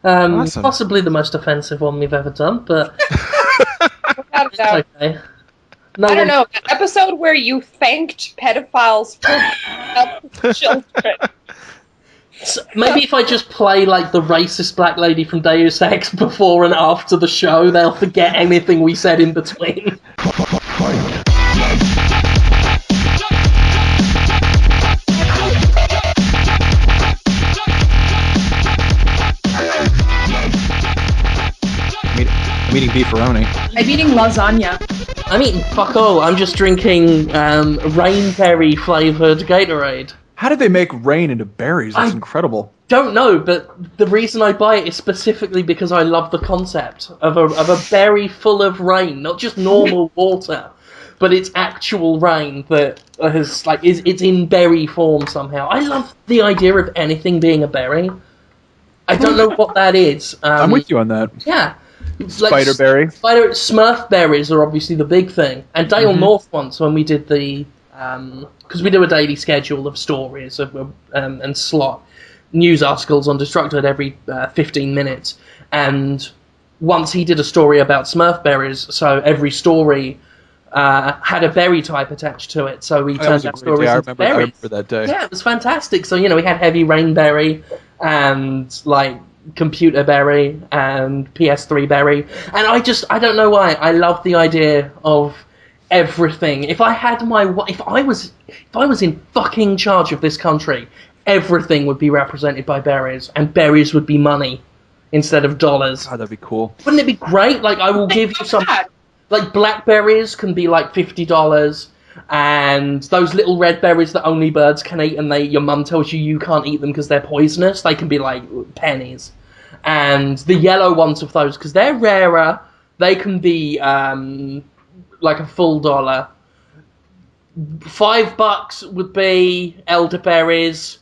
Awesome. Possibly the most offensive one we've ever done, but Without a doubt. it's okay. No I don't one- know, an episode where you thanked pedophiles for helping children. So maybe if I just play like the racist black lady from Deus Ex before and after the show, they'll forget anything we said in between. I'm eating beefaroni. I'm eating lasagna. I'm eating fuck all. I'm just drinking rainberry flavoured Gatorade. How did they make rain into berries? That's incredible. Don't know, but the reason I buy it is specifically because I love the concept of a berry full of rain, not just normal water, but it's actual rain that has it's in berry form somehow. I love the idea of anything being a berry. I don't know what that is. I'm with you on that. Yeah. Spiderberry. Smurf berries are obviously the big thing. And Dale North once, when we did the... Because we do a daily schedule of stories and slot news articles on Destructoid every 15 minutes. And once he did a story about Smurf berries, so every story had a berry type attached to it. So we turned that stories into berries. I remember that day. Yeah, it was fantastic. So, we had Heavy Rainberry and, Computer Berry and PS3 Berry. And I don't know why, I love the idea of everything. If I had if I was in fucking charge of this country, everything would be represented by berries, and berries would be money instead of dollars. Oh, that'd be cool. Wouldn't it be great? I will give you some... blackberries can be $50, and those little red berries that only birds can eat, and your mum tells you can't eat them because they're poisonous, they can be pennies. And the yellow ones of those, because they're rarer, they can be a full dollar. $5 would be elderberries.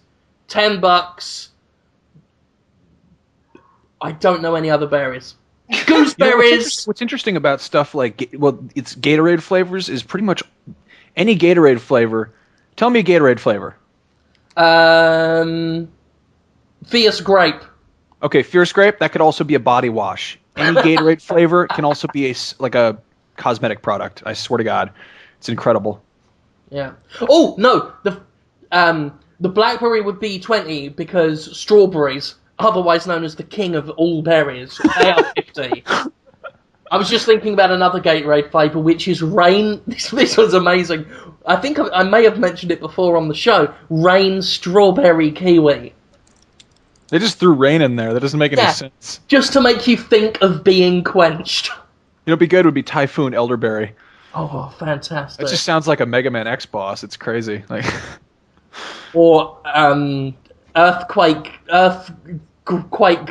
$10. I don't know any other berries. Gooseberries. What's interesting about stuff it's Gatorade flavors is pretty much any Gatorade flavor. Tell me a Gatorade flavor. Fierce grape. Okay, Fierce grape. That could also be a body wash. Any Gatorade flavor can also be a cosmetic product. I swear to God, it's incredible. Yeah. Oh no, the blackberry would be 20 because strawberries, otherwise known as the king of all berries, they are 50. I was just thinking about another Gatorade flavour, which is rain. This was amazing. I think I may have mentioned it before on the show. Rain strawberry kiwi. They just threw rain in there. That doesn't make any sense. Just to make you think of being quenched. What'd be good would be Typhoon elderberry. Oh, fantastic. It just sounds like a Mega Man X boss. It's crazy. Or earthquake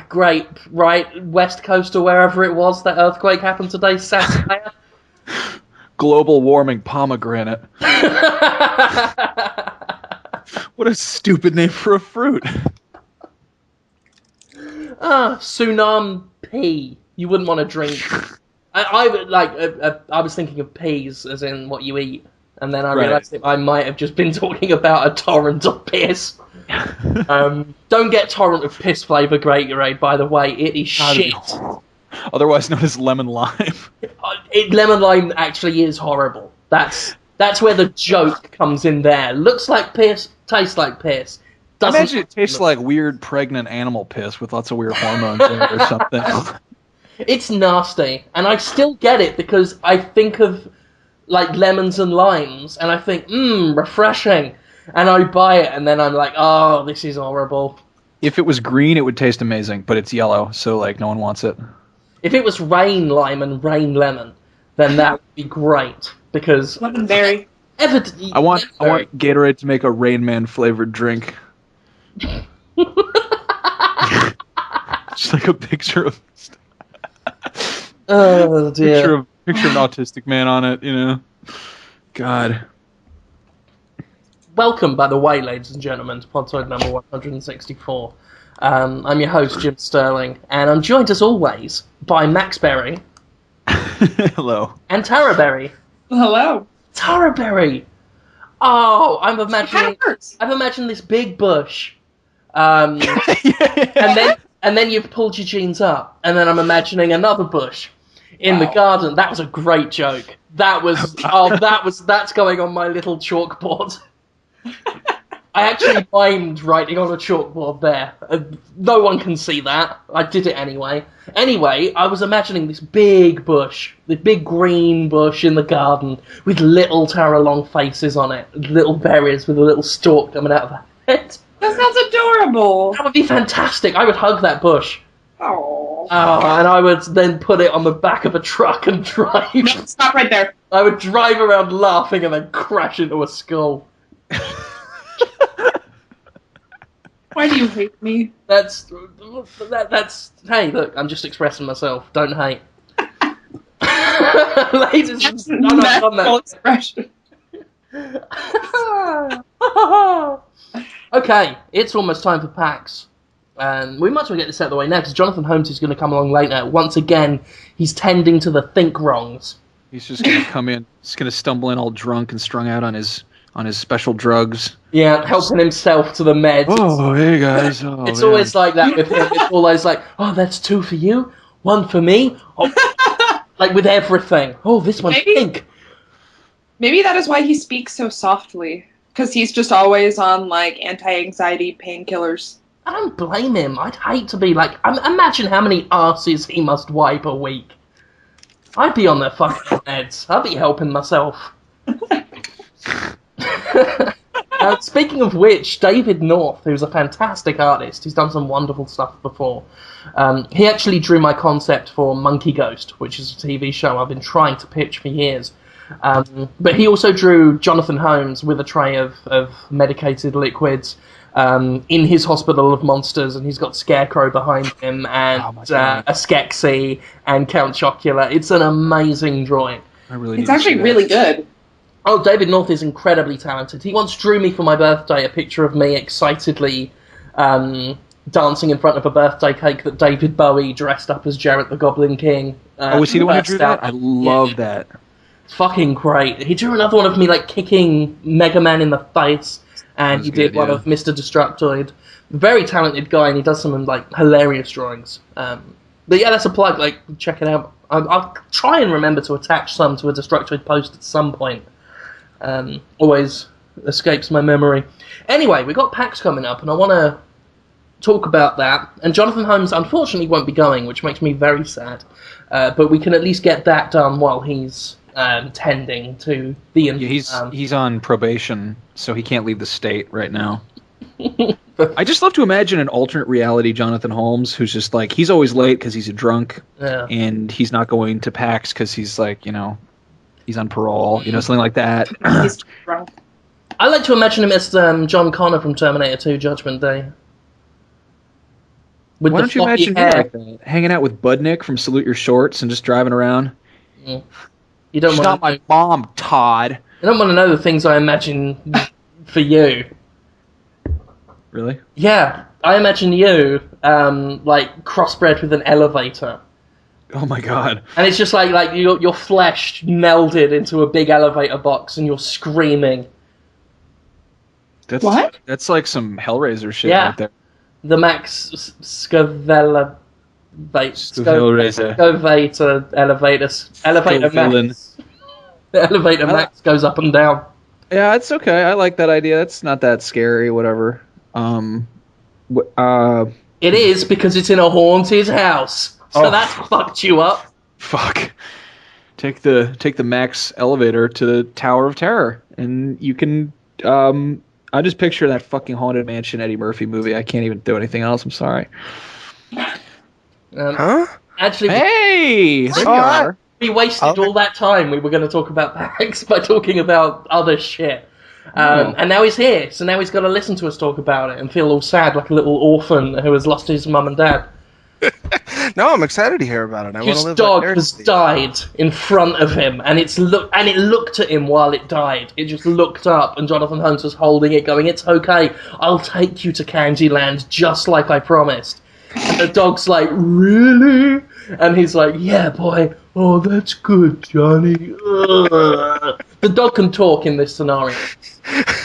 grape, right? West Coast or wherever it was that earthquake happened today, Saturday. Global warming pomegranate. What a stupid name for a fruit. Tsunami pea. You wouldn't want to drink. I was thinking of peas as in what you eat, and then I realised that I might have just been talking about a torrent of piss. Don't get torrent of piss flavour Gatorade, by the way. It is shit. Otherwise known as lemon lime. Lemon lime actually is horrible. That's where the joke comes in there. Looks like piss, tastes like piss. I imagine it tastes like weird pregnant animal piss with lots of weird hormones in it or something. It's nasty, and I still get it because I think of lemons and limes, and I think, refreshing, and I buy it, and then I'm like, oh, this is horrible. If it was green, it would taste amazing, but it's yellow, so no one wants it. If it was rain lime and rain lemon, then that would be great because lemonberry. I want Gatorade to make a Rain Man flavored drink. Just a picture of. Oh dear! Picture of an autistic man on it. God. Welcome, by the way, ladies and gentlemen, to Podtoid number 164. I'm your host, Jim Sterling, and I'm joined as always by Max Berry. Hello. And Tara Berry. Hello. Tara Berry. Oh, I've imagined this big bush. And and then you've pulled your jeans up, and then I'm imagining another bush in the garden. That was a great joke. That's going on my little chalkboard. I actually mimed writing on a chalkboard there. No one can see that. I did it anyway. Anyway, I was imagining this big bush, the big green bush in the garden, with little Tara-long faces on it, little berries with a little stalk coming out of the head. That sounds adorable. That would be fantastic. I would hug that bush. Oh. And I would then put it on the back of a truck and drive. No, stop right there. I would drive around laughing and then crash into a skull. Why do you hate me? That's hey, look, I'm just expressing myself. Don't hate. Ladies and gentlemen, I've done that. Expression. Okay, it's almost time for PAX. And we might as well get this out of the way now, because Jonathan Holmes is going to come along later. Once again, he's tending to the think wrongs. He's just going to come in, he's going to stumble in all drunk and strung out on his special drugs. Yeah, helping himself to the meds. Oh, hey guys. Oh, it's always like that with him. It's always like, oh, that's 2 for you, 1 for me. Oh, like with everything. Oh, this one's pink. Maybe that is why he speaks so softly. Because he's just always on, like, anti-anxiety painkillers. I don't blame him. I'd hate to be like... imagine how many arses he must wipe a week. I'd be on their fucking meds. I'd be helping myself. Speaking of which, David North, who's a fantastic artist, he's done some wonderful stuff before. He actually drew my concept for Monkey Ghost, which is a TV show I've been trying to pitch for years. But he also drew Jonathan Holmes with a tray of medicated liquids in his hospital of monsters, and he's got Scarecrow behind him, and a Skeksis, and Count Chocula. It's an amazing drawing. It's actually really good. Oh, David North is incredibly talented. He once drew me for my birthday a picture of me excitedly dancing in front of a birthday cake that David Bowie dressed up as Jarrett the Goblin King. Was he the one who drew that? I love that. It's fucking great. He drew another one of me like kicking Mega Man in the face, and he did one of Mr. Destructoid. Very talented guy, and he does some like hilarious drawings. But yeah, that's a plug. Like, check it out. I'll try and remember to attach some to a Destructoid post at some point. Always escapes my memory. Anyway, we've got PAX coming up, and I want to talk about that. And Jonathan Holmes, unfortunately, won't be going, which makes me very sad. But we can at least get that done while he's tending to the... Yeah, he's on probation, so he can't leave the state right now. I just love to imagine an alternate reality Jonathan Holmes, who's just like, he's always late because he's a drunk, and he's not going to PAX because he's like, he's on parole, something like that. He's drunk. I like to imagine him as John Connor from Terminator 2 Judgment Day. Why don't you imagine me like that? Hanging out with Budnick from Salute Your Shorts and just driving around? Yeah. You don't She's not my mom, Todd. I don't want to know the things I imagine for you. Really? Yeah, I imagine you, like, crossbred with an elevator. Oh my god. And it's just like your flesh melded into a big elevator box and you're screaming. What? That's like some Hellraiser shit right there. The Max Scovella... Hellraiser. Elevator Max. The elevator Max goes up and down. Yeah, it's okay. I like that idea. It's not that scary, whatever. It is, because it's in a haunted house. So that's fucked you up. Fuck. Take the Max elevator to the Tower of Terror, and you can. I just picture that fucking Haunted Mansion Eddie Murphy movie. I can't even do anything else. I'm sorry. Actually, hey, there you are. We wasted all that time. We were going to talk about PAX by talking about other shit. And now he's here, so now he's got to listen to us talk about it and feel all sad like a little orphan who has lost his mum and dad. No, I'm excited to hear about it. His dog has died in front of him, and it looked at him while it died. It just looked up, and Jonathan Holmes was holding it, going, "It's okay, I'll take you to Candyland just like I promised." And the dog's like, "Really?" And he's like, "Yeah, boy. Oh, that's good, Johnny." The dog can talk in this scenario.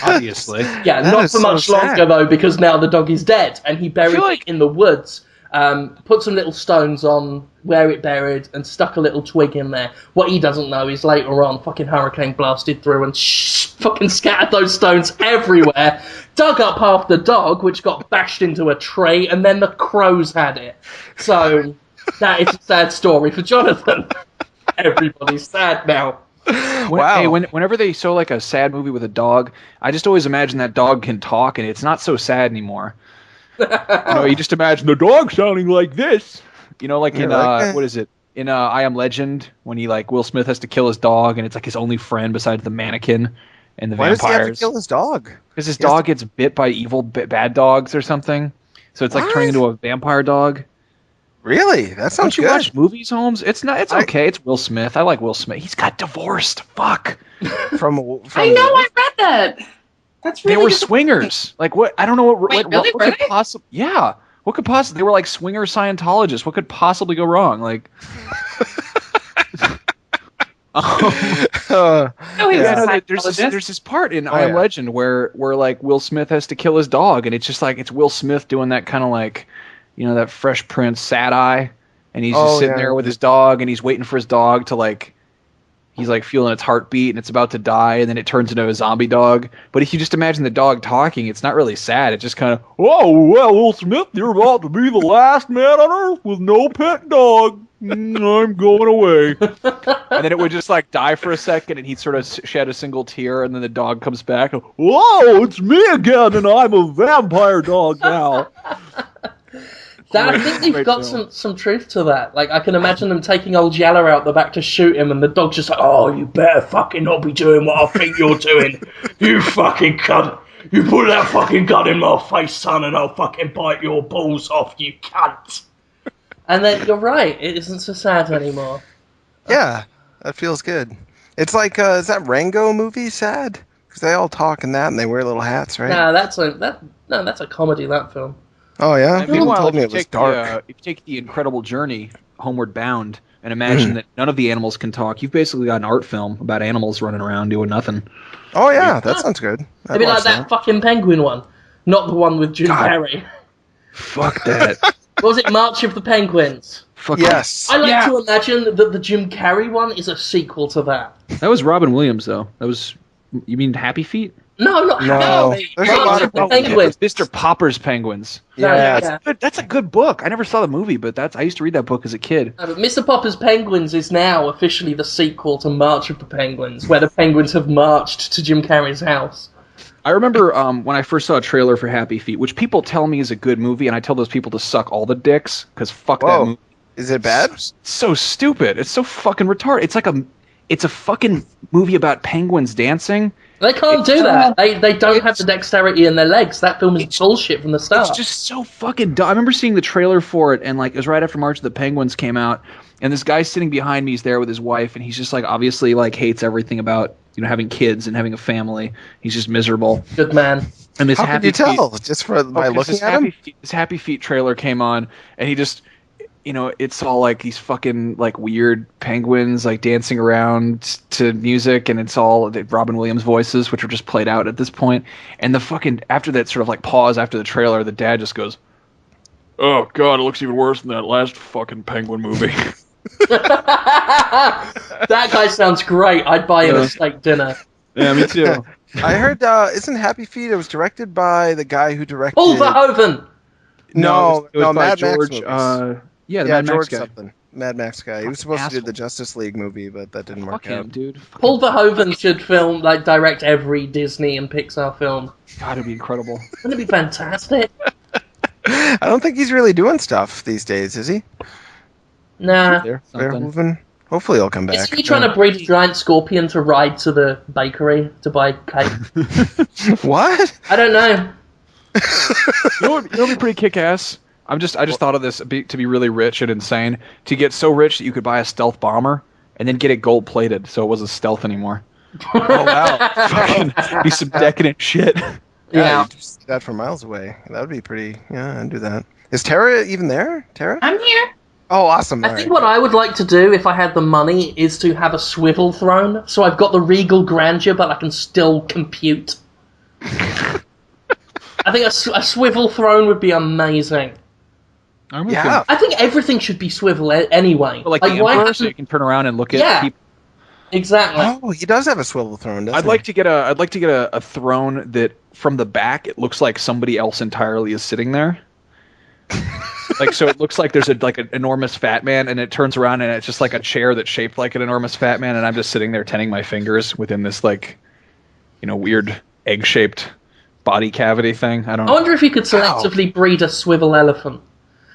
Obviously. Yeah, not for much longer, though, because now the dog is dead, and he buried it in the woods. put some little stones on where it buried, and stuck a little twig in there. What he doesn't know is later on, fucking hurricane blasted through and fucking scattered those stones everywhere, dug up half the dog, which got bashed into a tree, and then the crows had it. So, that is a sad story for Jonathan. Everybody's sad now. Wow. Hey, whenever they show like a sad movie with a dog, I just always imagine that dog can talk, and it's not so sad anymore. You just imagine the dog sounding like this. Like in what is it? In I Am Legend, when Will Smith has to kill his dog, and it's like his only friend besides the mannequin and the vampires. Why does he have to kill his dog? Because his dog gets bit by evil bad dogs or something. So it's like turning into a vampire dog. Really? That sounds good. Don't you watch movies, Holmes? It's not. It's okay. It's Will Smith. I like Will Smith. He's got divorced. Fuck. From I know. I read that. That's really. They were swingers. Like what? I don't know what. Wait, really? What could possibly? Yeah. What could possibly? They were like swinger Scientologists. What could possibly go wrong? Like. There's this part in I Am Legend where like Will Smith has to kill his dog, and it's just like it's Will Smith doing that kind of like. That Fresh Prince sad eye, and he's just sitting there with his dog, and he's waiting for his dog to he's feeling its heartbeat, and it's about to die, and then it turns into a zombie dog. But if you just imagine the dog talking, it's not really sad. It's just kind of, oh, well, Will Smith, you're about to be the last man on Earth with no pet dog. I'm going away. And then it would just die for a second, and he'd sort of shed a single tear, and then the dog comes back. Whoa, it's me again, and I'm a vampire dog now. I think they've got some truth to that. I can imagine them taking old Yeller out the back to shoot him, and the dog's just like, oh, you better fucking not be doing what I think you're doing. You fucking cunt. You put that fucking gun in my face, son, and I'll fucking bite your balls off, you cunt. And then, you're right, it isn't so sad anymore. Yeah, that feels good. It's like, is that Rango movie sad? Because they all talk in that, and they wear little hats, right? Nah, that's a comedy, that film. Oh, yeah? Meanwhile, told me it was dark. If you take the incredible journey, Homeward Bound, and imagine that none of the animals can talk, you've basically got an art film about animals running around doing nothing. Oh, yeah, that sounds good. Maybe like that fucking penguin one. Not the one with Jim Carrey. Fuck that. What was it, March of the Penguins? Yes. I like to imagine that the Jim Carrey one is a sequel to that. That was Robin Williams, though. You mean Happy Feet? No. There's a lot of Penguins. Mr. Popper's Penguins. Yeah. That's a good book. I never saw the movie, but I used to read that book as a kid. But Mr. Popper's Penguins is now officially the sequel to March of the Penguins, where the penguins have marched to Jim Carrey's house. I remember when I first saw a trailer for Happy Feet, which people tell me is a good movie, and I tell those people to suck all the dicks, because fuck that movie. Is it bad? So stupid. It's so fucking retarded. It's a fucking movie about penguins dancing. They can't do that. They don't have the dexterity in their legs. That film is bullshit from the start. It's just so fucking dumb. I remember seeing the trailer for it, and it was right after March of the Penguins came out, and this guy sitting behind me is there with his wife, and he's just obviously hates everything about having kids and having a family. He's just miserable. Good man. And this How could you tell? Just by looking at him? This Happy Feet trailer came on, and he just... it's all these fucking weird penguins dancing around to music, and it's all Robin Williams voices, which are just played out at this point. And the fucking after that sort of pause after the trailer, the dad just goes, "Oh God, it looks even worse than that last fucking penguin movie." That guy sounds great. I'd buy him a steak dinner. Yeah, me too. I heard, isn't Happy Feet? It was directed by the guy who directed. Paul Verhoeven. No, it was by Mad George. Max Yeah, the Mad Max George guy. something. Mad Max guy. He was supposed to do the Justice League movie, but that didn't work Fuck him, out. dude. Paul Verhoeven should direct every Disney and Pixar film. God, it'd be incredible. Wouldn't it be fantastic? I don't think he's really doing stuff these days, is he? Nah. Verhoeven. Hopefully he'll come back. Isn't he trying to breed a giant scorpion to ride to the bakery to buy cake? What? I don't know. It'd be pretty kick-ass. I just thought of this to be really rich and insane. To get so rich that you could buy a stealth bomber and then get it gold-plated so it wasn't stealth anymore. Oh, wow. Fucking be some decadent shit. Yeah. You just see that from miles away. That would be pretty... Yeah, I'd do that. Is Tara even there? Tara? I'm here. Oh, awesome. I think what I would like to do, if I had the money, is to have a swivel throne, so I've got the regal grandeur, but I can still compute. I think a swivel throne would be amazing. I'm with Yeah. you. I think everything should be swivel anyway. Like the Emperor, so you can turn around and look at people. Exactly. Oh, he does have a swivel throne, doesn't I'd like to get a throne that from the back it looks like somebody else entirely is sitting there. Like, so it looks like there's an enormous fat man, and it turns around and it's just like a chair that's shaped like an enormous fat man, and I'm just sitting there tending my fingers within this weird egg-shaped body cavity thing. I wonder if you could selectively breed a swivel elephant.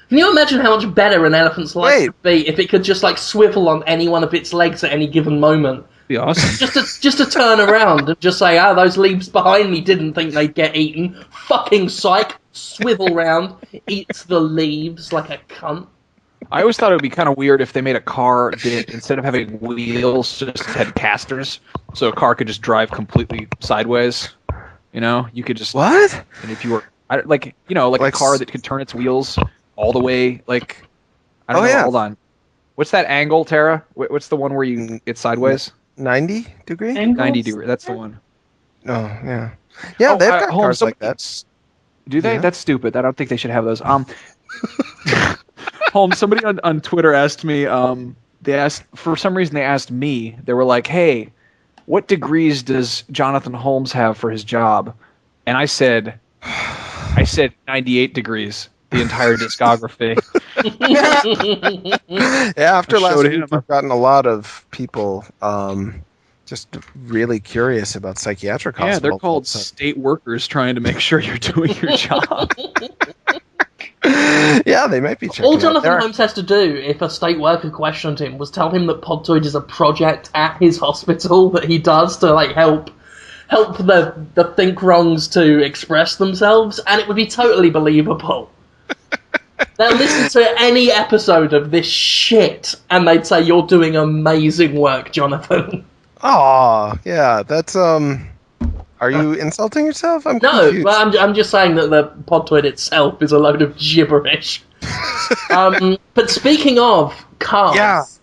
Can you imagine how much better an elephant's life would be if it could just swivel on any one of its legs at any given moment? Be awesome. Just to turn around and just say, those leaves behind me didn't think they'd get eaten. Fucking psych. Swivel round, eats the leaves like a cunt. I always thought it would be kind of weird if they made a car that instead of having wheels, just had casters, so a car could just drive completely sideways. You could just What? And if you were a car that could turn its wheels all the way, I don't know. Yeah. Hold on, what's that angle, Tara? What's the one where it's sideways? 90 degree? 90 degree. That's the one. Oh yeah, yeah. They've got cars like that. Do they? Yeah. That's stupid. I don't think they should have those. Holmes, somebody on Twitter asked me, for some reason they asked me, they were like, hey, what degrees does Jonathan Holmes have for his job? And I said 98 degrees, the entire discography. Yeah, after last week, I've gotten a lot of people just really curious about psychiatric hospitals. Yeah, they're called state workers trying to make sure you're doing your job. Yeah, they might be checking All Jonathan Holmes has to do, if a state worker questioned him, was tell him that Podtoid is a project at his hospital that he does to help the think wrongs to express themselves, and it would be totally believable. They'll listen to any episode of this shit, and they'd say, "You're doing amazing work, Jonathan." Oh, yeah, that's Are you insulting yourself? I'm confused. Well, I'm just saying that the Podtoid itself is a load of gibberish. But speaking of cars,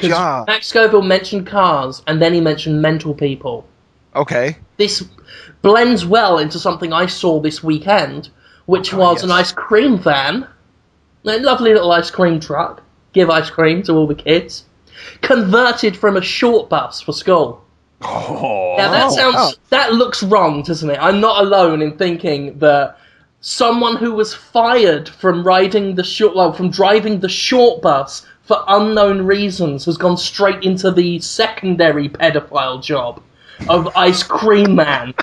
Max Scoville mentioned cars, and then he mentioned mental people. Okay. This blends well into something I saw this weekend, which was an ice cream van, a lovely little ice cream truck, give ice cream to all the kids, converted from a short bus for school. Oh. Now that looks wrong, doesn't it? I'm not alone in thinking that someone who was fired from driving the short bus for unknown reasons has gone straight into the secondary pedophile job of ice cream man.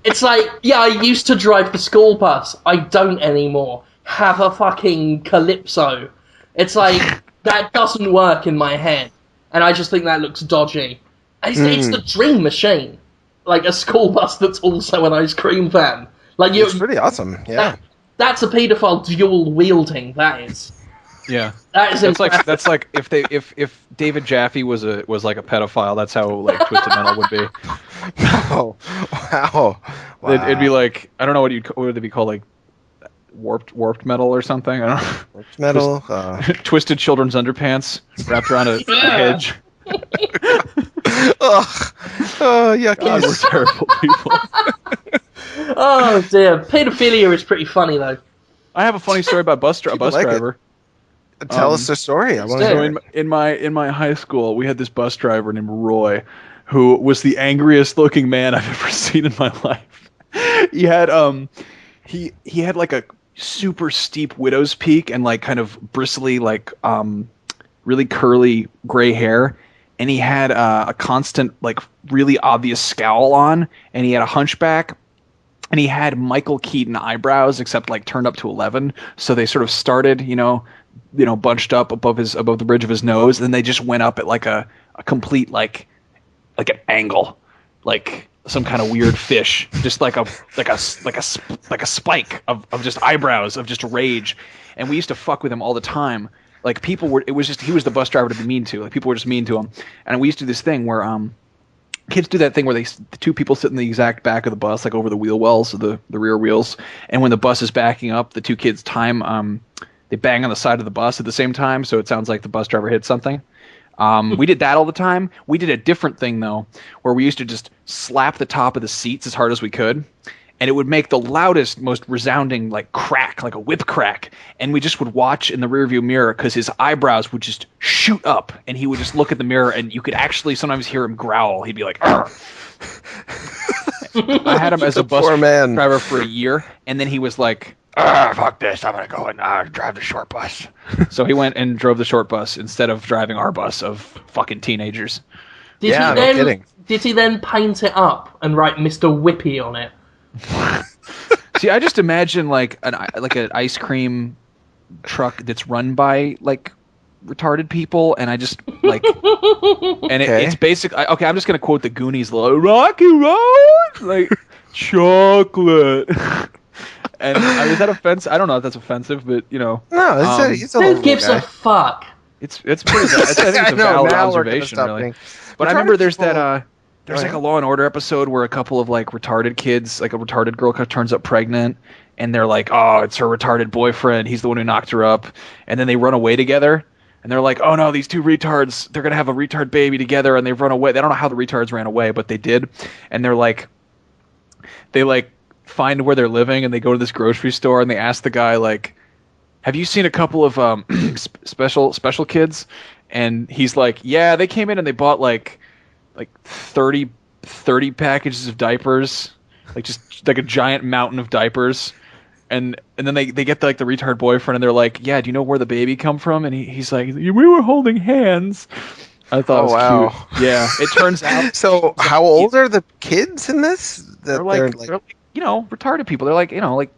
It's like, yeah, I used to drive the school bus. I don't anymore. Have a fucking calypso. It's like, that doesn't work in my head. And I just think that looks dodgy. It's the dream machine. Like a school bus that's also an ice cream van. It's pretty awesome, yeah. That's a paedophile dual wielding, that is. Yeah. That's like if David Jaffe was like a pedophile, that's how Twisted Metal would be. Oh, wow. It'd be like, I don't know what would it be called, like warped metal or something? I don't know. Warped metal. Twisted children's underpants wrapped around a hedge. Ugh. Oh, yucky. God, we're terrible people. Oh dear, pedophilia is pretty funny though. I have a funny story about a bus driver. Tell us the story. I want to hear. In my high school, we had this bus driver named Roy, who was the angriest looking man I've ever seen in my life. He had he had like a super steep widow's peak and like kind of bristly, like really curly gray hair. And he had a constant, like, really obvious scowl on, and he had a hunchback, and he had Michael Keaton eyebrows, except like turned up to 11. So they sort of started, bunched up above the bridge of his nose, and then they just went up at like a complete like an angle, like some kind of weird fish, just like a spike of just eyebrows of just rage. And we used to fuck with him all the time. Like he was the bus driver to be mean to. Like people were just mean to him. And we used to do this thing where kids do that thing where the two people sit in the exact back of the bus, like over the wheel wells, so the rear wheels. And when the bus is backing up, the two kids they bang on the side of the bus at the same time, so it sounds like the bus driver hit something. We did that all the time. We did a different thing though, where we used to just slap the top of the seats as hard as we could. and it would make the loudest, most resounding like crack, like a whip crack. And we just would watch in the rearview mirror because his eyebrows would just shoot up, and he would just look at the mirror, and you could actually sometimes hear him growl. He'd be like, "Arr!" I had him as a bus driver for a year, and then he was like, fuck this, I'm going to go and drive the short bus. So he went and drove the short bus instead of driving our bus of fucking teenagers. Did he then paint it up and write Mr. Whippy on it? See, I just imagine like an ice cream truck that's run by like retarded people, and I just like, and it's basic. Okay, I'm just gonna quote the Goonies: "Rocky Road, like chocolate." And is that offensive? I don't know if that's offensive, but you know, no, it's a who gives a fuck? It's pretty. I think it's a valid observation, really. But I remember there's that. There's like a Law and Order episode where a couple of like retarded kids, like a retarded girl turns up pregnant, and they're like, "Oh, it's her retarded boyfriend. He's the one who knocked her up." And then they run away together, and they're like, "Oh no, these two retards, they're gonna have a retard baby together," and they've run away. They don't know how the retards ran away, but they did. And they're like, they like find where they're living, and they go to this grocery store, and they ask the guy like, "Have you seen a couple of special kids?" And he's like, "Yeah, they came in and they bought like 30 packages of diapers, like just like a giant mountain of diapers." And then they get the retard boyfriend, and they're like, "Yeah, do you know where the baby come from?" And he's like, "We were holding hands." I thought it was cute. Yeah, it turns out. So how old are the kids in this? They're like you know, retarded people. They're like, you know, like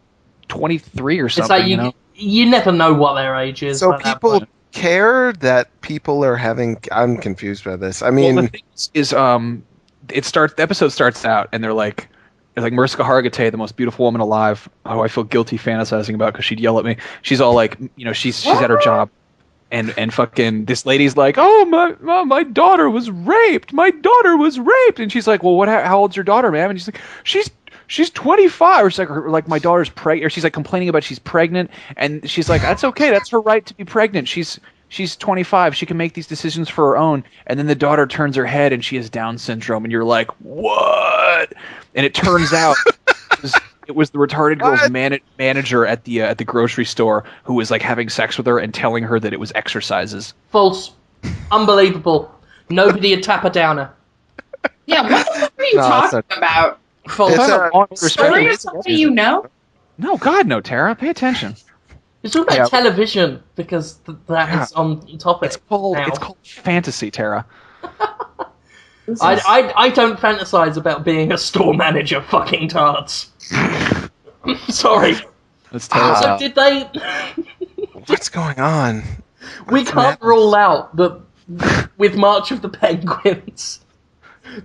23 or something. It's like you never know what their age is. So people care that people are having. I'm confused by this. I mean, the thing is, the episode starts out, and they're like Mariska Hargitay, the most beautiful woman alive, who I feel guilty fantasizing about because she'd yell at me. She's all like, you know, she's at her job, and fucking this lady's like, "Oh, my daughter was raped. My daughter was raped." And she's like, "Well, how old's your daughter, ma'am?" And she's like, She's 25, or she's like my daughter's pregnant, or she's like complaining about she's pregnant, and she's like, "That's okay, that's her right to be pregnant. She's 25, she can make these decisions for her own." And then the daughter turns her head, and she has Down syndrome, and you're like, "What?" And it turns out it was the retarded girl's manager at the grocery store who was like having sex with her and telling her that it was exercises. False. Unbelievable. Nobody would tap a downer. Yeah, what the fuck are you talking about? Story of somebody you know? No, God, no, Tara. Pay attention. It's all about television because that is on topic. It's called fantasy, Tara. I don't fantasize about being a store manager, fucking tards. Sorry. That's terrible. So did they... What's going on? We can't rule out that with March of the Penguins...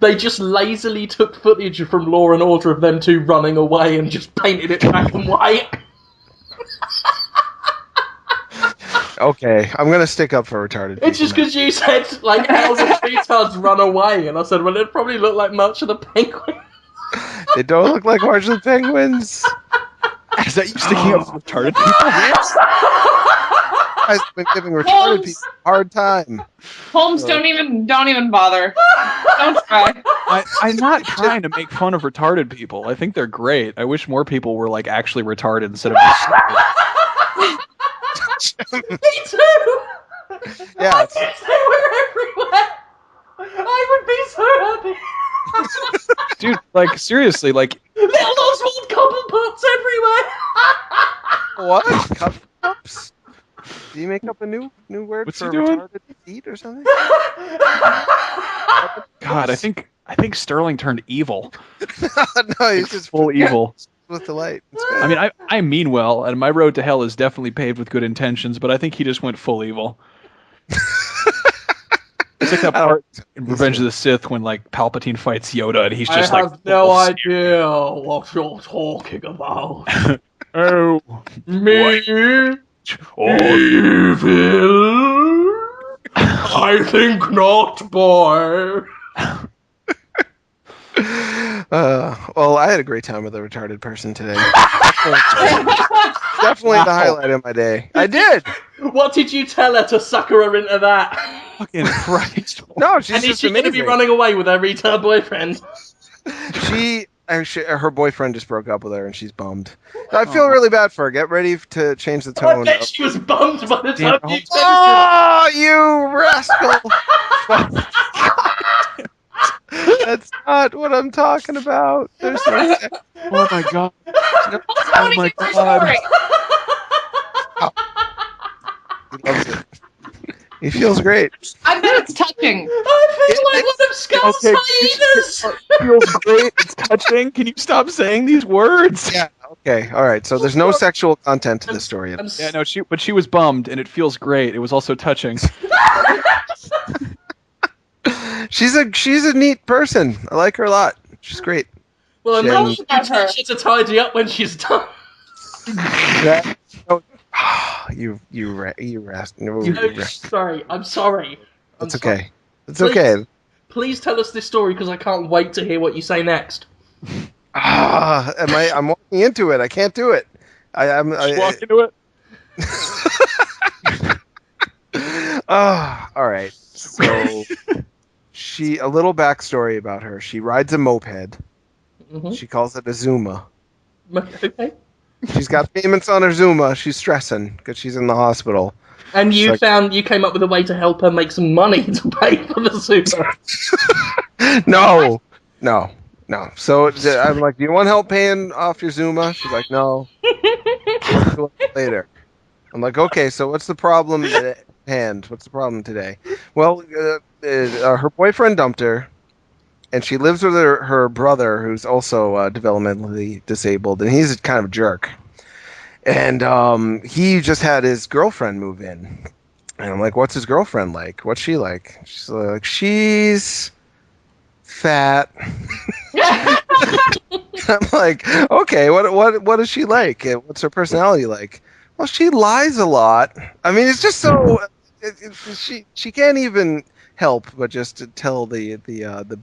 They just lazily took footage from Law and Order of them two running away and just painted it black and white. Okay, I'm gonna stick up for retarded people. It's just because you said, like, how the retards run away, and I said, well, it probably looked like March of the Penguins. They don't look like March of the Penguins. Is that you sticking up for retarded people? Yes. I've been giving retarded people a hard time. Holmes, don't even bother. Don't try. I'm not trying to make fun of retarded people. I think they're great. I wish more people were like actually retarded instead of just Me too! Yeah. I wish they were everywhere! I would be so happy! Dude, like, seriously, like... Little Oswald Cobblepot's everywhere! What? Cups? Do you make up a new word What's for he doing? retarded feet or something? God, I think Sterling turned evil. No, he's just full evil. With delight. It's good. I mean, I mean well, and my road to hell is definitely paved with good intentions, but I think he just went full evil. It's like that part in Revenge of the Sith when like Palpatine fights Yoda, and he's just I have no idea what you're talking about. Oh, me? Evil? I think not, boy. Well, I had a great time with a retarded person today. Definitely the highlight of my day. I did. What did you tell her to sucker her into that? Fucking Christ. No, she's and just is she going to be running away with her retard boyfriend? her boyfriend just broke up with her, and she's bummed. I feel really bad for her. Get ready to change the tone. I bet she was bummed by the time you finished. Oh, you rascal! That's not what I'm talking about. There's no. Oh my god! Oh my god! He loves it. He feels great. I bet it's touching. I feel like one of Scott's hyenas. It feels great. It's touching. Can you stop saying these words? Yeah. Okay. All right. So there's no sexual content to the story. Yeah. No. She was bummed, and it feels great. It was also touching. She's a neat person. I like her a lot. She's great. Well, I'm Tell me not about her. her to tidy up when she's done. Sorry, I'm sorry. It's okay. It's okay. Please tell us this story because I can't wait to hear what you say next. I'm walking into it. I can't do it. I'm walk into it. All right. So a little backstory about her. She rides a moped. Mm-hmm. She calls it a Zuma. Okay. She's got payments on her Zuma. She's stressing because she's in the hospital. And you came up with a way to help her make some money to pay for the Zuma. No. So I'm like, do you want help paying off your Zuma? She's like, no. Let's do it later. I'm like, okay, so what's the problem at hand? What's the problem today? Well, her boyfriend dumped her, and she lives with her brother, who's also developmentally disabled, and he's kind of a jerk. And he just had his girlfriend move in. And I'm like, what's his girlfriend like? What's she like? She's like, she's fat. I'm like, okay, what is she like? What's her personality like? Well, she lies a lot. I mean, it's just so she can't even help but just to tell the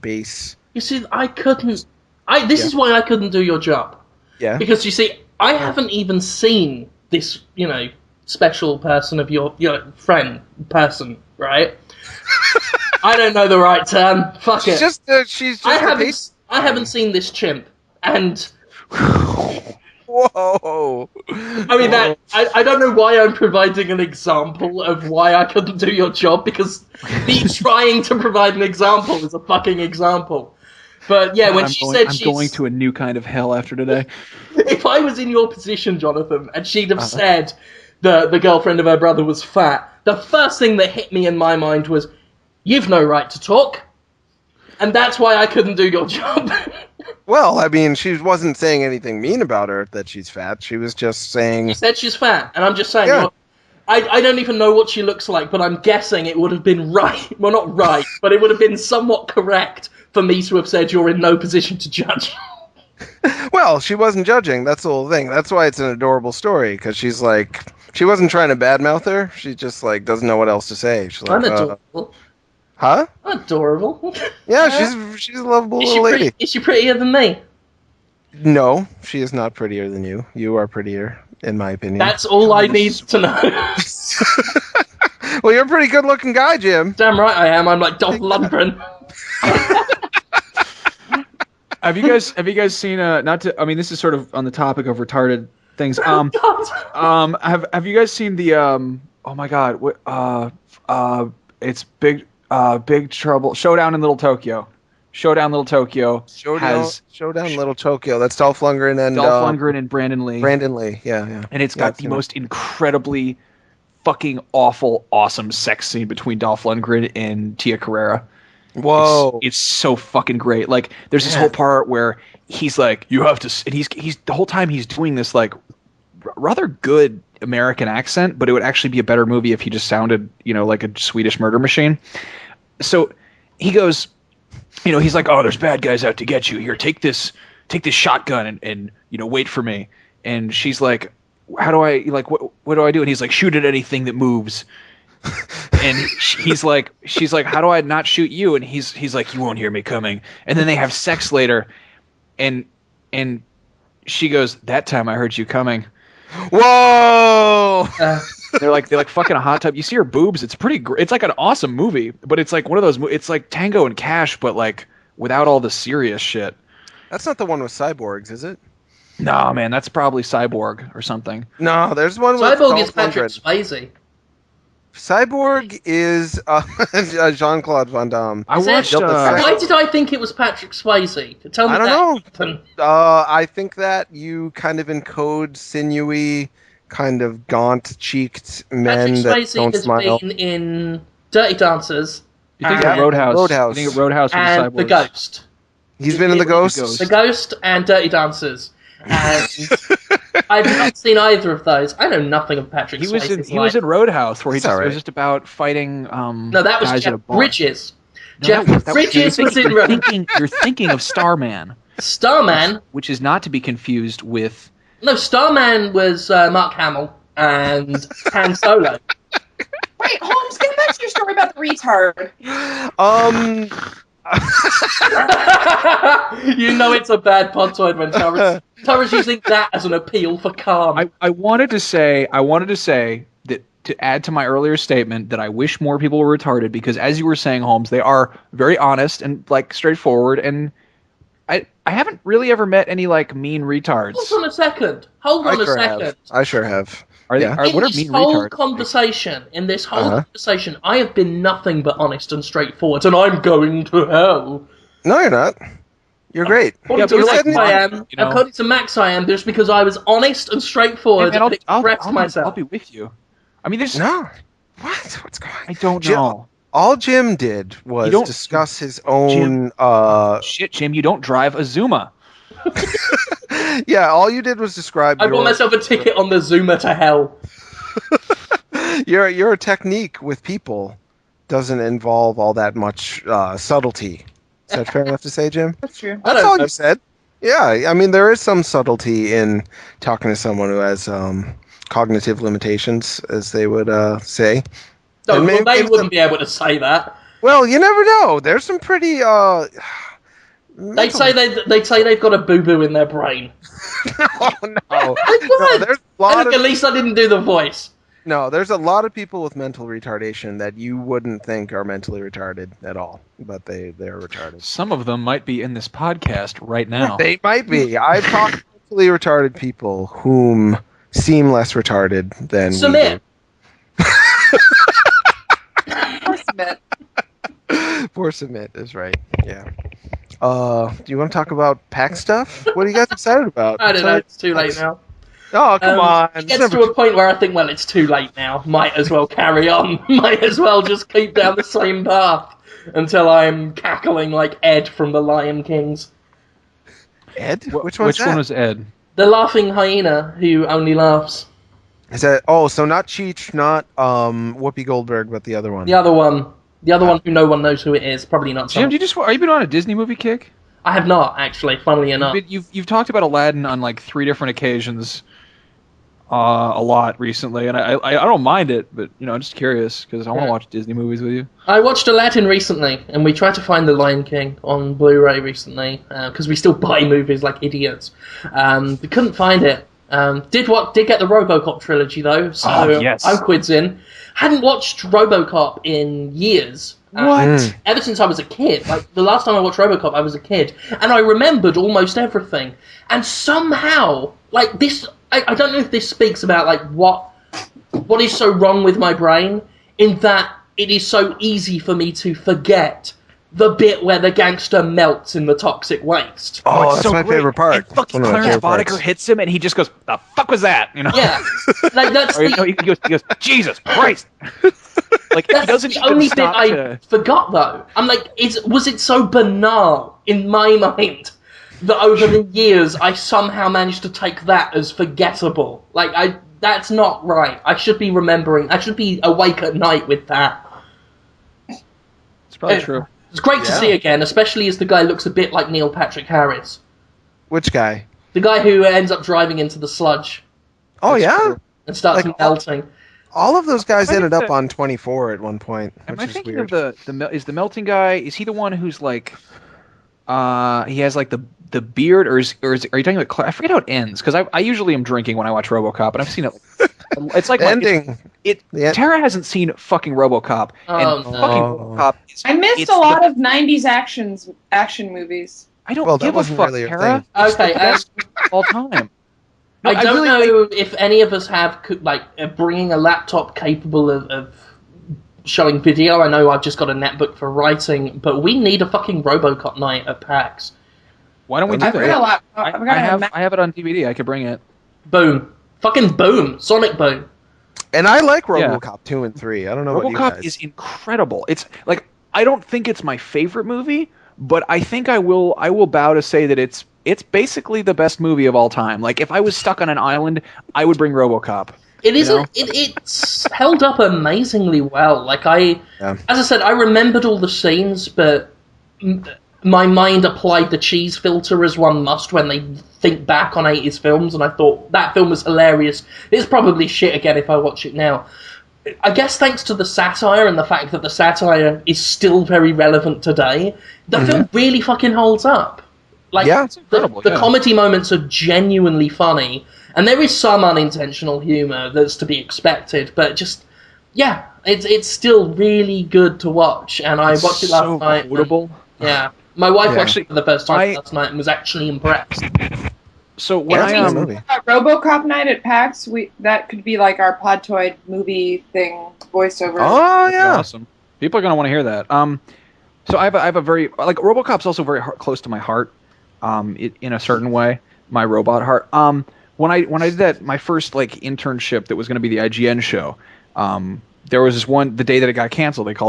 base. You see, this is why I couldn't do your job. Yeah. Because you see, I haven't even seen this, special person of your friend person, right? I don't know the right term. Fuck it. She's just. I haven't seen this chimp, and. Whoa! I mean, I don't know why I'm providing an example of why I couldn't do your job, because me trying to provide an example is a fucking example. But yeah, when she said I'm going to a new kind of hell after today. If I was in your position, Jonathan, and she'd have said the girlfriend of her brother was fat, the first thing that hit me in my mind was, you've no right to talk. And that's why I couldn't do your job. Well, I mean, she wasn't saying anything mean about her that she's fat. She was just saying... She said she's fat, and I'm just saying... Yeah. I don't even know what she looks like, but I'm guessing it would have been right. Well, not right, but it would have been somewhat correct for me to have said you're in no position to judge. Well, she wasn't judging. That's the whole thing. That's why it's an adorable story, because she's like... She wasn't trying to badmouth her. She just, like, doesn't know what else to say. She's like, I'm adorable. Huh? Adorable. Yeah, she's a lovable little lady. Is she prettier than me? No, she is not prettier than you. You are prettier, in my opinion. That's all I need to know. Well, you're a pretty good-looking guy, Jim. Damn right I am. I'm like Dolph Lundgren. Have you guys seen this is sort of on the topic of retarded things. Have you guys seen the oh my god, it's Big Trouble, Showdown in Little Tokyo. Showdown Little Tokyo. Showdown Little Tokyo. That's Dolph Lundgren and Brandon Lee. Brandon Lee, yeah. And it's got the most incredibly fucking awful, awesome sex scene between Dolph Lundgren and Tia Carrera. Whoa. It's so fucking great. Like, there's this whole part where he's like, you have to, and he's the whole time he's doing this like rather good American accent, but it would actually be a better movie if he just sounded, like a Swedish murder machine. So he goes, he's like, oh, there's bad guys out to get you. Here, take this shotgun and wait for me. And she's like, how do I, like, what do I do? And he's like, shoot at anything that moves. And she's like, how do I not shoot you? And he's like, you won't hear me coming. And then they have sex later, and she goes, that time I heard you coming. Whoa! They're like fucking a hot tub. You see her boobs. It's pretty great. It's like an awesome movie, but it's like one of those. It's like Tango and Cash, but like without all the serious shit. That's not the one with cyborgs, is it? No, man, that's probably Cyborg or something. No, there's one with Cyborg is Dolph Patrick Lundgren. Swayze. Cyborg is Jean-Claude Van Damme. I watched. Why did I think it was Patrick Swayze? Tell me I don't that. know. I think that you kind of encode sinewy, kind of gaunt-cheeked men that Patrick don't Swayze has smile. been in Dirty Dancers. You think and- of Roadhouse? Roadhouse. You think of Roadhouse with and the The cyborgs? Ghost. He's been in The Ghost. The Ghost and Dirty Dancers. And I've not seen either of those. I know nothing of Patrick He Swayze. was in Roadhouse, where That's it all right. was just about fighting. No, that was guys at a Jeff bar. Bridges. No, Jeff that was- Bridges was in Roadhouse. You're thinking of Starman, Starman. which is not to be confused with. No, Starman was Mark Hamill and Han Solo. Wait, Holmes, get back to your story about the retard. You know it's a bad Podtoid when Tara's using that as an appeal for calm. I wanted to say that to add to my earlier statement that I wish more people were retarded because, as you were saying, Holmes, they are very honest and like straightforward, and I haven't really ever met any like mean retards. Hold on a second. I sure have. Are they? Yeah. What are In mean this whole retards? conversation, I have been nothing but honest and straightforward, and I'm going to hell. No, you're not. You're great. According to you Max, said- I am. you know. According to Max, I am just because I was honest and straightforward Hey, man, and expressed myself. I'll be with you. I mean, there's. No. What? What's going on? I don't Jim- know. All Jim did was don't- discuss his own. Shit, Jim, you don't drive a Zuma. Yeah, all you did was describe I bought myself a ticket on the Zuma to hell. your technique with people doesn't involve all that much subtlety. Is that fair enough to say, Jim? That's true. I That's don't all know. you said. Yeah, I mean there is some subtlety in talking to someone who has cognitive limitations, as they would say. No, And well, maybe- they wouldn't be able to say that. Well, you never know. There's some pretty. They'd say they've got a boo boo in their brain. no. There's a lot Look, of at least I didn't do the voice. No, there's a lot of people with mental retardation that you wouldn't think are mentally retarded at all, but they're retarded. Some of them might be in this podcast right now. They might be. I've talked to mentally retarded people whom seem less retarded than Submit. Or submit. we do. Poor Submit is right. Yeah. Do you want to talk about pack stuff? What are you guys excited about? I don't know. It's too late now. Oh, come on. It gets to a point where I think, well, it's too late now. Might as well carry on. Might as well just keep down the same path until I'm cackling like Ed from the Lion Kings. Ed? Which one's one that? was Ed? The laughing hyena who only laughs. Is that? Oh, so not Cheech, not Whoopi Goldberg, but the other one. The other one. The other one who no one knows who it is. Probably not Jim, someone. are you been on a Disney movie kick? I have not, actually, funnily enough. You've talked about Aladdin on like 3 different occasions, a lot recently, and I don't mind it, but I'm just curious because I want to watch Disney movies with you. I watched Aladdin recently, and we tried to find The Lion King on Blu-ray recently, because we still buy movies like idiots. We couldn't find it. Did get the RoboCop trilogy though, so yes. I'm quids in. Hadn't watched RoboCop in years. What? Ever since I was a kid. Like, the last time I watched RoboCop, I was a kid. And I remembered almost everything. And somehow, like, this... I don't know if this speaks about, like, what is so wrong with my brain, in that it is so easy for me to forget the bit where the gangster melts in the toxic waste. Oh, it's that's so my great. favorite part. And fucking One of my Clarence favorite parts. Boddicker hits him, and he just goes, "The fuck was that?" Yeah. Like, that's Or, the... he goes, "Jesus Christ!" Like, he That's doesn't the even only bit stop I to... forgot, though. I'm like, was it so banal in my mind that over the years I somehow managed to take that as forgettable? Like, that's not right. I should be remembering. I should be awake at night with that. It's probably true. It's great to see again, especially as the guy looks a bit like Neil Patrick Harris. Which guy? The guy who ends up driving into the sludge Oh, yeah? and starts Like, melting. All of those guys I ended think up on 24 at one point, Am which I is thinking weird. of is the melting guy? Is he the one who's like, he has like the beard, or are you talking about? I forget how it ends because I usually am drinking when I watch RoboCop, and I've seen it. It's like The ending. Tara hasn't seen fucking RoboCop, and Oh, no. fucking RoboCop. I missed a lot of '90s action movies. I don't Well, that give a wasn't fuck, really your Tara. thing. It's the Okay, best of all time. No, I don't really know if any of us have bringing a laptop capable of showing video. I know I've just got a netbook for writing, but we need a fucking RoboCop night at PAX. Why don't we do I've got a that? laptop. I have it on DVD. I could bring it. Boom. Fucking boom. Sonic boom. And I like RoboCop 2 and 3. I don't know about you RoboCop guys. is incredible. It's like I don't think it's my favorite movie, but I think I will bow to say that it's basically the best movie of all time. Like if I was stuck on an island, I would bring RoboCop. It isn't. It's held up amazingly well. Like as I said, I remembered all the scenes, but my mind applied the cheese filter as one must when they think back on 80s films, and I thought that film was hilarious. It's probably shit again if I watch it now. I guess thanks to the satire and the fact that the satire is still very relevant today, the film really fucking holds up. Like, it's incredible. The comedy moments are genuinely funny, and there is some unintentional humor that's to be expected, but just, it's still really good to watch, and I watched it last night. Quotable. My wife watched it for the first time last night and was actually impressed. So when RoboCop night at PAX, that could be like our Podtoid movie thing voiceover. Oh yeah, awesome. People are gonna want to hear that. So I have a very RoboCop's also very close to my heart, in a certain way, my robot heart. When I did that, my first internship that was going to be the IGN show. There was this the day that it got canceled. Got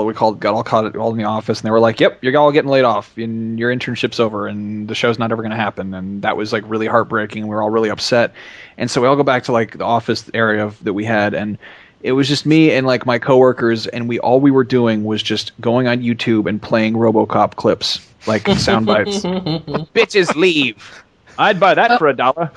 all caught all in the office, and they were like, "Yep, you're all getting laid off, and your internship's over, and the show's not ever going to happen." And that was really heartbreaking. And we were all really upset, and so we all go back to the office area that we had, and it was just me and my coworkers, and all we were doing was just going on YouTube and playing RoboCop clips, sound bites. Bitches leave. I'd buy that for $1.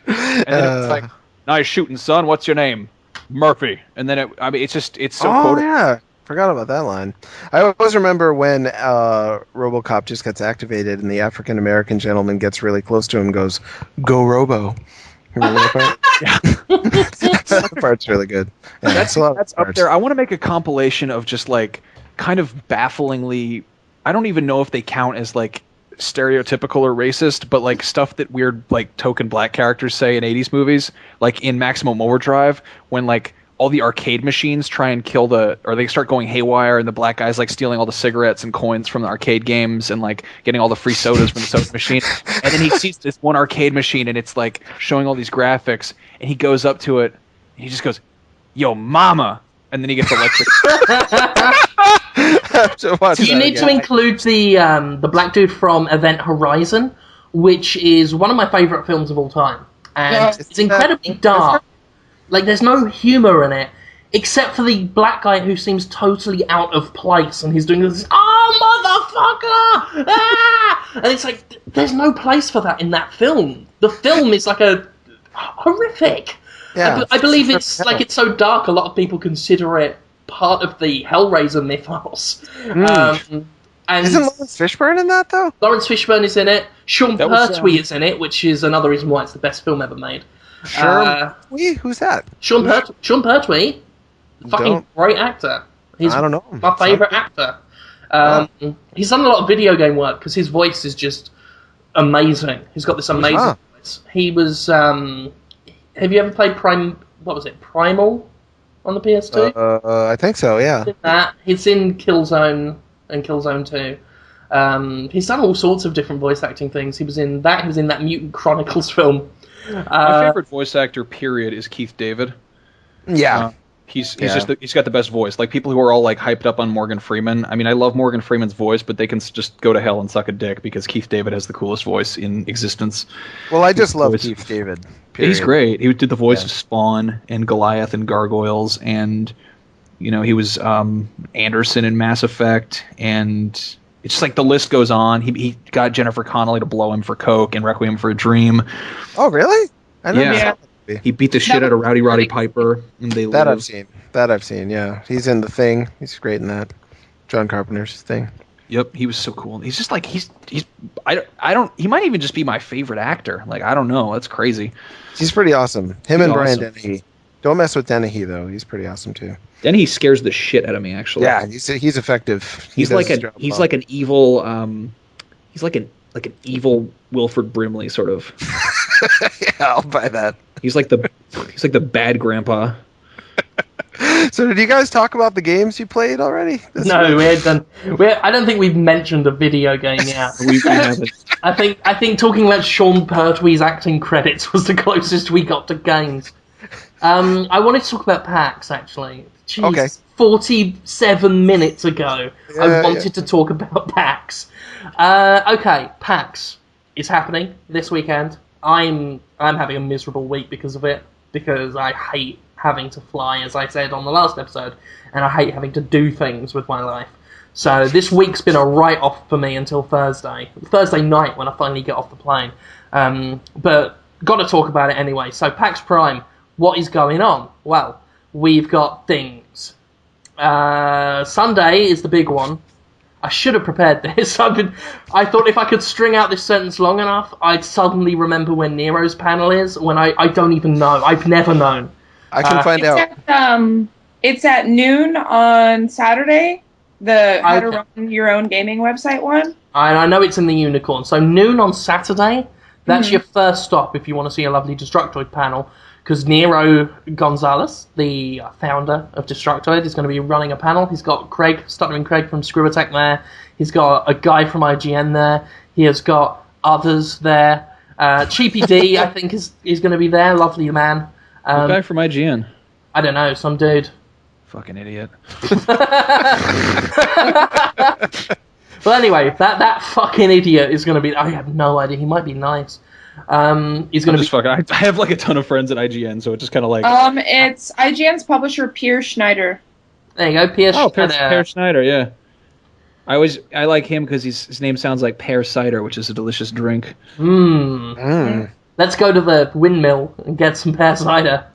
And then it's nice shooting, son. What's your name? Murphy. And then it's so quotable. Yeah, forgot about that line. I always remember when RoboCop just gets activated and the African American gentleman gets really close to him and goes, "Go Robo." Remember that part? Yeah. That part's really good. Yeah, that's up there. I want to make a compilation of just kind of bafflingly, I don't even know if they count as stereotypical or racist, but stuff that weird token black characters say in 80s movies, in Maximum Overdrive when all the arcade machines try and kill or they start going haywire, and the black guy's stealing all the cigarettes and coins from the arcade games and getting all the free sodas from the soda machine, and then he sees this one arcade machine and it's showing all these graphics, and he goes up to it and he just goes, "Yo mama," and then he gets electric. Do you need to include the black dude from Event Horizon, which is one of my favourite films of all time, and it's incredibly dark. There's no humour in it, except for the black guy who seems totally out of place, and he's doing this, "Oh, motherfucker!" Ah! And it's there's no place for that in that film. The film is a horrific. Yeah, I believe it's so dark, a lot of people consider it part of the Hellraiser mythos. And isn't Lawrence Fishburne in that, though? Lawrence Fishburne is in it. Sean Pertwee is in it, which is another reason why it's the best film ever made. Who's that? Sean Pertwee, fucking great actor. He's I don't know. My favourite actor. He's done a lot of video game work because his voice is just amazing. He's got this amazing voice. He was... have you ever played Primal on the PS2? I think so, yeah. He's in Killzone and Killzone 2. He's done all sorts of different voice acting things. He was in that Mutant Chronicles film. My favorite voice actor, period, is Keith David. Yeah. He's got the best voice. People who are all hyped up on Morgan Freeman. I mean, I love Morgan Freeman's voice, but they can just go to hell and suck a dick because Keith David has the coolest voice in existence. Well, I just love Keith David. Period. He's great. He did the voice of Spawn and Goliath and Gargoyles, and he was Anderson in Mass Effect, and it's just the list goes on. He got Jennifer Connelly to blow him for coke in Requiem for a Dream. Oh, really? He beat the shit out of Roddy Piper, and That I've seen. Yeah, he's in The Thing. He's great in that. John Carpenter's Thing. Yep, he was so cool. He's just he might even just be my favorite actor. I don't know. That's crazy. He's pretty awesome. Brian Dennehy. Don't mess with Dennehy though. He's pretty awesome too. Dennehy scares the shit out of me, actually. Yeah, he's effective. He's like an evil. He's like an like an evil Wilford Brimley sort of. Yeah, I'll buy that. He's like the bad grandpa. So did you guys talk about the games you played already? No, we had done. I don't think we've mentioned a video game yet. We haven't. I think talking about Sean Pertwee's acting credits was the closest we got to games. I wanted to talk about PAX, actually. Jeez, Okay. 47 minutes ago, I wanted to talk about PAX. Okay, PAX is happening this weekend. I'm having a miserable week because of it, because I hate having to fly, as I said on the last episode, and I hate having to do things with my life. So this week's been a write-off for me until Thursday night when I finally get off the plane. But got to talk about it anyway. So PAX Prime, what is going on? Well, we've got things. Sunday is the big one. I should have prepared this. I thought if I could string out this sentence long enough, I'd suddenly remember when Nero's panel is, when I don't even know. I've never known. I can find out. It's at noon on Saturday, the How to Run Your Own Gaming website one. I know it's in the Unicorn. So noon on Saturday, that's your first stop if you want to see a lovely Destructoid panel, because Nero Gonzalez, the founder of Destructoid, is going to be running a panel. He's got Stuttering Craig from Screw Attack there. He's got a guy from IGN there. He has got others there. Cheapy D, I think, is going to be there. Lovely man. The guy from IGN. I don't know, some dude. Fucking idiot. Well, anyway, that fucking idiot is going to be... I have no idea. He might be nice. He's going to be... Fucking, I have like a ton of friends at IGN, so it's just kind of like... It's IGN's publisher, Piers Schneider. There you go, Piers Schneider. Piers Schneider, yeah. I like him because his name sounds like pear cider, which is a delicious drink. Let's go to the windmill and get some pear cider.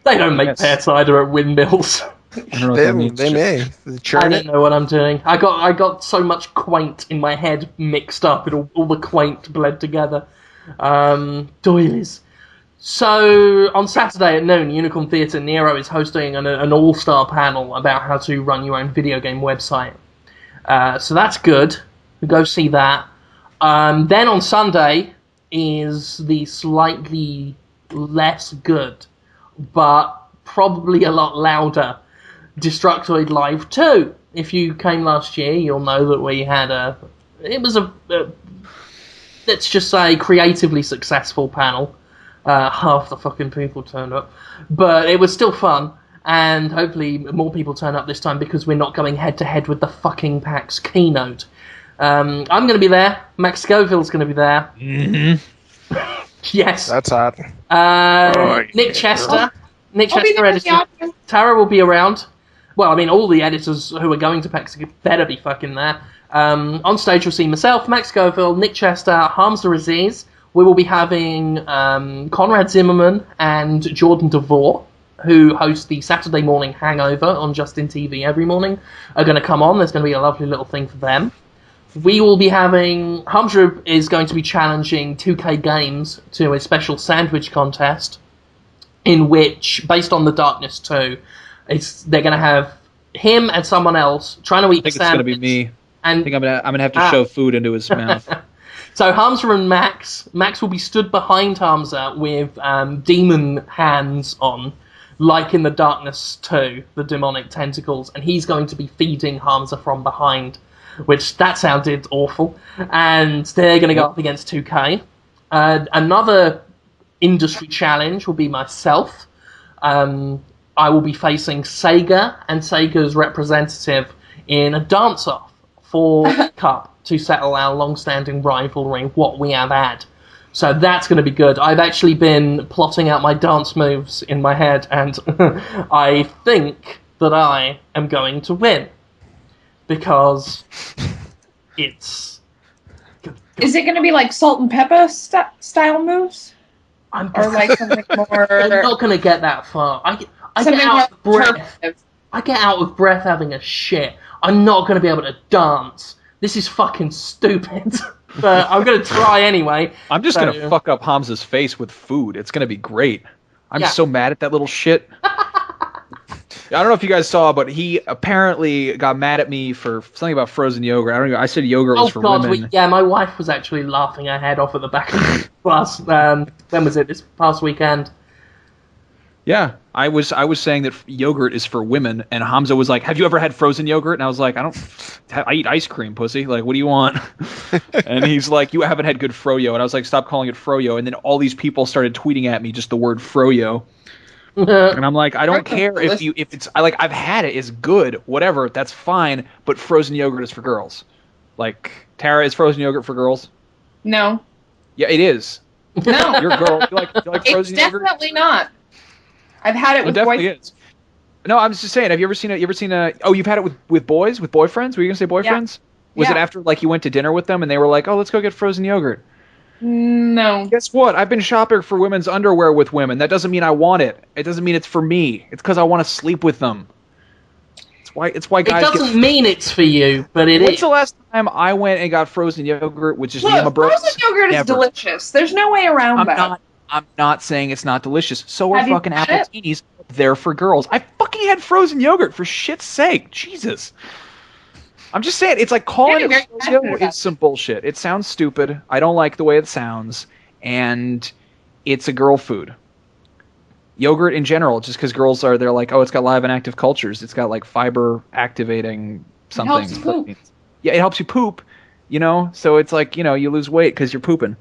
They don't make pear cider at windmills. I don't know what that means. They may. I don't know what I'm doing. I got so much quaint in my head mixed up, and all the quaint bled together. Doilies. So on Saturday at noon, Unicorn Theatre, Nero is hosting an all-star panel about how to run your own video game website. So that's good. We go see that. Then on Sunday is the slightly less good, but probably a lot louder Destructoid Live 2. If you came last year, you'll know that we had let's just say, creatively successful panel. Half the fucking people turned up, but it was still fun, and hopefully more people turn up this time because we're not going head to head with the fucking PAX keynote. I'm going to be there. Max Scoville's going to be there. Mm-hmm. Yes. That's hot. Nick Chester. Nick Chester editing. Tara will be around. Well, I mean, all the editors who are going to PAX better be fucking there. On stage, you'll see myself, Max Scoville, Nick Chester, Harms the Aziz. We will be having Conrad Zimmerman and Jordan DeVore, who host the Saturday morning hangover on Justin TV every morning, are going to come on. There's going to be a lovely little thing for them. We will be having... Hamsrud is going to be challenging 2K Games to a special sandwich contest in which, based on The Darkness 2, they're going to have him and someone else trying to eat the sandwich. I think it's going to be me. I think I'm going to have to shove food into his mouth. So Hamza and Max will be stood behind Hamza with demon hands on, like in The Darkness 2, the demonic tentacles, and he's going to be feeding Hamza from behind, which that sounded awful. And they're going to go up against 2K. Another industry challenge will be myself. I will be facing Sega and Sega's representative in a dance-off for Cup to settle our long-standing rivalry, what we have had. So that's going to be good. I've actually been plotting out my dance moves in my head, and I think that I am going to win. Because it's... Is it going to be like Salt and Pepper style moves? Or like something more... I'm not going to get that far. I get out of breath. I get out of breath having a shit. I'm not going to be able to dance. This is fucking stupid. But I'm going to try anyway. I'm just going to fuck up Hamza's face with food. It's going to be great. I'm so mad at that little shit. I don't know if you guys saw, but he apparently got mad at me for something about frozen yogurt. I don't know. I said yogurt was for women. Yeah, my wife was actually laughing her head off at the back of the bus. When was it? This past weekend. Yeah, I was saying that yogurt is for women, and Hamza was like, "Have you ever had frozen yogurt?" And I was like, I eat ice cream, pussy. Like, what do you want?" And he's like, "You haven't had good froyo." And I was like, "Stop calling it froyo." And then all these people started tweeting at me just the word froyo. And I'm like, I don't care if it's I've had it, it's good, whatever, that's fine, but frozen yogurt is for girls. Like, Tara, is frozen yogurt for girls? No. Yeah, it is. No. You're a girl. You like frozen yogurt? It's definitely not. I've had it with definitely boyfriends. is. No, I'm just saying, have you ever seen oh, you've had it with boys, with boyfriends? Were you going to say boyfriends? Yeah. Was it after, like, you went to dinner with them and they were like, "Oh, let's go get frozen yogurt"? No. Guess what? I've been shopping for women's underwear with women. That doesn't mean I want it. It doesn't mean it's for me. It's because I want to sleep with them. It's why guys. It doesn't mean it's for you, but it is. When's the last time I went and got frozen yogurt with just me and my bros? Frozen yogurt is delicious. There's no way around that. I'm not saying it's not delicious. So are fucking appleteenies. They're for girls. I fucking had frozen yogurt, for shit's sake. Jesus. I'm just saying, it's like calling it frozen yogurt is some bullshit. It sounds stupid. I don't like the way it sounds. And it's a girl food. Yogurt in general, just because girls they're like, "Oh, it's got live and active cultures. It's got like fiber activating something." It helps poop. Yeah, it helps you poop, So it's like, you lose weight because you're pooping.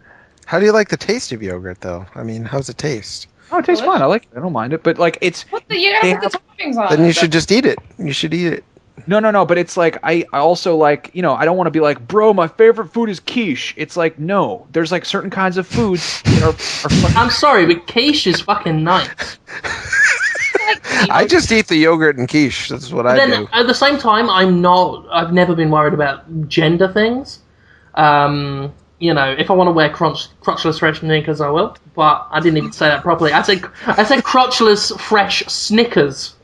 How do you like the taste of yogurt, though? I mean, how's it taste? Oh, it tastes fine. I like it. I don't mind it. But like, it's... You gotta put the toppings on. Then you should just eat it. You should eat it. No. But it's like, I also like, I don't want to be like, "Bro, my favorite food is quiche." It's like, no. There's like certain kinds of foods that are fucking... I'm sorry, but quiche is fucking nice. I just eat the yogurt and quiche. That's what I do. At the same time, I've never been worried about gender things. If I want to wear crotchless fresh sneakers, I will. But I didn't even say that properly. I said crotchless fresh Snickers.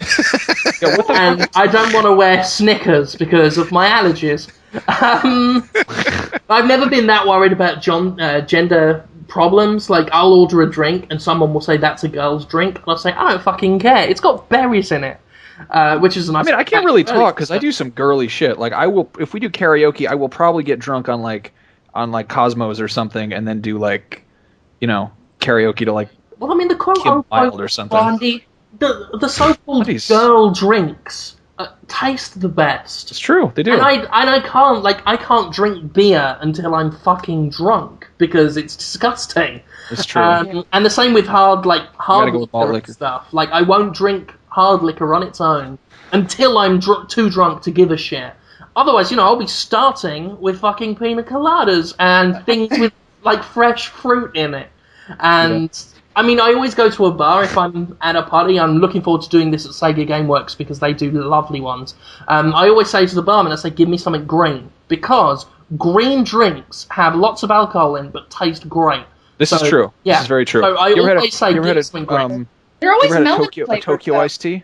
And I don't want to wear Snickers because of my allergies. I've never been that worried about gender problems. Like, I'll order a drink and someone will say that's a girl's drink, and I'll say, "I don't fucking care. It's got berries in it." Which is a nice. I mean, I can't really talk because I do some girly shit. Like, I will, if we do karaoke, I will probably get drunk on Cosmos or something, and then do karaoke to Well, I mean, the quote Kim Wilde or something. Blondie. The so-called girl drinks taste the best. It's true, they do. And I can't drink beer until I'm fucking drunk because it's disgusting. It's true. And the same with hard liquor liquor stuff. Like, I won't drink hard liquor on its own until I'm too drunk to give a shit. Otherwise, I'll be starting with fucking pina coladas and things with fresh fruit in it. And I mean, I always go to a bar if I'm at a party. I'm looking forward to doing this at Sega Gameworks because they do lovely ones. I always say to the barman, I say, "Give me something green," because green drinks have lots of alcohol in but taste great. This is true. Yeah. This is very true. So I always say, "Give me something green." They're always a melted Tokyo iced tea?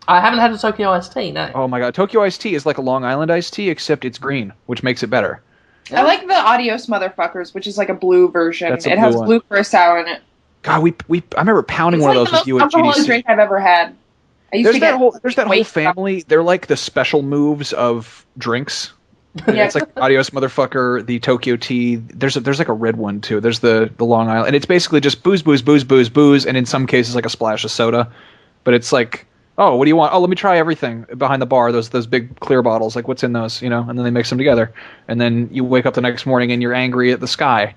I haven't had a Tokyo iced tea, no. Oh my god, Tokyo iced tea is like a Long Island iced tea, except it's green, which makes it better. I like the Adios Motherfuckers, which is like a blue version. It has blue curacao in it. God, I remember pounding one of those with you at GDC. It's like the most alcoholic drink I've ever had. There's that whole family. They're like the special moves of drinks. Yeah, it's like Adios Motherfucker, the Tokyo tea. There's like a red one too. There's the Long Island, and it's basically just booze, and in some cases like a splash of soda. But it's like, "Oh, what do you want? Oh, let me try everything behind the bar. Those big clear bottles. Like, what's in those? And then they mix them together. And then you wake up the next morning and you're angry at the sky.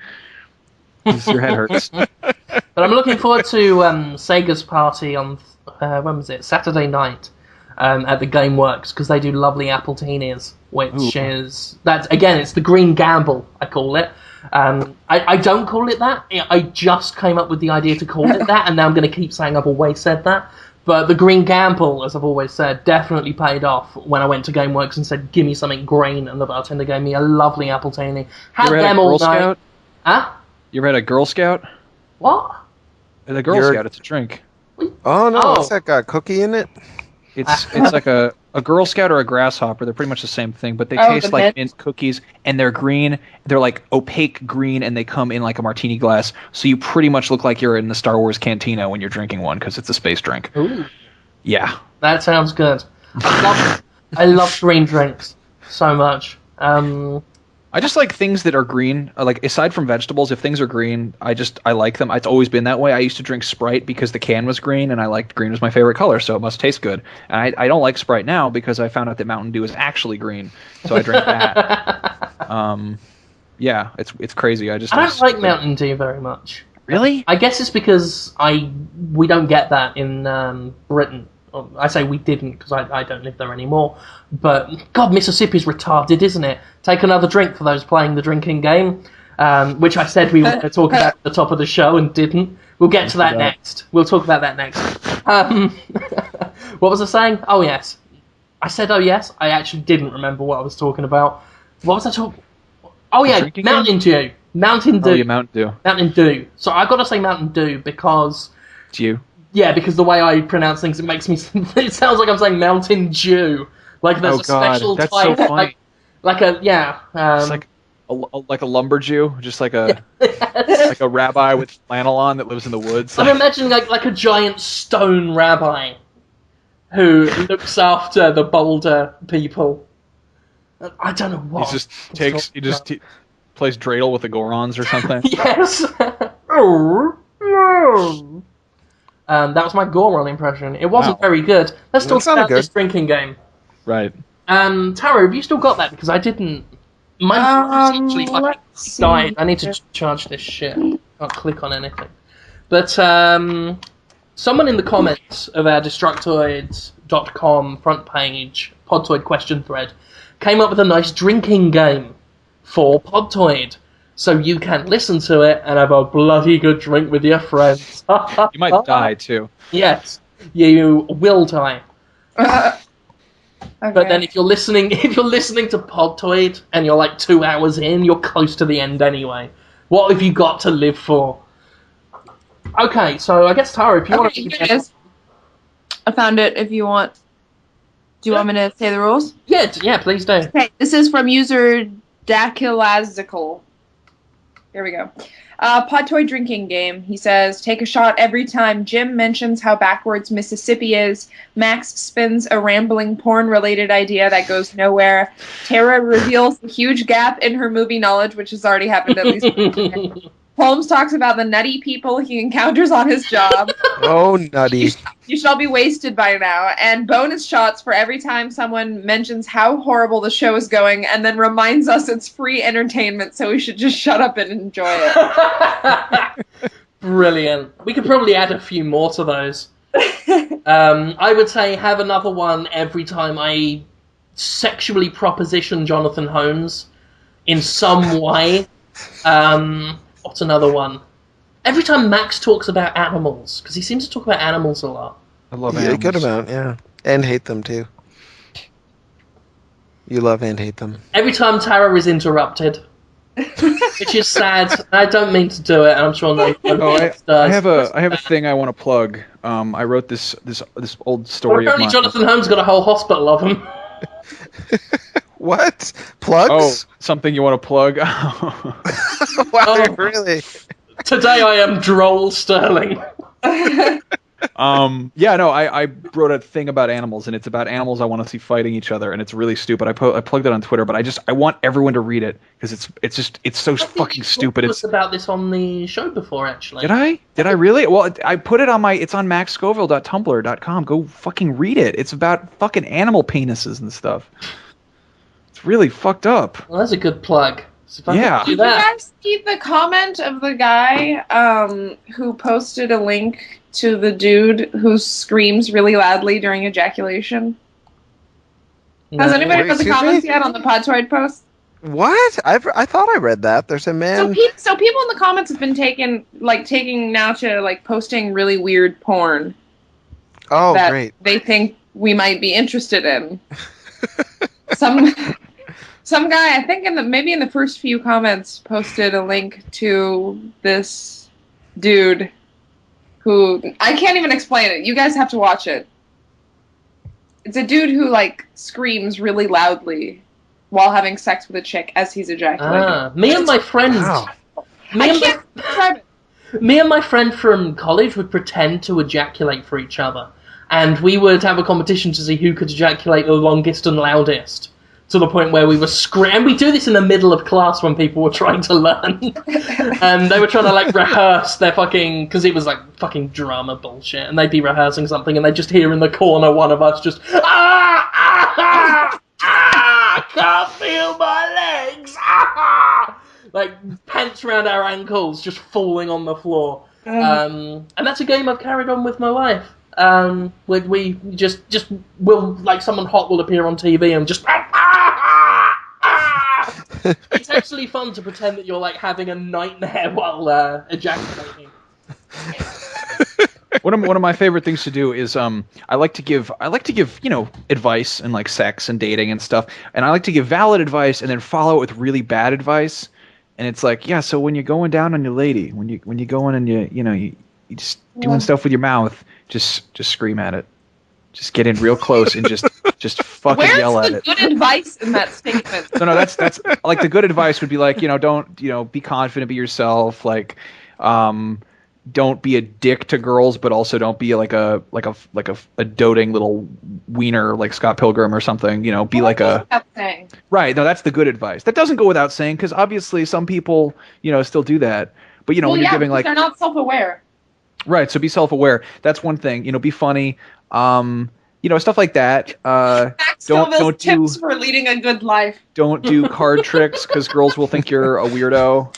Your head hurts. But I'm looking forward to Sega's party on when was it? Saturday night at the GameWorks, because they do lovely appletinis, which is it's the Green Gamble, I call it. I don't call it that. I just came up with the idea to call it that, and now I'm going to keep saying I've always said that. But the Green Gamble, as I've always said, definitely paid off when I went to GameWorks and said, "Give me something green," and the bartender gave me a lovely appletini. Had them all night. Huh? You ever had a Girl Scout? What? The Girl Scout, it's a drink. Oh no, it's like a cookie in it? It's like a Girl Scout or a Grasshopper. They're pretty much the same thing, but they taste like mint cookies, and they're green. They're like opaque green, and they come in like a martini glass, so you pretty much look like you're in the Star Wars cantina when you're drinking one, because it's a space drink. Ooh. Yeah. That sounds good. I love green drinks so much. I just like things that are green. Like, aside from vegetables, if things are green, I like them. It's always been that way. I used to drink Sprite because the can was green, and I liked green was my favorite color, so it must taste good. And I don't like Sprite now because I found out that Mountain Dew is actually green, so I drink that. Yeah, it's crazy. I don't like Mountain Dew very much. Really? I guess it's because we don't get that in Britain. I say we didn't because I don't live there anymore. But, God, Mississippi's retarded, isn't it? Take another drink for those playing the drinking game, which I said we were going to talk about at the top of the show and didn't. We'll get to that next. We'll talk about that next. What was I saying? Oh, yes. I said, oh, yes. I actually didn't remember what I was talking about. What was I talking? Oh, yeah, Mountain Dew. Mountain Dew. Oh, yeah, Mountain Dew. Mountain Dew. So I've got to say Mountain Dew because... It's you. Yeah, because the way I pronounce things, it makes me... It sounds like I'm saying Mountain Dew. Like there's a special that's type... so funny. Like a... Yeah. It's like a lumber Jew, just like a like a rabbi with flannel on that lives in the woods. I'm imagining like a giant stone rabbi who looks after the boulder people. I don't know what. He just plays dreidel with the Gorons or something. Yes. Oh no. That was my Goron impression. It wasn't very good. Let's talk about this drinking game. Right. Tara, have you still got that? Because I didn't. Mine actually fucking died. I need to charge this shit. Can't click on anything. But someone in the comments of our Destructoids.com front page Podtoid question thread came up with a nice drinking game for Podtoid. So you can listen to it and have a bloody good drink with your friends. You might die too. Yes, you will die. Okay. But then if you're listening to Podtoid and you're like 2 hours in, you're close to the end anyway. What have you got to live for? Okay, so I guess Tara, if you want to... Here it is. I found it if you want. Do you want me to say the rules? Yeah, please do. Okay, this is from user Dakilazical. Here we go. Podtoid drinking game. He says, take a shot every time Jim mentions how backwards Mississippi is. Max spins a rambling porn-related idea that goes nowhere. Tara reveals a huge gap in her movie knowledge, which has already happened at least once. Holmes talks about the nutty people he encounters on his job. Oh, nutty. You should all be wasted by now. And bonus shots for every time someone mentions how horrible the show is going and then reminds us it's free entertainment, so we should just shut up and enjoy it. Brilliant. We could probably add a few more to those. I would say have another one every time I sexually proposition Jonathan Holmes in some way. What's another one? Every time Max talks about animals, because he seems to talk about animals a lot. I love animals. A good amount, yeah. And hate them, too. You love and hate them. Every time Tara is interrupted, which is sad. I don't mean to do it, and I'm sure nobody else does. I have a thing I want to plug. I wrote this old story apparently of mine. Jonathan Holmes got a whole hospital of them. What? Plugs? Oh, something you want to plug? Wow, really? Today I am Droll Sterling. I wrote a thing about animals, and it's about animals I want to see fighting each other, and it's really stupid. I plugged it on Twitter, but I want everyone to read it because it's so fucking stupid. It's about this on the show before, actually. Did I? Did I really? Well, I put it on it's on maxscoville.tumblr.com. Go fucking read it. It's about fucking animal penises and stuff. It's really fucked up. Well, that's a good plug. So yeah. Did you guys see the comment of the guy who posted a link to the dude who screams really loudly during ejaculation? No. Has anybody read the comments yet on the Podtoid post? What? I thought I read that. There's a man... So people in the comments have been taking now to posting really weird porn. Oh, that great. They think we might be interested in. Some guy, I think maybe in the first few comments, posted a link to this dude who... I can't even explain it. You guys have to watch it. It's a dude who, screams really loudly while having sex with a chick as he's ejaculating. Me and my friend... Wow. I can't describe it. Me and my friend from college would pretend to ejaculate for each other. and we would have a competition to see who could ejaculate the longest and loudest. To the point where we were screaming. And we do this in the middle of class when people were trying to learn. And they were trying to, like, rehearse their fucking... Because it was, like, fucking drama bullshit. And they'd be rehearsing something, and they'd just hear in the corner one of us just... Can't feel my legs! Like, pants around our ankles, just falling on the floor. And that's a game I've carried on with my wife. We just will, like, someone hot will appear on TV and just... It's actually fun to pretend that you're, like, having a nightmare while ejaculating. One of my favorite things to do is I like to give advice and, like, sex and dating and stuff, and I like to give valid advice and then follow it with really bad advice. And it's like, yeah, so when you're going down on your lady, when you go in and you just doing stuff with your mouth, just scream at it. Just get in real close and just fucking yell at it. Where's the good advice in that statement? No, that's like the good advice would be like, don't, be confident, be yourself, like, don't be a dick to girls, but also don't be like a doting little wiener like Scott Pilgrim or something, be like a... Right, no, that's the good advice. That doesn't go without saying, because obviously some people, still do that. But, when you're giving, like... they're not self-aware. Right, so be self-aware. That's one thing. Be funny. Stuff like that. Don't tips for leading a good life. Don't do card tricks because girls will think you're a weirdo.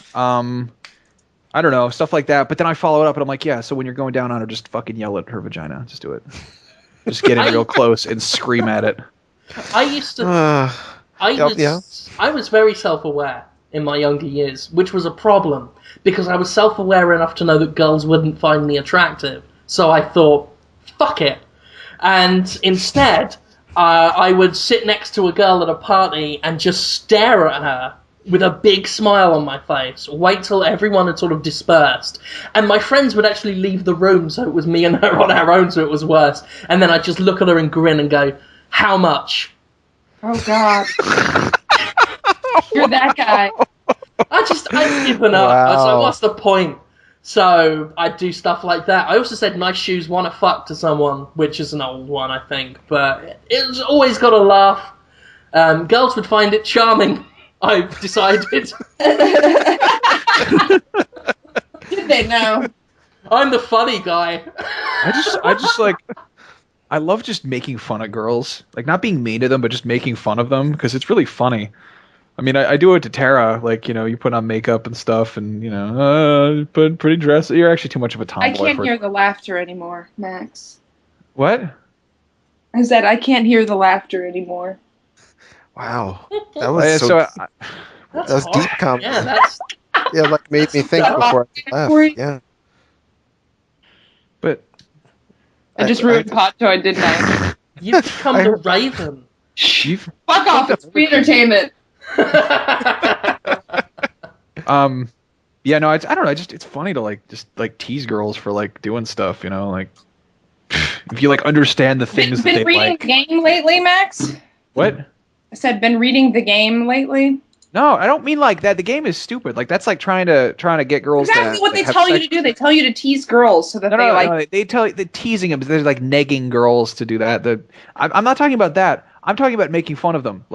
I don't know, stuff like that. But then I follow it up and I'm like, yeah. So when you're going down on her, just fucking yell at her vagina. Just do it. Just get in real close and scream at it. I was very self-aware in my younger years, which was a problem because I was self-aware enough to know that girls wouldn't find me attractive. So I thought, fuck it. And instead, I would sit next to a girl at a party and just stare at her with a big smile on my face, wait till everyone had sort of dispersed. And my friends would actually leave the room, so it was me and her on our own, so it was worse. And then I'd just look at her and grin and go, how much? Oh, God. You're that guy. I'd given up. Wow. I was like, what's the point? So I'd do stuff like that. I also said nice shoes, wanna fuck to someone, which is an old one, I think. But it's always got a laugh. Girls would find it charming, I've decided. Did they know? I'm the funny guy. I just like... I love just making fun of girls. Like, not being mean to them, but just making fun of them, because it's really funny. I mean, I do it to Tara. Like, you put on makeup and stuff, and, put pretty dress. You're actually too much of a tomboy. I can't hear the laughter anymore, Max. What? I said I can't hear the laughter anymore. Wow. That was that was deep comment. Yeah, that's... Yeah, like, made me think before I laughed. Yeah. But... I just ruined Podtoid, didn't I? You've become the Raven. Fuck off, it's free entertainment. Yeah, no, I don't know. It's funny to just tease girls for doing stuff, like if you understand the things that they like. Been reading the game lately, Max? What? I said been reading the game lately. No, I don't mean like that. The game is stupid. That's like trying to get girls. Exactly what they tell you to do. They tell you to tease girls so that they tell you the teasing them. They're negging girls to do that. I'm not talking about that. I'm talking about making fun of them.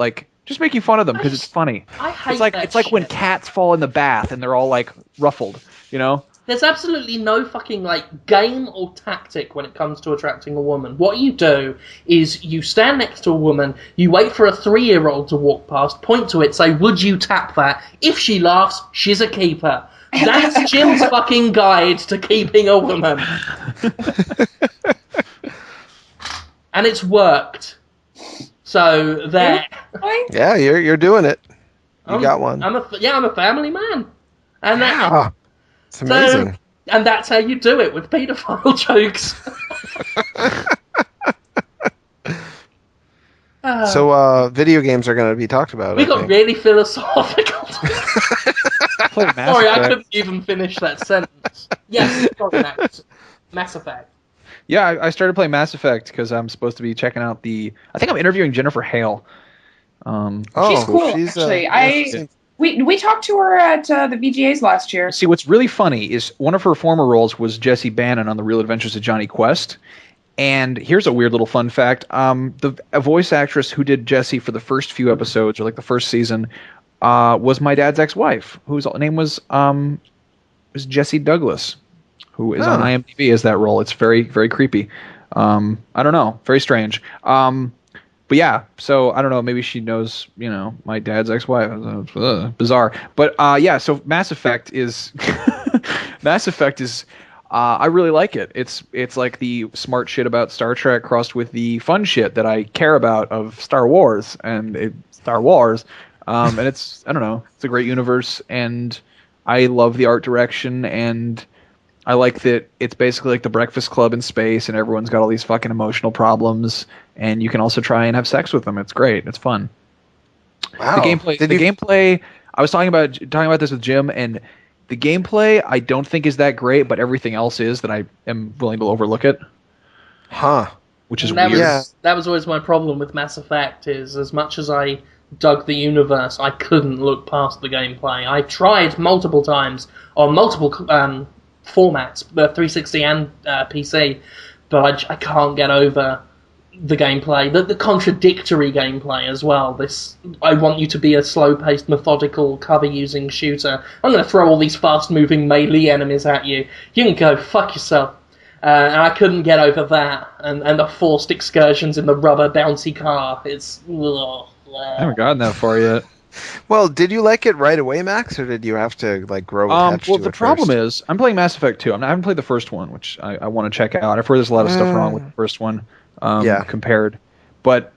Just making fun of them because it's funny. I hate it's like when cats fall in the bath and they're all ruffled. There's absolutely no fucking game or tactic when it comes to attracting a woman. What you do is you stand next to a woman, you wait for a 3-year-old to walk past, point to it, say, would you tap that? If she laughs, she's a keeper. That's Jim's fucking guide to keeping a woman. And it's worked. So there. Yeah, you're doing it. You got one. I'm a family man. And it's amazing. And that's how you do it with paedophile jokes. So video games are going to be talked about. We got really philosophical. Sorry, I couldn't even finish that sentence. Yes, sorry, Mass Effect. Yeah, I started playing Mass Effect because I'm supposed to be checking out I think I'm interviewing Jennifer Hale. She's cool, actually. We talked to her at the VGAs last year. See, what's really funny is one of her former roles was Jessie Bannon on The Real Adventures of Johnny Quest, And here's a weird little fun fact: a voice actress who did Jessie for the first few episodes, or like the first season, was my dad's ex-wife, whose name was Jessie Douglas, who is on IMDb as that role. It's very, very creepy. I don't know, very strange. But yeah, so I don't know. Maybe she knows, my dad's ex-wife. Bizarre. But yeah, so Mass Effect is I really like it. It's like the smart shit about Star Trek crossed with the fun shit that I care about of Star Wars and it's, I don't know, it's a great universe, and I love the art direction, and I like that it's basically like the Breakfast Club in space, and everyone's got all these fucking emotional problems, and you can also try and have sex with them. It's great. It's fun. Wow. The gameplay. I was talking about this with Jim, and the gameplay I don't think is that great, but everything else is that I am willing to overlook it. Huh. Which is weird. That was always my problem with Mass Effect, is as much as I dug the universe, I couldn't look past the gameplay. I tried multiple times on multiple formats, 360 and PC, but I can't get over the gameplay, the contradictory gameplay as well. I want you to be a slow-paced, methodical, cover-using shooter. I'm going to throw all these fast-moving melee enemies at you. You can go fuck yourself. And I couldn't get over that, and the forced excursions in the rubber bouncy car. It's... I haven't gotten that far yet. Well, did you like it right away, Max, or did you have to grow attached to it? Well, the problem is, I'm playing Mass Effect 2. I haven't played the first one, which I want to check out. I've heard there's a lot of stuff wrong with the first one compared. But,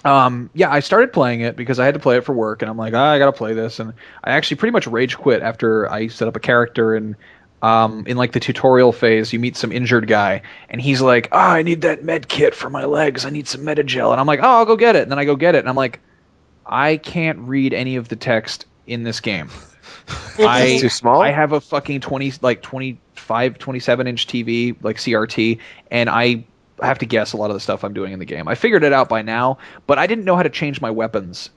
I started playing it because I had to play it for work, and I'm like, I gotta play this. And I actually pretty much rage quit after I set up a character, and in like the tutorial phase, you meet some injured guy, and he's like, I need that med kit for my legs. I need some Metagel. And I'm like, I'll go get it. And then I go get it, and I'm like, I can't read any of the text in this game. It's too small? I have a fucking 25, 27-inch TV, like CRT, and I have to guess a lot of the stuff I'm doing in the game. I figured it out by now, but I didn't know how to change my weapons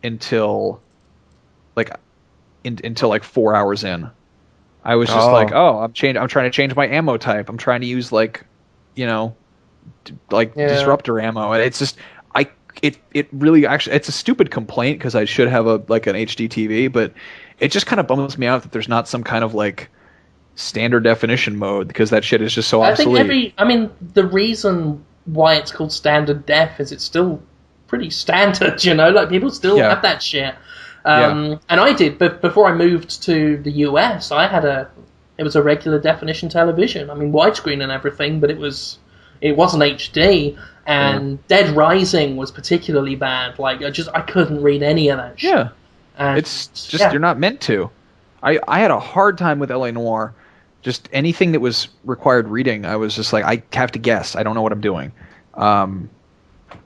until 4 hours in. I was just I'm trying to change my ammo type. I'm trying to use disruptor ammo, and it's just it really actually, it's a stupid complaint because I should have an HD TV, but it just kind of bums me out that there's not some kind of standard definition mode, because that shit is just so obsolete. The reason why it's called standard def is it's still pretty standard, people still have that shit. And I did, but before I moved to the US, it was a regular definition television. Widescreen and everything, but it wasn't HD. And Dead Rising was particularly bad. I couldn't read any of that shit. Yeah, and it's just you're not meant to. I had a hard time with LA Noire. Just anything that was required reading, I was just like, I have to guess. I don't know what I'm doing. I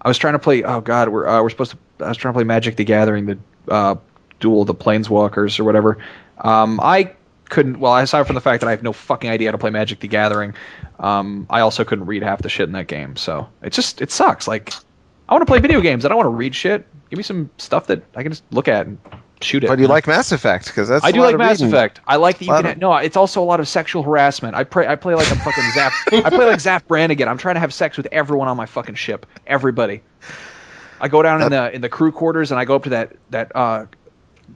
was trying to play. Oh God, I was trying to play Magic: The Gathering, the Duel of the Planeswalkers or whatever. I couldn't. Well, aside from the fact that I have no fucking idea how to play Magic: The Gathering, I also couldn't read half the shit in that game. So it sucks. I want to play video games. I don't want to read shit. Give me some stuff that I can just look at and shoot it. But you like Mass Effect, because that's I do like Mass Effect. I like that you can. No, it's also a lot of sexual harassment. I play like a fucking Zap. I play like Zap Brannigan. I'm trying to have sex with everyone on my fucking ship. Everybody. I go down in the crew quarters, and I go up to that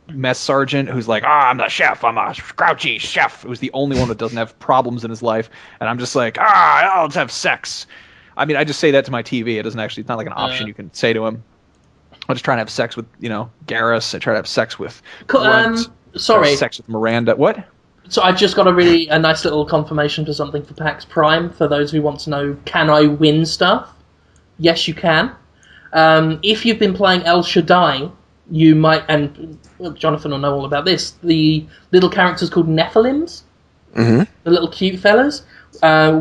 mess sergeant who's like, I'm the chef. I'm a grouchy chef. Who's the only one that doesn't have problems in his life, and I'm just like, let's have sex. I just say that to my TV. It's not like an option you can say to him. I'm just trying to have sex with, Garrus. I try to have sex with sex with Miranda. What? So I just got a nice little confirmation for something for PAX Prime. For those who want to know, can I win stuff? Yes, you can. If you've been playing El Shaddai, you might, and Jonathan will know all about this, the little characters called Nephilims, the little cute fellas.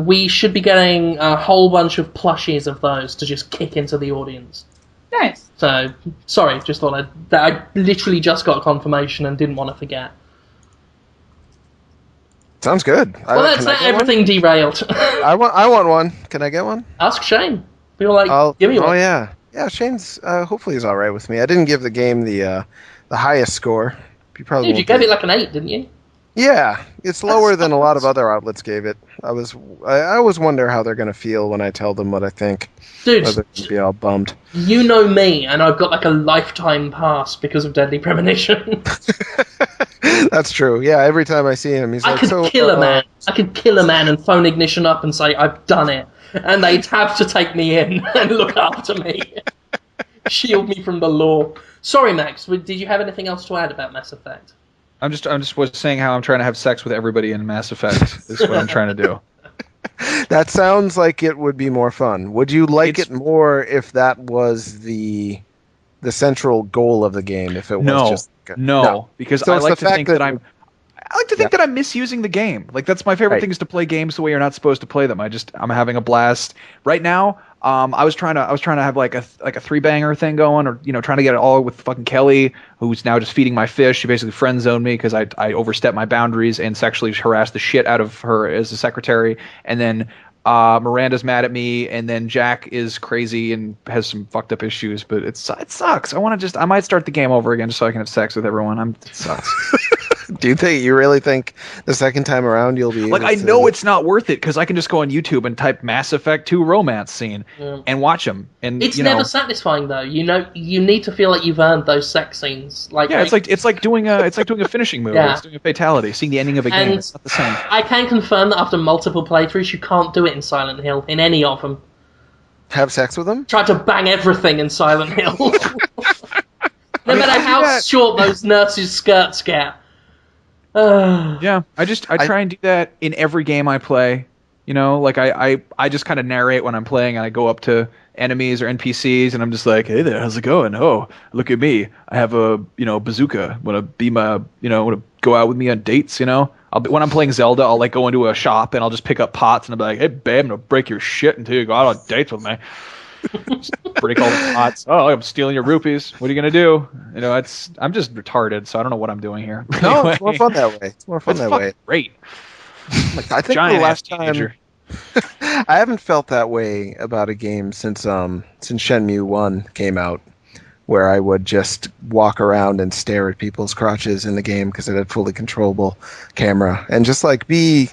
We should be getting a whole bunch of plushies of those to just kick into the audience. Nice. So, sorry, just thought I literally just got confirmation and didn't want to forget. Sounds good. Well, that's everything derailed. I want one. Can I get one? Ask Shane. Give me one. Oh yeah. Yeah, Shane's hopefully he's all right with me. I didn't give the game the highest score. You gave it like an 8, didn't you? Yeah, it's lower than a lot of other outlets gave it. I always wonder how they're going to feel when I tell them what I think. Dude, whether they'll be all bummed. You know me, and I've got like a lifetime pass because of Deadly Premonition. That's true. Yeah, every time I see him, he's like, I could kill a man. I could kill a man and phone Ignition up and say, I've done it. And they'd have to take me in and look after me. Shield me from the law. Sorry, Max, did you have anything else to add about Mass Effect? I'm just was saying how I'm trying to have sex with everybody in Mass Effect is what I'm trying to do. That sounds like it would be more fun. Would you like it more if that was the central goal of the game? If it was just no, because so I like to think that I'm misusing the game. Like that's my favorite thing is to play games the way you're not supposed to play them. I'm having a blast right now. I was trying to have like a 3-banger thing going, or trying to get it all with fucking Kelly, who's now just feeding my fish. She basically friend zoned me because I overstepped my boundaries and sexually harassed the shit out of her as a secretary. And then Miranda's mad at me, and then Jack is crazy and has some fucked up issues. But it sucks. I might start the game over again just so I can have sex with everyone. It sucks. Do you really think the second time around you'll be like? I know it's not worth it because I can just go on YouTube and type Mass Effect 2 romance scene and watch them. And it's never satisfying though. You need to feel like you've earned those sex scenes. It's like doing a finishing move. Yeah. It's doing a fatality. Seeing the ending of a game. It's not the same. I can confirm that after multiple playthroughs, you can't do it in Silent Hill in any of them. Have sex with them? Try to bang everything in Silent Hill. No matter how short those nurses' skirts get. Yeah, I try and do that in every game I play. Like I just kind of narrate when I'm playing, and I go up to enemies or NPCs, and I'm just like, hey there, how's it going? Oh, look at me, I have a bazooka. Want to be my want to go out with me on dates? When I'm playing Zelda, I'll like go into a shop and I'll just pick up pots and I'll be like, hey babe, I'm gonna break your shit until you go out on dates with me. Just break all the pots. Oh, I'm stealing your rupees. What are you gonna do? I'm just retarded, so I don't know what I'm doing here. No, anyway, it's more fun that way. It's more fun that way. Great. Like, I think the last time I haven't felt that way about a game since Shenmue 1 came out, where I would just walk around and stare at people's crotches in the game because it had fully controllable camera, and just be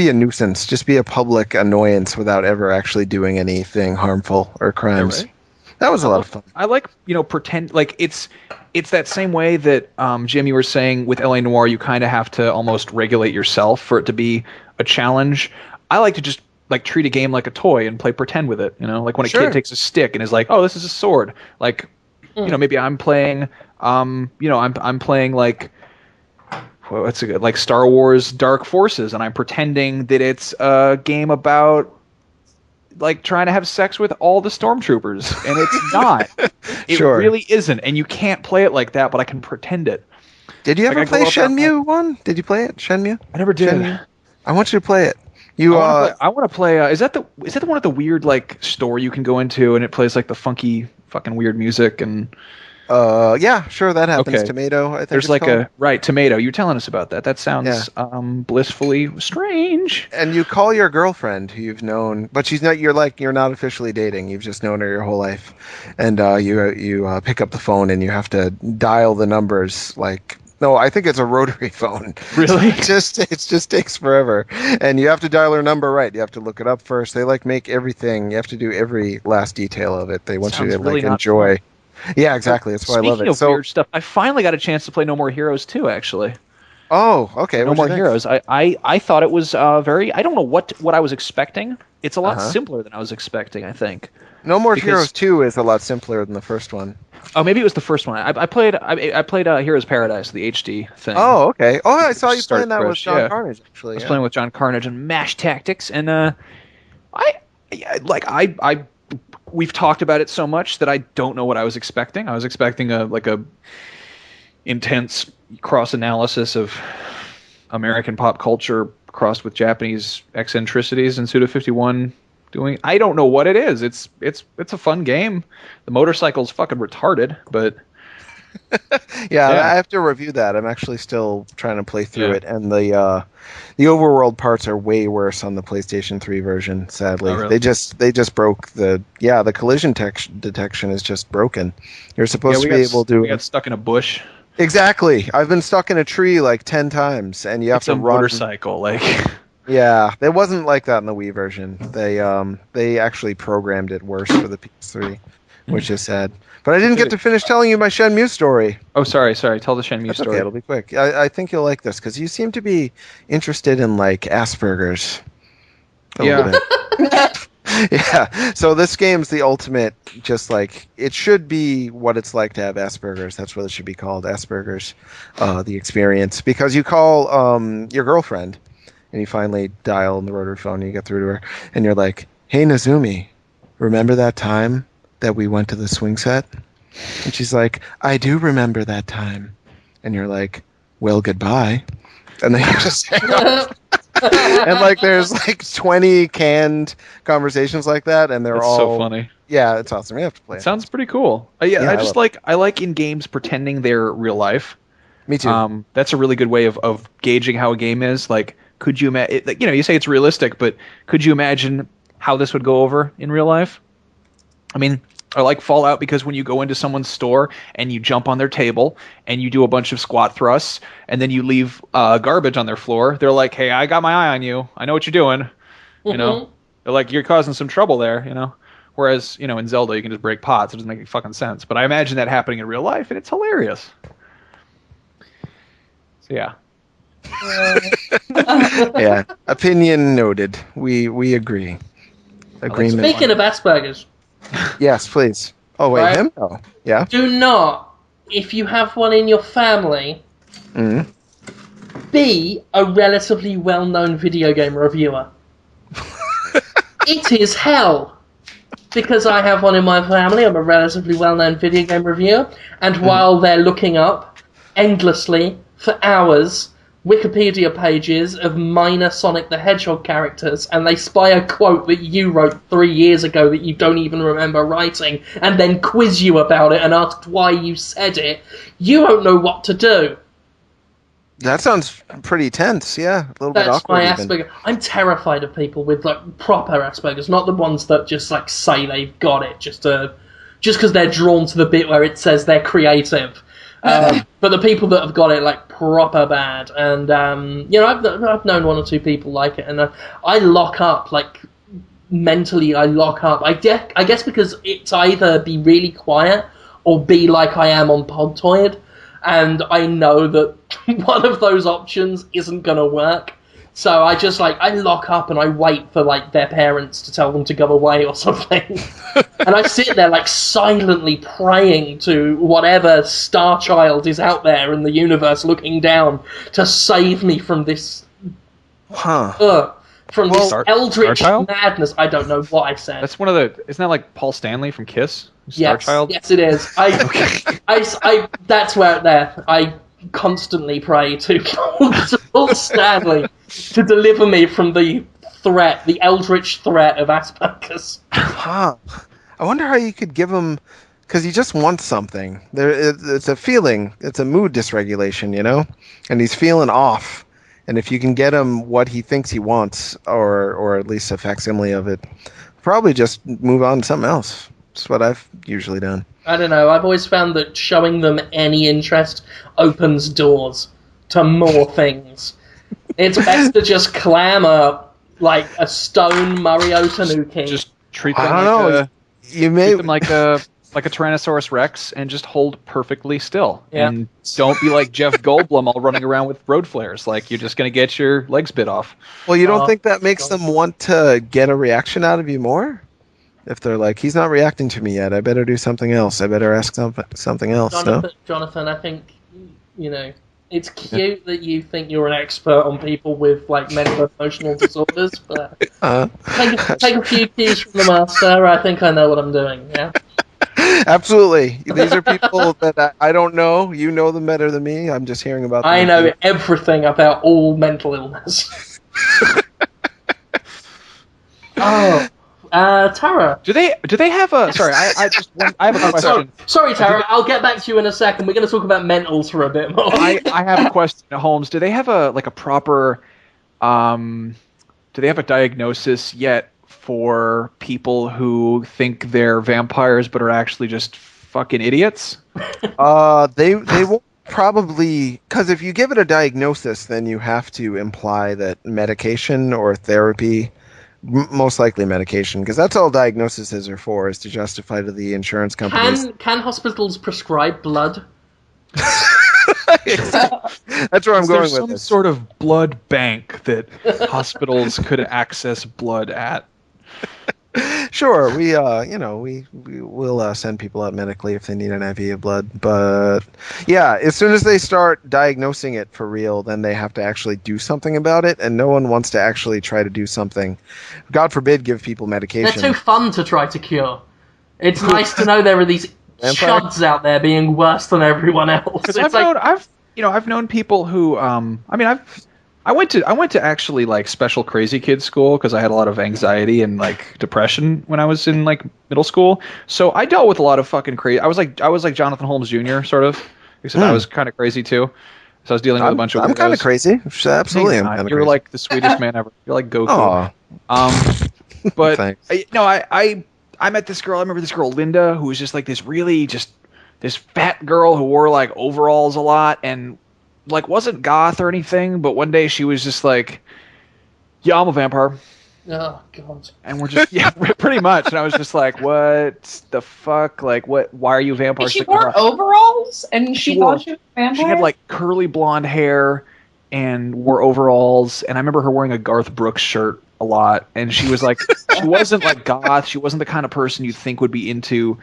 a nuisance, just be a public annoyance without ever actually doing anything harmful or crimes. Yeah, right. That was a lot of fun. I like, pretend, like it's that same way that, Jim, you were saying with LA Noire, you kind of have to almost regulate yourself for it to be a challenge. I like to just treat a game like a toy and play pretend with it. Like when a kid takes a stick and is like, oh, this is a sword. Like, maybe I'm playing, I'm playing like, what's it, like Star Wars Dark Forces, and I'm pretending that it's a game about like trying to have sex with all the stormtroopers, and it's not. It really isn't, and you can't play it like that, but I can pretend it. Did you ever play Shenmue 1? Did you play it, Shenmue? I never did. Shenmue? I want you to play it. I want to play. Is that the one at the weird store you can go into and it plays like the funky fucking weird music and. Yeah, sure, that happens. Okay. Tomato, I think. There's Tomato. You're telling us about that. That sounds blissfully strange. And you call your girlfriend who you've known, but she's not. You're not officially dating. You've just known her your whole life, and you pick up the phone and you have to dial the numbers like. No, I think it's a rotary phone. Really? It just takes forever, and you have to dial her number right. You have to look it up first. They make everything. You have to do every last detail of it. They want you to really enjoy. Yeah, exactly. That's why I love it. Speaking of weird stuff, I finally got a chance to play No More Heroes 2, actually. Oh, okay. No More Heroes. I thought it was very... I don't know what I was expecting. It's a lot simpler than I was expecting, I think. No More Heroes 2 is a lot simpler than the first one. Oh, maybe it was the first one. I played Heroes Paradise, the HD thing. Oh, okay. Oh, I saw you playing that with John Carnage, actually. I was playing with John Carnage and MASH Tactics, and we've talked about it so much that I don't know what I was expecting. I was expecting a intense cross-analysis of American pop culture crossed with Japanese eccentricities and Suda51 doing. I don't know what it is. It's a fun game. The motorcycle's fucking retarded, but yeah, I have to review that. I'm actually still trying to play through it, and the overworld parts are way worse on the PlayStation 3 version. Sadly, oh, really? they just broke the collision detection is just broken. You're supposed to be able to. We got stuck in a bush. Exactly. I've been stuck in a tree like 10 times, and you have to run. Motorcycle, like. Yeah, it wasn't like that in the Wii version. They actually programmed it worse for the PS3, which is sad. But I didn't get to finish telling you my Shenmue story. Oh, sorry. Tell the Shenmue story. Okay, it'll be quick. I think you'll like this because you seem to be interested in like Asperger's. A little bit. Yeah. So this game's the ultimate. Just like it should be what it's like to have Asperger's. That's what it should be called, Asperger's, the experience. Because you call your girlfriend, and you finally dial in the rotary phone, and you get through to her, and you're like, "Hey, Nazumi, remember that time that we went to the swing set?" And she's like, "I do remember that time." And you're like, "Well, goodbye." And then you just hang up. And like there's like 20 canned conversations like that, and they're all so funny. Yeah, it's awesome. You have to play it. Sounds pretty cool. I like in games pretending they're real life. Me too. That's a really good way of gauging how a game is. Like, could you imagine? You say it's realistic, but could you imagine how this would go over in real life? I mean, I like Fallout because when you go into someone's store and you jump on their table and you do a bunch of squat thrusts and then you leave garbage on their floor, they're like, "Hey, I got my eye on you. I know what you're doing." You know, they're like, "You're causing some trouble there." You know, whereas in Zelda you can just break pots. It doesn't make any fucking sense. But I imagine that happening in real life, and it's hilarious. So yeah. Yeah. Opinion noted. We agree. Agreement. Speaking of Asperger's. Yes, please. Oh, wait, right? Him? Oh, yeah. Do not, if you have one in your family, be a relatively well-known video game reviewer. It is hell. Because I have one in my family, I'm a relatively well-known video game reviewer, and while they're looking up endlessly for hours Wikipedia pages of minor Sonic the Hedgehog characters, and they spy a quote that you wrote 3 years ago that you don't even remember writing, and then quiz you about it and ask why you said it, you won't know what to do. That sounds pretty tense, yeah. A little bit awkward. That's my Asperger. I'm terrified of people with proper Asperger's, not the ones that just say they've got it just because they're drawn to the bit where it says they're creative. But the people that have got it proper bad, and I've known one or two people like it, and I lock up mentally. I lock up. I guess because it's either be really quiet or be like I am on Podtoid, and I know that one of those options isn't gonna work. So I just I lock up and I wait for their parents to tell them to go away or something. And I sit there silently praying to whatever star child is out there in the universe looking down to save me from this this eldritch madness. I don't know what I said. That's one of the isn't that like Paul Stanley from Kiss? Star Child? Yes it is. I that's where I constantly pray to Paul Stanley to deliver me from the eldritch threat of Asperger's. I wonder how you could give him, because he just wants something. It's a feeling, it's a mood dysregulation, and he's feeling off. And if you can get him what he thinks he wants, or at least a facsimile of it, probably just move on to something else. That's what I've usually done. I don't know. I've always found that showing them any interest opens doors to more things. It's best to just clamor like a stone Mario Tanuki. Just treat them treat them like a Tyrannosaurus Rex and just hold perfectly still. Yeah. And don't be like Jeff Goldblum all running around with road flares. You're just going to get your legs bit off. Well, you don't think that makes them want to get a reaction out of you more? If they're like, he's not reacting to me yet, I better do something else. I better ask something else. Jonathan, I think, it's cute that you think you're an expert on people with mental emotional disorders, but take a few cues from the master. I think I know what I'm doing. Yeah. Absolutely. These are people that I don't know. You know them better than me. I'm just hearing about them. I know everything about all mental illness. Oh. Tara. Do they have a? Sorry, I have a question. Sorry, Tara. I'll get back to you in a second. We're going to talk about mentals for a bit more. I have a question, Holmes. Do they have a proper? Do they have a diagnosis yet for people who think they're vampires but are actually just fucking idiots? They won't probably, because if you give it a diagnosis, then you have to imply that medication or therapy, most likely medication, because that's all diagnoses are for, is to justify to the insurance companies. Can hospitals prescribe blood? That's where I'm going with some this. sort of blood bank that hospitals could access blood at. Sure, we will send people out medically if they need an IV of blood, but yeah, as soon as they start diagnosing it for real, then they have to actually do something about it, and no one wants to actually try to do something. God forbid, give people medication. They're too fun to try to cure. It's nice to know there are these chuds out there being worse than everyone else. Because I've known people who I went to actually like special crazy kid school because I had a lot of anxiety and like depression when I was in like middle school. So I dealt with a lot of fucking crazy. I was like Jonathan Holmes Jr. sort of, except I was kind of crazy too. So I was dealing with a bunch of. I'm kind of crazy. Absolutely, I'm kind of crazy. You're like the sweetest man ever. You're like Goku. But I met this girl. I remember this girl Linda, who was just like this fat girl who wore like overalls a lot and like wasn't goth or anything, but one day she was just like, yeah, I'm a vampire. Oh god. And we're just pretty much. And I was just like, what the fuck? Like why are you a vampire? And she wore overalls and she thought she was a vampire? She had like curly blonde hair and wore overalls, and I remember her wearing a Garth Brooks shirt a lot, and she was like she wasn't like goth, she wasn't the kind of person you'd think would be into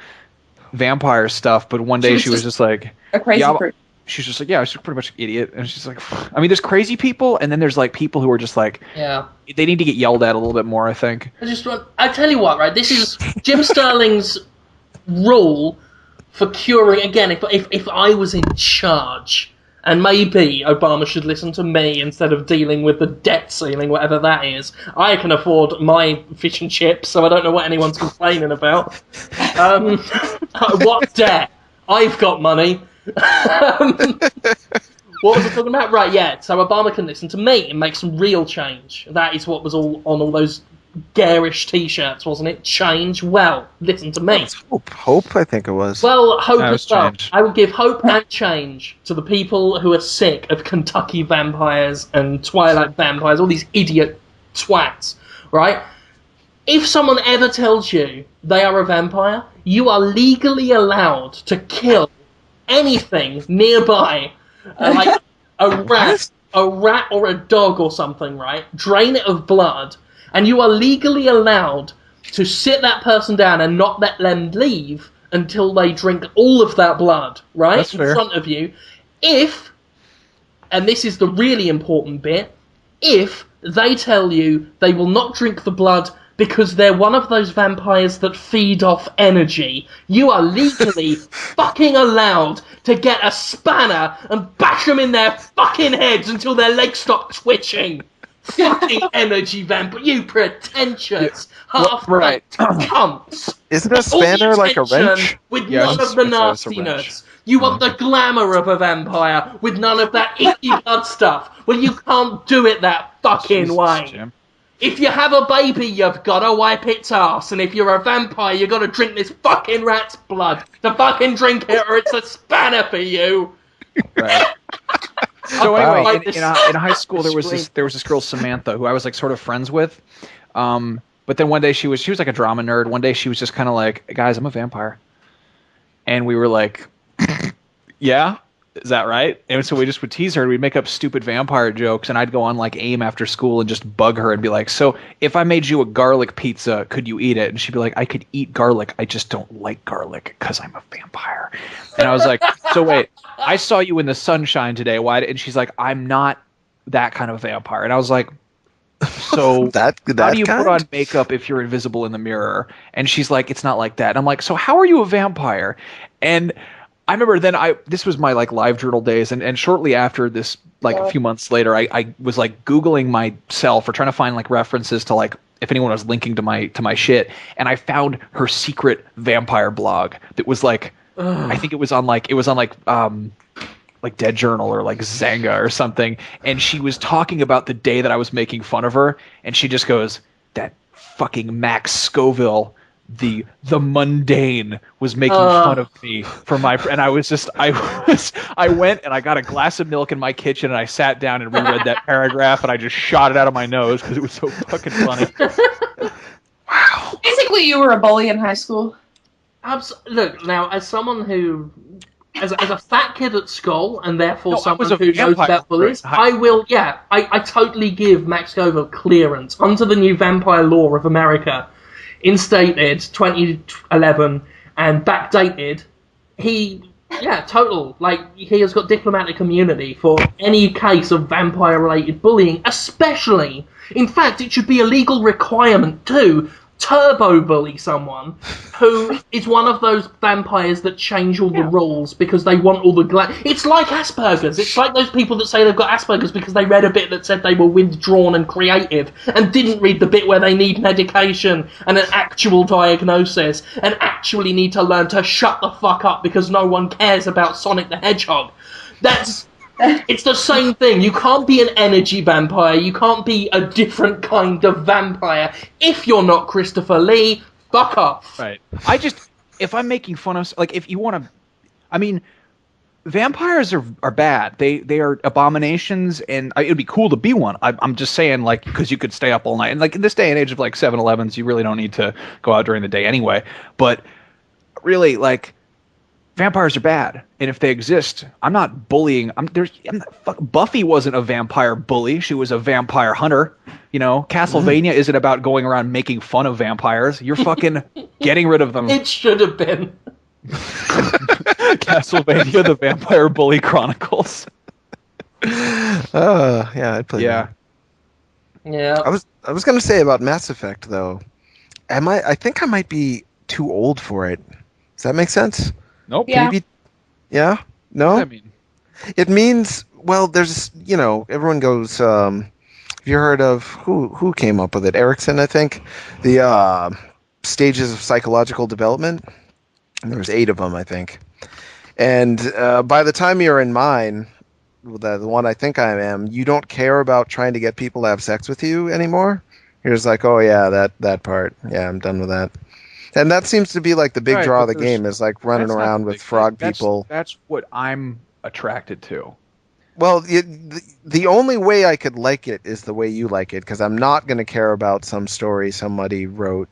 vampire stuff, but one day she was just like a crazy person. She's just like, yeah, she's pretty much an idiot. And she's like, I mean, there's crazy people, and then there's like people who are just like, yeah, they need to get yelled at a little bit more, I think. I tell you what, right? This is Jim Sterling's rule for curing. Again, if I was in charge, and maybe Obama should listen to me instead of dealing with the debt ceiling, whatever that is. I can afford my fish and chips, so I don't know what anyone's complaining about. What debt? I've got money. What was I talking about? Right, yeah. So Obama can listen to me and make some real change. That is what was all on all those garish T-shirts, wasn't it? Change. Well, listen to me. Hope. I think it was. Well, hope as well. Change. I would give hope and change to the people who are sick of Kentucky vampires and Twilight vampires, all these idiot twats. Right? If someone ever tells you they are a vampire, you are legally allowed to kill anything nearby, like a rat or a dog or something, right? Drain it of blood, and you are legally allowed to sit that person down and not let them leave until they drink all of that blood, right? That's fair. In front of you. If, and this is the really important bit, if they tell you they will not drink the blood because they're one of those vampires that feed off energy, you are legally fucking allowed to get a spanner and bash them in their fucking heads until their legs stop twitching. Fucking energy vampire, you pretentious half-right cunts. Isn't a spanner like a wrench? With none of the nastiness. You want the glamour of a vampire with none of that icky blood stuff. Well, you can't do it that fucking way. Jim. If you have a baby, you've got to wipe its ass, and if you're a vampire, you've got to drink this fucking rat's blood to fucking drink it, or it's a spanner for you. Right. So anyway, in high school, there was this girl Samantha who I was like sort of friends with, but then one day she was like a drama nerd. One day she was just kind of like, guys, I'm a vampire, and we were like, yeah. Is that right? And so we just would tease her and we'd make up stupid vampire jokes, and I'd go on like AIM after school and just bug her and be like, so if I made you a garlic pizza, could you eat it? And she'd be like, I could eat garlic, I just don't like garlic because I'm a vampire. And I was like, so wait, I saw you in the sunshine today, why? And she's like, I'm not that kind of vampire. And I was like, so that how do you kind? put on makeup if you're invisible in the mirror? And she's like, it's not like that. And I'm like, so how are you a vampire? And I remember then this was my like live journal days, and shortly after this, like a few months later, I was like Googling myself or trying to find like references to like if anyone was linking to my shit, and I found her secret vampire blog that was like I think it was on like Dead Journal or like Zanga or something, and she was talking about the day that I was making fun of her, and she just goes, that fucking Max Scoville the mundane was making fun of me for my, and I went and I got a glass of milk in my kitchen and I sat down and reread that paragraph and I just shot it out of my nose because it was so fucking funny. Wow. Basically, you were a bully in high school. Look, now, as someone who, as a fat kid at school, and therefore someone who knows about bullies, I totally give Max Scoville clearance under the new vampire law of America, instated 2011 and backdated. He has got diplomatic immunity for any case of vampire-related bullying, especially. In fact, it should be a legal requirement to turbo bully someone who is one of those vampires that change all the rules because they want all the It's like Asperger's. It's like those people that say they've got Asperger's because they read a bit that said they were withdrawn and creative and didn't read the bit where they need medication and an actual diagnosis and actually need to learn to shut the fuck up because no one cares about Sonic the Hedgehog. It's the same thing. You can't be an energy vampire. You can't be a different kind of vampire. If you're not Christopher Lee, fuck off. Right. If I'm making fun of, like, if you want to, I mean, vampires are bad. They are abominations, and it would be cool to be one. I'm just saying, like, because you could stay up all night. And, like, in this day and age of, like, 7-Elevens, you really don't need to go out during the day anyway. But really, like, vampires are bad, and if they exist, I'm not bullying. Buffy wasn't a vampire bully; she was a vampire hunter. You know, Castlevania isn't about going around making fun of vampires. You're fucking getting rid of them. It should have been Castlevania: The Vampire Bully Chronicles. Yeah, I'd play. Yeah. I was gonna say about Mass Effect though. I think I might be too old for it. Does that make sense? Nope. Yeah. Yeah? No? What does that mean? It means, well, there's, everyone goes, have you heard of, who came up with it? Erickson, I think? The stages of psychological development. And there's 8 of them, I think. And by the time you're in mine, the one I think I am, you don't care about trying to get people to have sex with you anymore. You're just like, oh yeah, that part. Yeah, I'm done with that. And that seems to be like the big draw of the game is like running around with frog people. That's what I'm attracted to. Well, the only way I could like it is the way you like it, because I'm not going to care about some story somebody wrote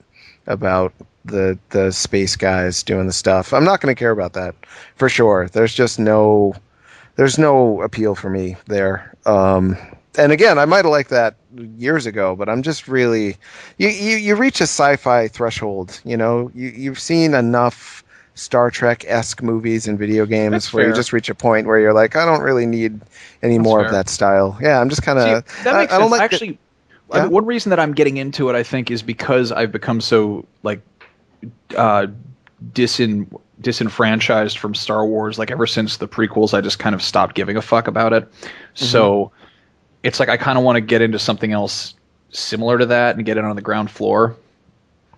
about the space guys doing the stuff. I'm not going to care about that for sure. There's no appeal for me there. And again, I might have liked that years ago, but I'm just really... You reach a sci-fi threshold, You've seen enough Star Trek-esque movies and video games where you just reach a point where you're like, I don't really need any more of that style. Yeah, I'm just kind of... That makes sense. Actually, I mean, one reason that I'm getting into it, I think, is because I've become so, like, disenfranchised from Star Wars. Like, ever since the prequels, I just kind of stopped giving a fuck about it. Mm-hmm. So... it's like I kind of want to get into something else similar to that and get it on the ground floor.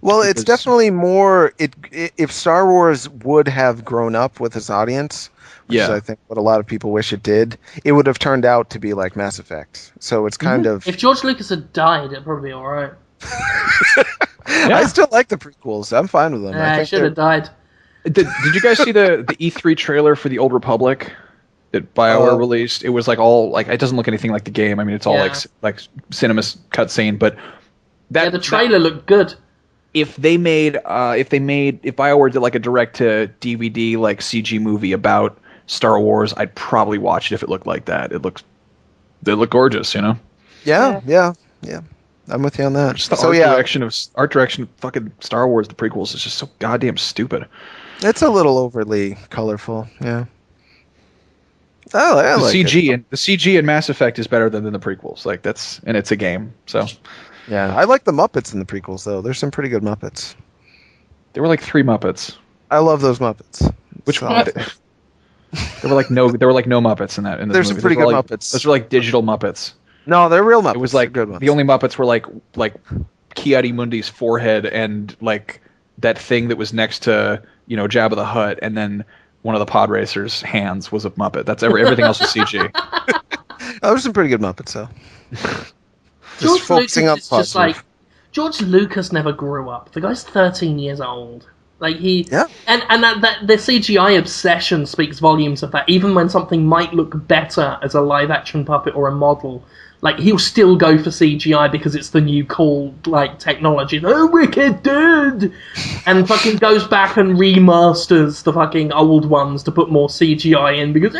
Well, it's definitely more... if Star Wars would have grown up with its audience, which is, I think, what a lot of people wish it did, it would have turned out to be like Mass Effect. So it's kind of... If George Lucas had died, it'd probably be all right. I still like the prequels. I'm fine with them. I should have died. Did you guys see the E3 trailer for the Old Republic that BioWare released? It was like all like, it doesn't look anything like the game. I mean, it's all like cinema cutscene, but the trailer looked good. If BioWare did like a direct to DVD like CG movie about Star Wars, I'd probably watch it if it looked like that. They look gorgeous, Yeah. I'm with you on that. Just the art direction of fucking Star Wars, the prequels, is just so goddamn stupid. It's a little overly colorful, yeah. Oh, the CG in Mass Effect is better than the prequels. Like and it's a game. So yeah, I like the Muppets in the prequels though. There's some pretty good Muppets. There were like 3 Muppets. I love those Muppets. Which one? There were like no Muppets in that. There's some pretty good Muppets. Those were like digital Muppets. No, they're real Muppets. It was like good ones. The only Muppets were like Ki-Adi-Mundi's forehead and like that thing that was next to Jabba the Hutt, and then one of the pod racers' hands was a Muppet. That's everything else was CG. There's some pretty good Muppets though. George Lucas is just like George Lucas never grew up. The guy's 13 years old. Like Yeah. And that the CGI obsession speaks volumes of that. Even when something might look better as a live action puppet or a model, like he'll still go for CGI because it's the new cool like technology. Oh, wicked dude! And fucking goes back and remasters the fucking old ones to put more CGI in because.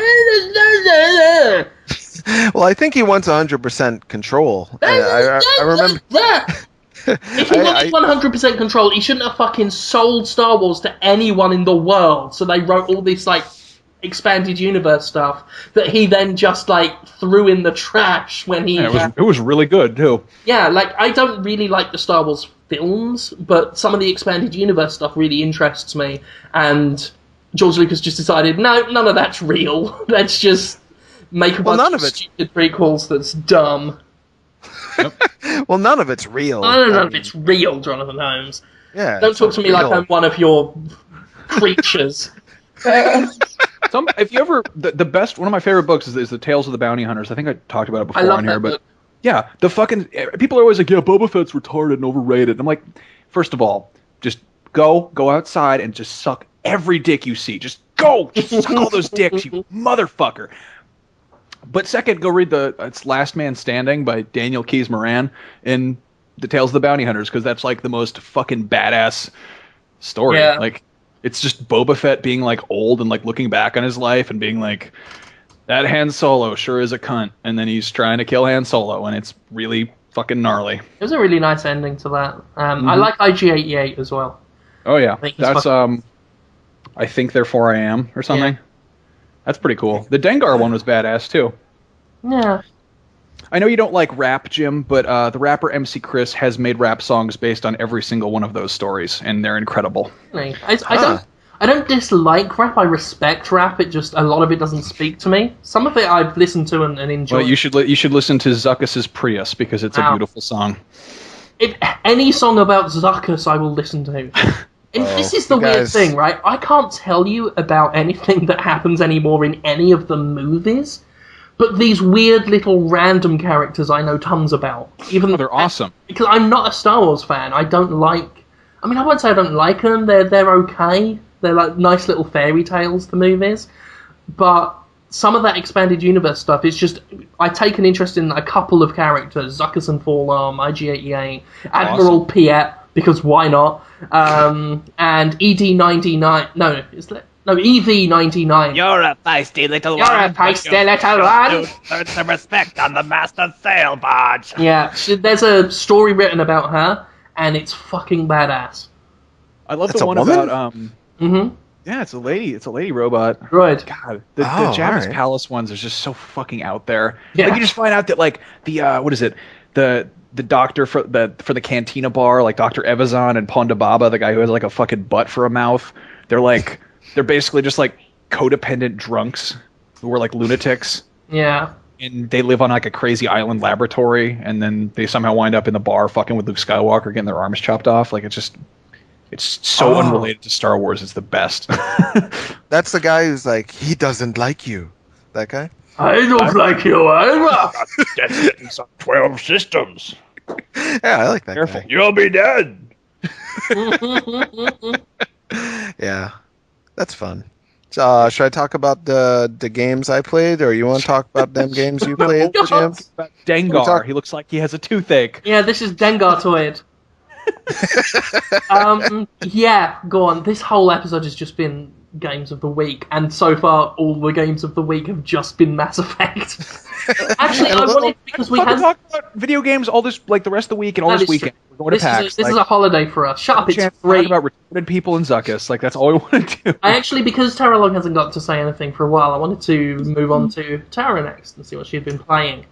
Well, I think he wants 100% control. I remember. If he wanted 100% control, he shouldn't have fucking sold Star Wars to anyone in the world. So they wrote all this like expanded universe stuff that he then just like threw in the trash when he. Yeah, it was really good too. Yeah, like I don't really like the Star Wars films, but some of the expanded universe stuff really interests me. And George Lucas just decided, no, none of that's real. Let's just make a bunch of stupid prequels that's dumb. Yep. Well, none of it's real. None of it's real, Jonathan Holmes. Yeah. Don't talk to me like I'm one of your creatures. If you ever the best one of my favorite books is the Tales of the Bounty Hunters. I think I talked about it before on here, but book. Yeah, the fucking people are always like, yeah, Boba Fett's retarded and overrated. And I'm like, first of all, just go outside and just suck every dick you see. Just suck all those dicks, you motherfucker. But second, go read it's Last Man Standing by Daniel Keyes Moran in the Tales of the Bounty Hunters, because that's like the most fucking badass story. Yeah. Like, it's just Boba Fett being like old and like looking back on his life and being like, that Han Solo sure is a cunt, and then he's trying to kill Han Solo, and it's really fucking gnarly. It was a really nice ending to that. I like IG-88 as well. Oh yeah, that's I think therefore I am or something. Yeah. That's pretty cool. The Dengar one was badass too. Yeah. I know you don't like rap, Jim, but the rapper MC Chris has made rap songs based on every single one of those stories, and they're incredible. Really? I don't dislike rap. I respect rap. It just a lot of it doesn't speak to me. Some of it I've listened to and enjoyed. Well, you should listen to Zuckus's Prius because it's a beautiful song. Any song about Zuckus, I will listen to. And this is the weird thing, right? I can't tell you about anything that happens anymore in any of the movies, but these weird little random characters I know tons about. They're awesome. Because I'm not a Star Wars fan. I won't say I don't like them. They're okay. They're like nice little fairy tales, the movies. But some of that expanded universe stuff is just... I take an interest in a couple of characters. Zuckus and Fallarm, IG-88, Admiral Piet, because why not? And ED-99... No, EV-99. You're a feisty little one. You're a feisty little one. Learn some respect on the master sail barge. Yeah, there's a story written about her, and it's fucking badass. I love the one about... Mm-hmm. Yeah, it's a lady. It's a lady robot. Right. God, the Jabba's Palace ones are just so fucking out there. Yeah. Like, you just find out that like the what is it? The doctor for the Cantina bar, like Dr. Evazan and Ponda Baba, the guy who has like a fucking butt for a mouth. They're basically just like codependent drunks who are like lunatics. Yeah. And they live on like a crazy island laboratory, and then they somehow wind up in the bar fucking with Luke Skywalker, getting their arms chopped off. Like, it's so unrelated to Star Wars. It's the best. That's the guy who's like, he doesn't like you. That guy? I don't like you either. That's 12 systems. Yeah, I like that guy. You'll be dead. Yeah, that's fun. Should I talk about the games I played, or you want to talk about them games you played, Jim? Dengar. He looks like he has a toothache. Yeah, this is Dengar-toid. Yeah, go on. This whole episode has just been games of the week, and so far all the games of the week have just been Mass Effect. Actually, I wanted, because we have talk about video games all this, like the rest of the week and all this weekend. We're going to PAX. This is a holiday for us. Shut up, it's free. About retarded people and Zuckus. Like, that's all we want to do. I actually, because Tara Long hasn't got to say anything for a while, I wanted to move on to Tara next and see what she'd been playing.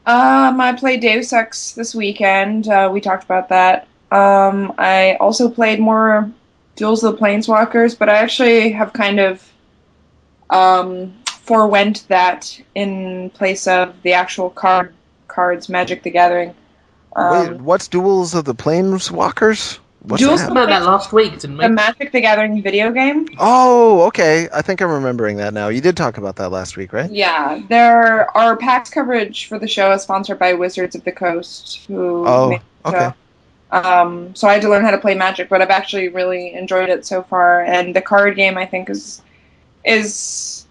I played Deus Ex this weekend. We talked about that. I also played more Duels of the Planeswalkers, but I actually have kind of forewent that in place of the actual cards, Magic the Gathering. Wait, what's Duels of the Planeswalkers? What's Duels about that last week, didn't we? The Magic the Gathering video game. Oh, okay. I think I'm remembering that now. You did talk about that last week, right? Yeah. Our PAX coverage for the show is sponsored by Wizards of the Coast, who okay. So I had to learn how to play Magic, but I've actually really enjoyed it so far. And the card game, I think, is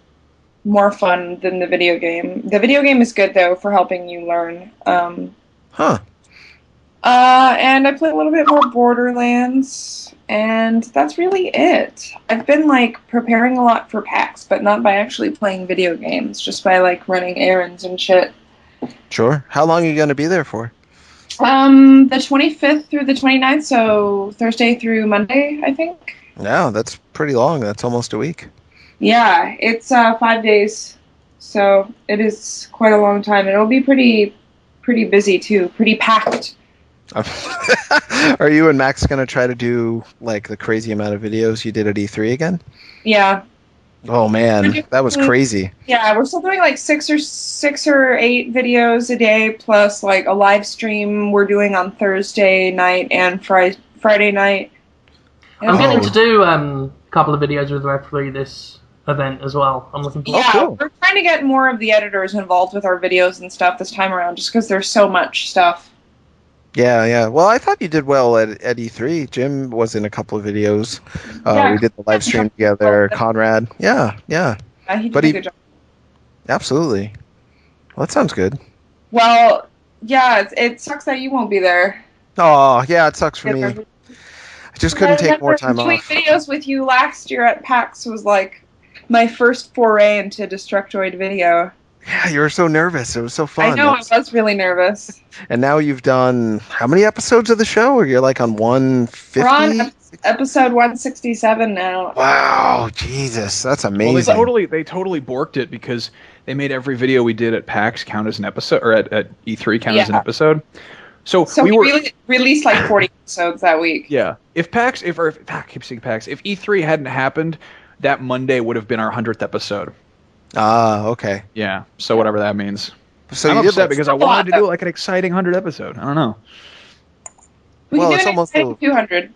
more fun than the video game. The video game is good, though, for helping you learn. Huh. And I play a little bit more Borderlands, and that's really it. I've been, like, preparing a lot for PAX, but not by actually playing video games, just by, like, running errands and shit. Sure. How long are you going to be there for? The 25th through the 29th, so Thursday through Monday, I think. No, that's pretty long. That's almost a week. Yeah, it's 5 days, so it is quite a long time. It'll be pretty busy, too. Pretty packed. Are you and Max going to try to do, like, the crazy amount of videos you did at E3 again? Yeah. Oh, man. That was crazy. Yeah, we're still doing, like, six or eight videos a day, plus, like, a live stream we're doing on Thursday night and Friday night. I'm getting to do a couple of videos with referee this event as well. I'm looking forward. Yeah, cool. We're trying to get more of the editors involved with our videos and stuff this time around, just because there's so much stuff. Yeah. Well, I thought you did well at E3. Jim was in a couple of videos. We did the live stream together. Conrad. Yeah. He did a good job. Absolutely. Well, that sounds good. Well, yeah, it sucks that you won't be there. Oh, yeah, it sucks for me. I just couldn't take more time doing off. videos with you last year at PAX was like my first foray into Destructoid video. Yeah, you were so nervous. It was so fun. I know, I was really nervous. And now you've done how many episodes of the show? Or you're like on 150? We're on episode 167 now. Wow, Jesus, that's amazing. Well, they totally borked it because they made every video we did at PAX count as an episode, or at E3 count as an episode. So we released like 40 episodes that week. Yeah. If E3 hadn't happened, that Monday would have been our 100th episode. Ah, okay. Yeah. So whatever that means. So I'm you did upset that because I wanted to do like an exciting 100 episode. I don't know. It's almost 200.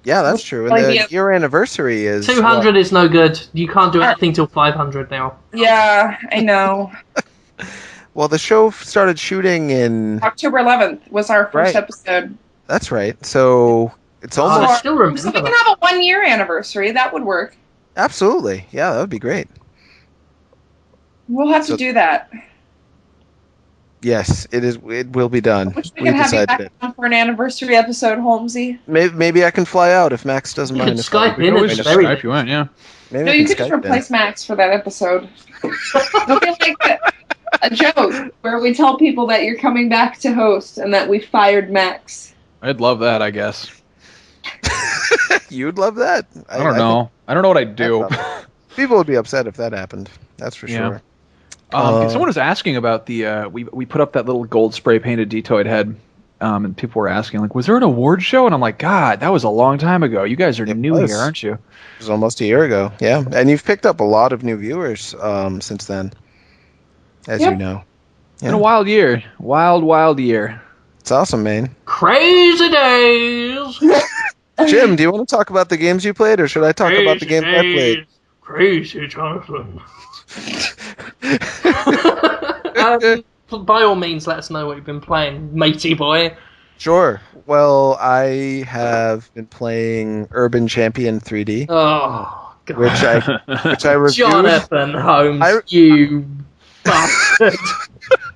Yeah, that's true. And the year anniversary is 200 is no good. You can't do anything till 500 now. Yeah, I know. Well, the show started shooting in October 11th was our first episode. That's right. So it's almost. I still remember. So we can have a 1 year anniversary. That would work. Absolutely. Yeah, that would be great. We'll have to do that. Yes, it is. It will be done. We can have you back on for an anniversary episode, Holmesy. Maybe I can fly out if Max doesn't mind. Skype in. Always just Skype you in, yeah. Maybe no, you could just replace Max for that episode. It'll be like a joke where we tell people that you're coming back to host and that we fired Max. I'd love that, I guess. You'd love that? I don't know. I don't know what I'd do. People would be upset if that happened. That's for sure. Someone was asking about the we put up that little gold spray painted Detoid head, and people were asking like, was there an award show? And I'm like, God, that was a long time ago. You guys are new here, aren't you? It was almost a year ago. Yeah, and you've picked up a lot of new viewers since then, as you know. It's been a wild year, wild year. It's awesome, man. Crazy days. Jim, do you want to talk about the games you played, or should I talk about the games I played? Crazy Jonathan. By all means, let us know what you've been playing, matey boy. Sure. Well, I have been playing Urban Champion 3D. Oh, God. Which I reviewed. Jonathan Holmes, you bastard.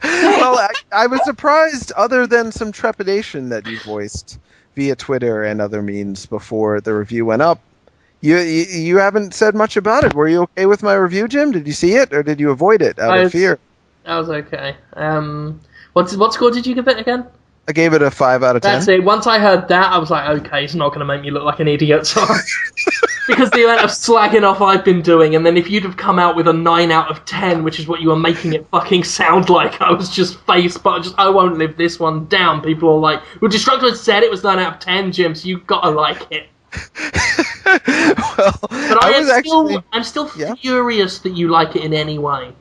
Well, I was surprised, other than some trepidation that you voiced via Twitter and other means before the review went up. You haven't said much about it. Were you okay with my review, Jim? Did you see it, or did you avoid it out of fear? I was okay. What score did you give it again? I gave it a 5 out of 10. That's it. Once I heard that, I was like, okay, it's not going to make me look like an idiot. So because the amount of slagging off I've been doing, and then if you'd have come out with a 9 out of 10, which is what you were making it fucking sound like, I was just I won't live this one down. People are like, well, Destructoid said it was 9 out of 10, Jim, so you've got to like it. Well, but I'm still furious that you like it in any way.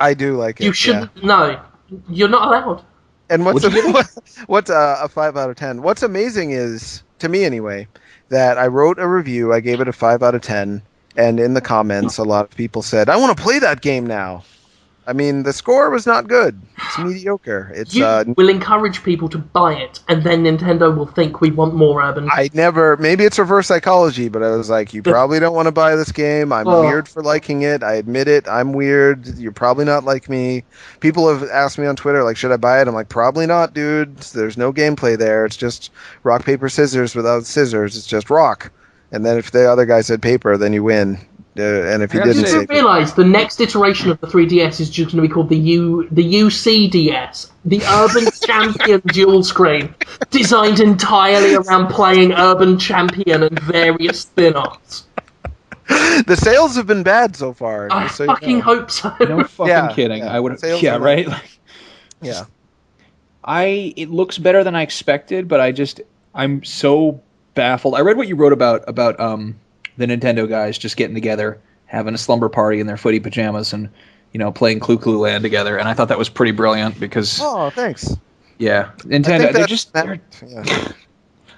I do like it. You shouldn't. No, you're not allowed. And what's a 5 out of 10? What's amazing is, to me anyway, that I wrote a review. I gave it a 5 out of 10, and in the comments, a lot of people said, "I want to play that game now." I mean, the score was not good. It's mediocre. It's You will encourage people to buy it, and then Nintendo will think we want more urban. Maybe it's reverse psychology, but I was like, you probably don't want to buy this game. I'm weird for liking it. I admit it. I'm weird. You're probably not like me. People have asked me on Twitter, like, should I buy it? I'm like, probably not, dude. There's no gameplay there. It's just rock, paper, scissors without scissors. It's just rock. And then if the other guy said paper, then you win. And if he didn't say, you realise the next iteration of the 3DS is just going to be called the UCDS, the Urban Champion Dual Screen, designed entirely around playing Urban Champion and various spin-offs. The sales have been bad so far. I fucking hope so. No fucking kidding. Yeah. I would. Sales Yeah, right. Yeah. It looks better than I expected, but I'm so baffled. I read what you wrote about the Nintendo guys just getting together, having a slumber party in their footy pajamas, and playing Clu Clu Land together. And I thought that was pretty brilliant because thanks. Yeah, Nintendo.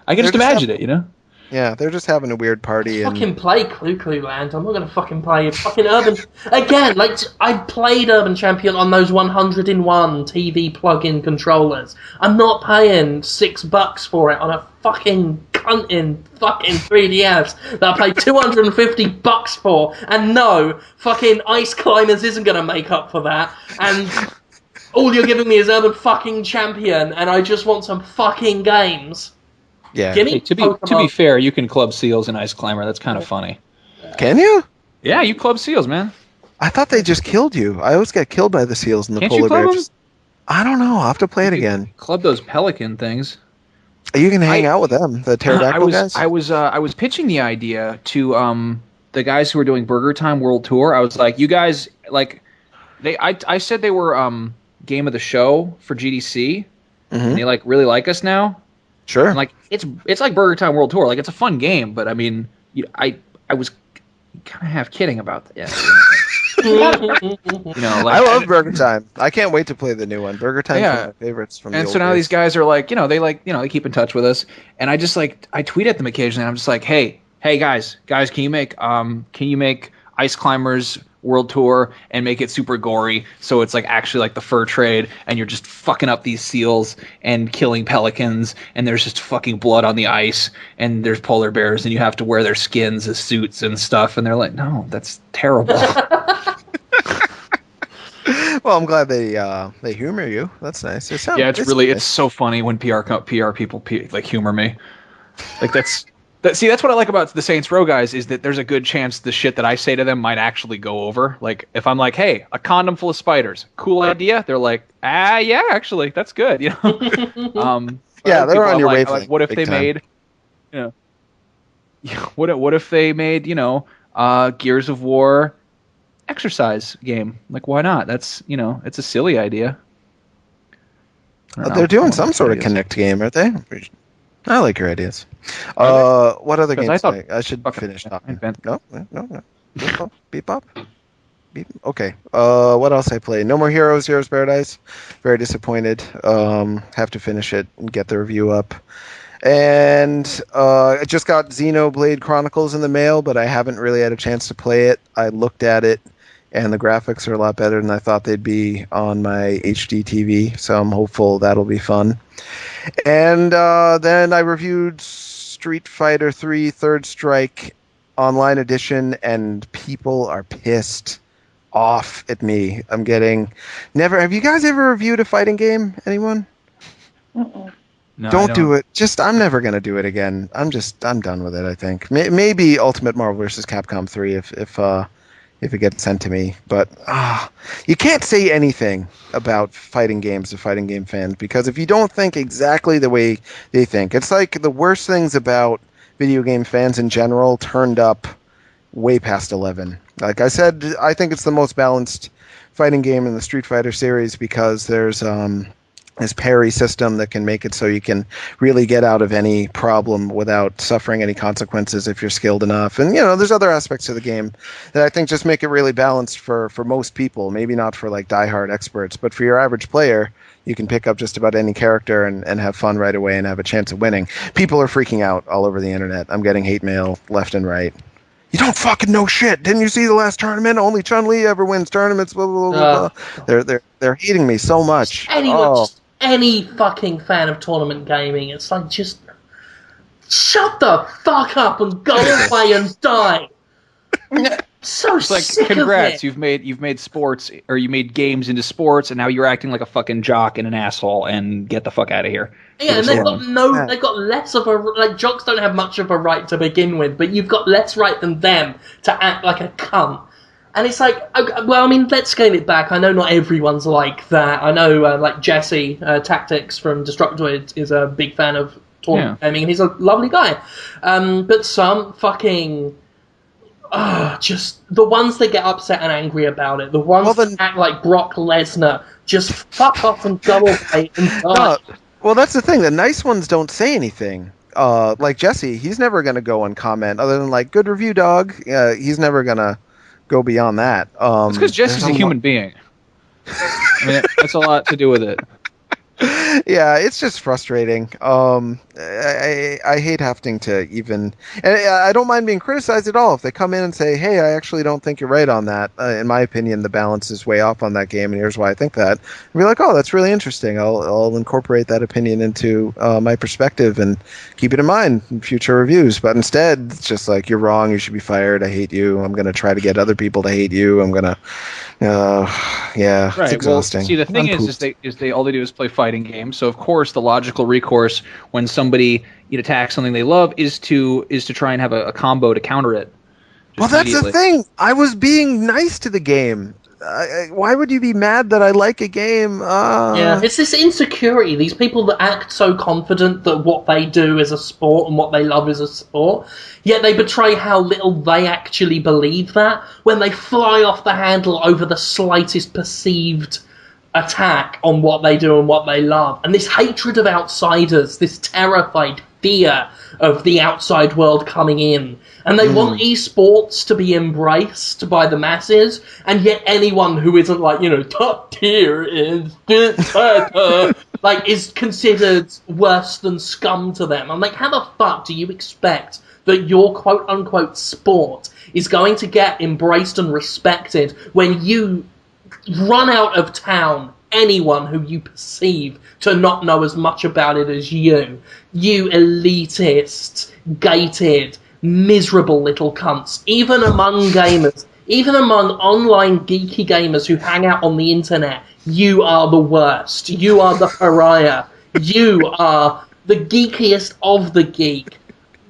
I can just imagine it. Yeah, they're just having a weird party. Fucking play Clu Clu Land. I'm not going to fucking play fucking Urban... Again, like, I played Urban Champion on those 100-in-1 TV plug-in controllers. I'm not paying $6 for it on a fucking cunting fucking 3DS that I paid $250 for. And no, fucking Ice Climbers isn't going to make up for that. And all you're giving me is Urban fucking Champion, and I just want some fucking games. Yeah. Hey, to be fair, you can club seals in Ice Climber. That's kind of funny. Can you? Yeah, you club seals, man. I thought they just killed you. I always get killed by the seals and the Can't polar you club bears. them? I don't know. I'll have to play it again. Club those pelican things. You can hang out with them, the pterodactyl guys. I was pitching the idea to the guys who were doing Burger Time World Tour. I was like, you guys, like, I said they were game of the show for GDC, and they like really like us now. Sure. And, like, it's like Burger Time World Tour. Like, it's a fun game, but I mean, I was kind of half kidding about that. Yeah. I love Burger Time. I can't wait to play the new one. Burger Time's one of my favorites from the old And so now days. these guys are like, they keep in touch with us, and I just I tweet at them occasionally. And I'm just like, hey guys, can you make Ice Climbers World Tour and make it super gory, so it's like actually like the fur trade, and you're just fucking up these seals and killing pelicans, and there's just fucking blood on the ice, and there's polar bears, and you have to wear their skins as suits and stuff, and they're like, no, that's terrible. Well, I'm glad they humor you. That's nice. It's so funny when PR people like humor me. Like that's what I like about the Saints Row guys is that there's a good chance the shit that I say to them might actually go over. Like if I'm like, hey, a condom full of spiders, cool idea. They're like, yeah, actually, that's good. Yeah, they're on your wavelength. Like, what if they made, what if they made, Gears of War exercise game? Like, why not? That's, it's a silly idea. They're doing some sort of Connect game, aren't they? I like your ideas. What other games? I should finish talking. No. Beep up. Okay. What else I played? No More Heroes, Heroes Paradise. Very disappointed. Have to finish it and get the review up. And I just got Xenoblade Chronicles in the mail, but I haven't really had a chance to play it. I looked at it, and the graphics are a lot better than I thought they'd be on my HD TV, so I'm hopeful that'll be fun. And then I reviewed Street Fighter 3 Third Strike Online Edition, and people are pissed off at me. I'm getting... Have you guys ever reviewed a fighting game? Anyone? Uh-uh. No, don't do it. I'm never going to do it again. I'm done with it, I think. Maybe Ultimate Marvel vs. Capcom 3 if it gets sent to me. But you can't say anything about fighting games to fighting game fans, because if you don't think exactly the way they think, it's like the worst things about video game fans in general turned up way past 11. Like I said, I think it's the most balanced fighting game in the Street Fighter series because there's this parry system that can make it so you can really get out of any problem without suffering any consequences if you're skilled enough. And, there's other aspects of the game that I think just make it really balanced for most people. Maybe not for, like, diehard experts, but for your average player, you can pick up just about any character and have fun right away and have a chance of winning. People are freaking out all over the internet. I'm getting hate mail left and right. You don't fucking know shit. Didn't you see the last tournament? Only Chun-Li ever wins tournaments. Blah blah blah blah. They're hating me so much. Just any fucking fan of tournament gaming, it's like just shut the fuck up and go away and die. So it's like, sick congrats, of it. you've made sports, or you made games into sports, and now you're acting like a fucking jock and an asshole, and get the fuck out of here. Yeah, and they've got less of a, like, jocks don't have much of a right to begin with, but you've got less right than them to act like a cunt. And it's like, well, I mean, let's scale it back. I know not everyone's like that. I know, like, Jesse Tactics from Destructoid is a big fan of tournament gaming, and he's a lovely guy. But some fucking... just the ones that get upset and angry about it, the ones that act like Brock Lesnar, just fuck off and go away and die. No, well, that's the thing. The nice ones don't say anything. Like Jesse, he's never going to go and comment other than like, good review, dog. He's never going to go beyond that. It's because Jesse's a human being. I mean, that's a lot to do with it. Yeah, it's just frustrating. I hate having to even... And I don't mind being criticized at all. If they come in and say, hey, I actually don't think you're right on that. In my opinion, the balance is way off on that game, and here's why I think that. And be like, oh, that's really interesting. I'll incorporate that opinion into my perspective and keep it in mind in future reviews. But instead, it's just like, you're wrong, you should be fired, I hate you, I'm going to try to get other people to hate you, I'm going to... yeah, right. It's exhausting. Well, see, the thing is they all they do is play fighting games. So of course, the logical recourse when somebody attacks something they love is to try and have a combo to counter it. Well, that's the thing. I was being nice to the game. Why would you be mad that I like a game? Yeah, it's this insecurity. These people that act so confident that what they do is a sport and what they love is a sport, yet they betray how little they actually believe that when they fly off the handle over the slightest perceived attack on what they do and what they love. And this hatred of outsiders, this terrified fear of the outside world coming in. And they want esports to be embraced by the masses, and yet anyone who isn't like, top tier is like, is considered worse than scum to them. I'm like, how the fuck do you expect that your quote-unquote sport is going to get embraced and respected when you run out of town anyone who you perceive to not know as much about it as you elitist, gated, miserable little cunts, even among gamers, even among online geeky gamers who hang out on the internet. You are the worst. You are the pariah. You are the geekiest of the geek,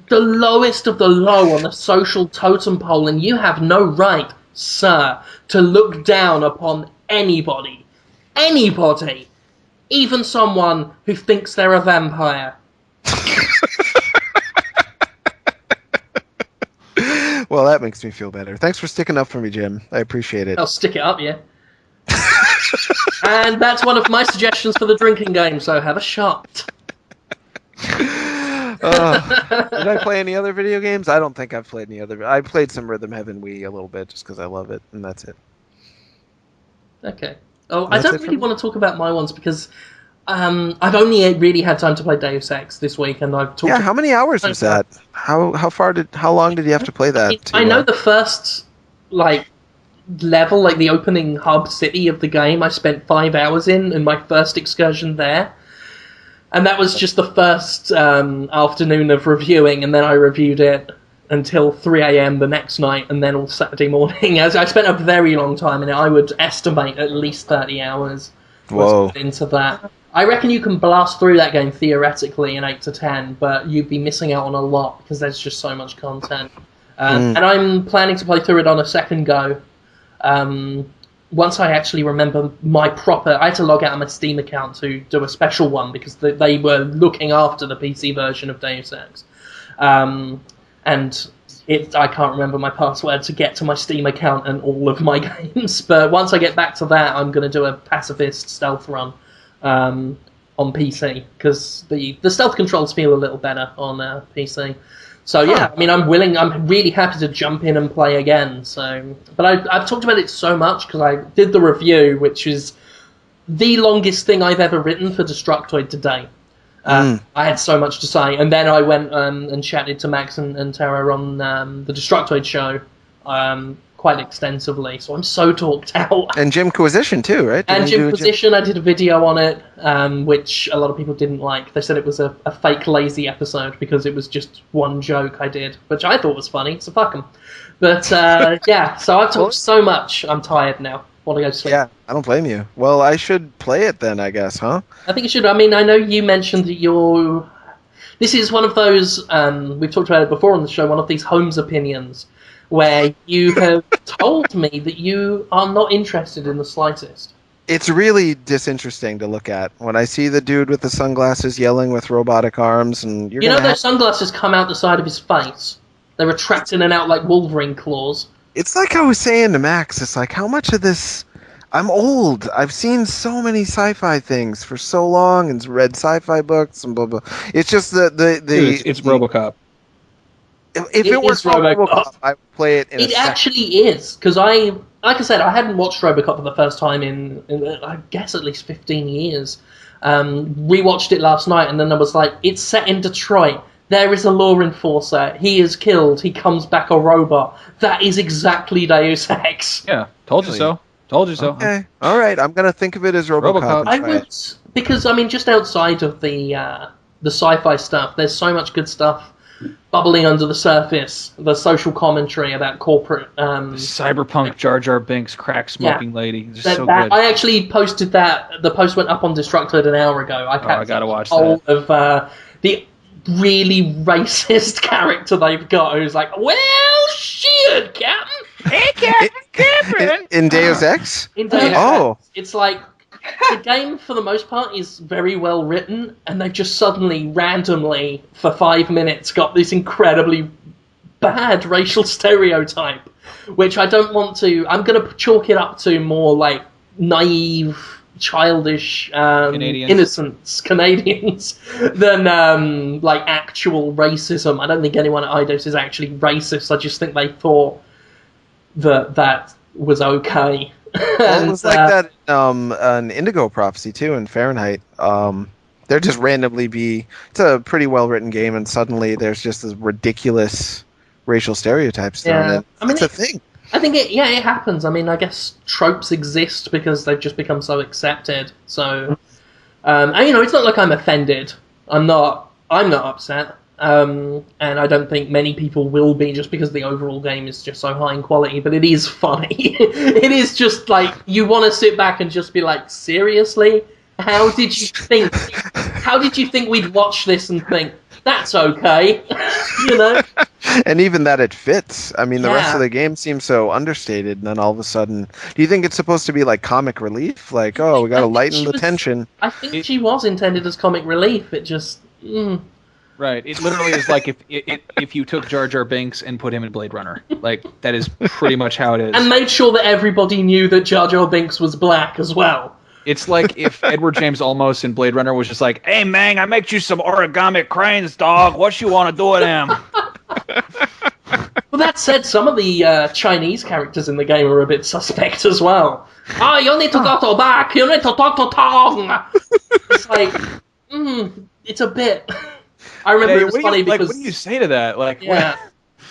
the lowest of the low on the social totem pole, and you have no right, sir, to look down upon anybody, even someone who thinks they're a vampire. Well, that makes me feel better. Thanks for sticking up for me, Jim. I appreciate it. I'll stick it up, yeah. And that's one of my suggestions for the drinking game, so have a shot. Did I play any other video games? I don't think I've played any other. I played some Rhythm Heaven Wii a little bit just because I love it, and that's it. Okay. Oh, I don't really want to talk about my ones because I've only really had time to play Deus Ex this week, and I've talked. Yeah, how many hours was that? How long did you have to play that? I know the first level, like the opening hub city of the game, I spent 5 hours in my first excursion there, and that was just the first afternoon of reviewing, and then I reviewed it until 3 a.m. the next night, and then all Saturday morning. As I spent a very long time in it, I would estimate at least 30 hours. Whoa. Into that. I reckon you can blast through that game theoretically in 8 to 10, but you'd be missing out on a lot because there's just so much content. And I'm planning to play through it on a second go. Once I actually remember I had to log out of my Steam account to do a special one because they were looking after the PC version of Deus Ex. And I can't remember my password to get to my Steam account and all of my games. But once I get back to that, I'm going to do a pacifist stealth run on PC because the stealth controls feel a little better on PC. So yeah, I mean, I'm really happy to jump in and play again. So, but I've talked about it so much because I did the review, which is the longest thing I've ever written for Destructoid today. I had so much to say, and then I went and chatted to Max and Tara on the Destructoid show quite extensively, so I'm so talked out. And Jimquisition too, right? And Jimquisition, I did a video on it, which a lot of people didn't like. They said it was a fake lazy episode because it was just one joke I did, which I thought was funny, so fuck them. But yeah, so I've talked so much, I'm tired now. Want to go to sleep. Yeah, I don't blame you. Well, I should play it then, I guess, huh? I think you should. I mean, I know you mentioned that you're... This is one of those, we've talked about it before on the show, one of these Holmes opinions, where you have told me that you are not interested in the slightest. It's really disinteresting to look at. When I see the dude with the sunglasses yelling with robotic arms, and you know those sunglasses come out the side of his face? They retract in and out like Wolverine claws. It's like I was saying to Max, it's like, how much of this... I'm old. I've seen so many sci-fi things for so long and read sci-fi books and blah, blah. It's just the Dude, it's RoboCop. If it was RoboCop, I would play it in It actually is, because like I said, I hadn't watched RoboCop for the first time in I guess at least 15 years. Rewatched it last night, and then I was like, it's set in Detroit. There is a law enforcer. He is killed. He comes back a robot. That is exactly Deus Ex. Yeah, told you so. Told you so. Okay, all right. I'm gonna think of it as RoboCop. I would, because I mean, just outside of the sci-fi stuff, there's so much good stuff bubbling under the surface. The social commentary about corporate cyberpunk Jar Jar Binks crack smoking lady. Just so good. I actually posted that. The post went up on Destructoid an hour ago. I gotta watch that. Of the really racist character they've got, who's like, "Well, shit, Captain." Hey, Captain. In Deus Ex? In Deus Ex. It's like, the game, for the most part, is very well written, and they've just suddenly, randomly, for 5 minutes, got this incredibly bad racial stereotype, which I don't want to... I'm going to chalk it up to more, like, naive, childish, innocence Canadians than, like, actual racism. I don't think anyone at Eidos is actually racist. I just think they thought that was okay. Well, it was like that an Indigo Prophecy too in Fahrenheit. There just randomly it's a pretty well written game, and suddenly there's just this ridiculous racial stereotypes thrown in. I mean, it's a thing. I think it happens. I mean, I guess tropes exist because they've just become so accepted. So, and it's not like I'm offended. I'm not upset. And I don't think many people will be, just because the overall game is just so high in quality, but it is funny. It is just like, you want to sit back and just be like, seriously? How did you think we'd watch this and think, that's okay? And even that it fits. I mean, the rest of the game seems so understated, and then all of a sudden... Do you think it's supposed to be like comic relief? Like, oh, we gotta lighten the tension. I think she was intended as comic relief. It just... Right. It literally is like if you took Jar Jar Binks and put him in Blade Runner. Like, that is pretty much how it is. And made sure that everybody knew that Jar Jar Binks was black as well. It's like if Edward James Olmos in Blade Runner was just like, "Hey, man, I make you some origami cranes, dog. What you want to do with them?" Well, that said, some of the Chinese characters in the game are a bit suspect as well. You need to go to back. You need to talk to Tong. It's like, it's a bit... I remember it was funny because... what do you say to that? Like, yeah.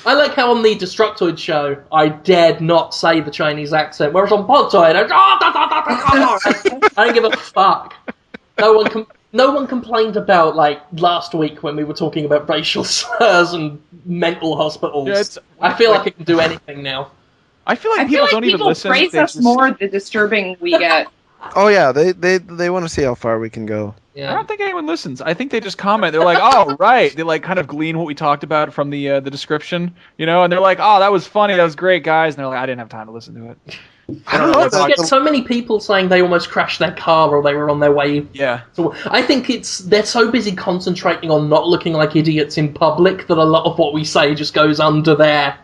I like how on the Destructoid show, I dared not say the Chinese accent, whereas on Podtoid, I don't give a fuck. No one complained about, like, last week when we were talking about racial slurs and mental hospitals. Yeah, I feel like I can do anything now. I feel like people don't even listen. Praise us more the disturbing we get. Oh yeah, they want to see how far we can go. Yeah. I don't think anyone listens. I think they just comment. They're like, "Oh, right." They like kind of glean what we talked about from the description, and they're like, "Oh, that was funny. That was great, guys." And they're like, "I didn't have time to listen to it." I don't know. I get so many people saying they almost crashed their car or they were on their way. Yeah. So I think they're so busy concentrating on not looking like idiots in public that a lot of what we say just goes under there.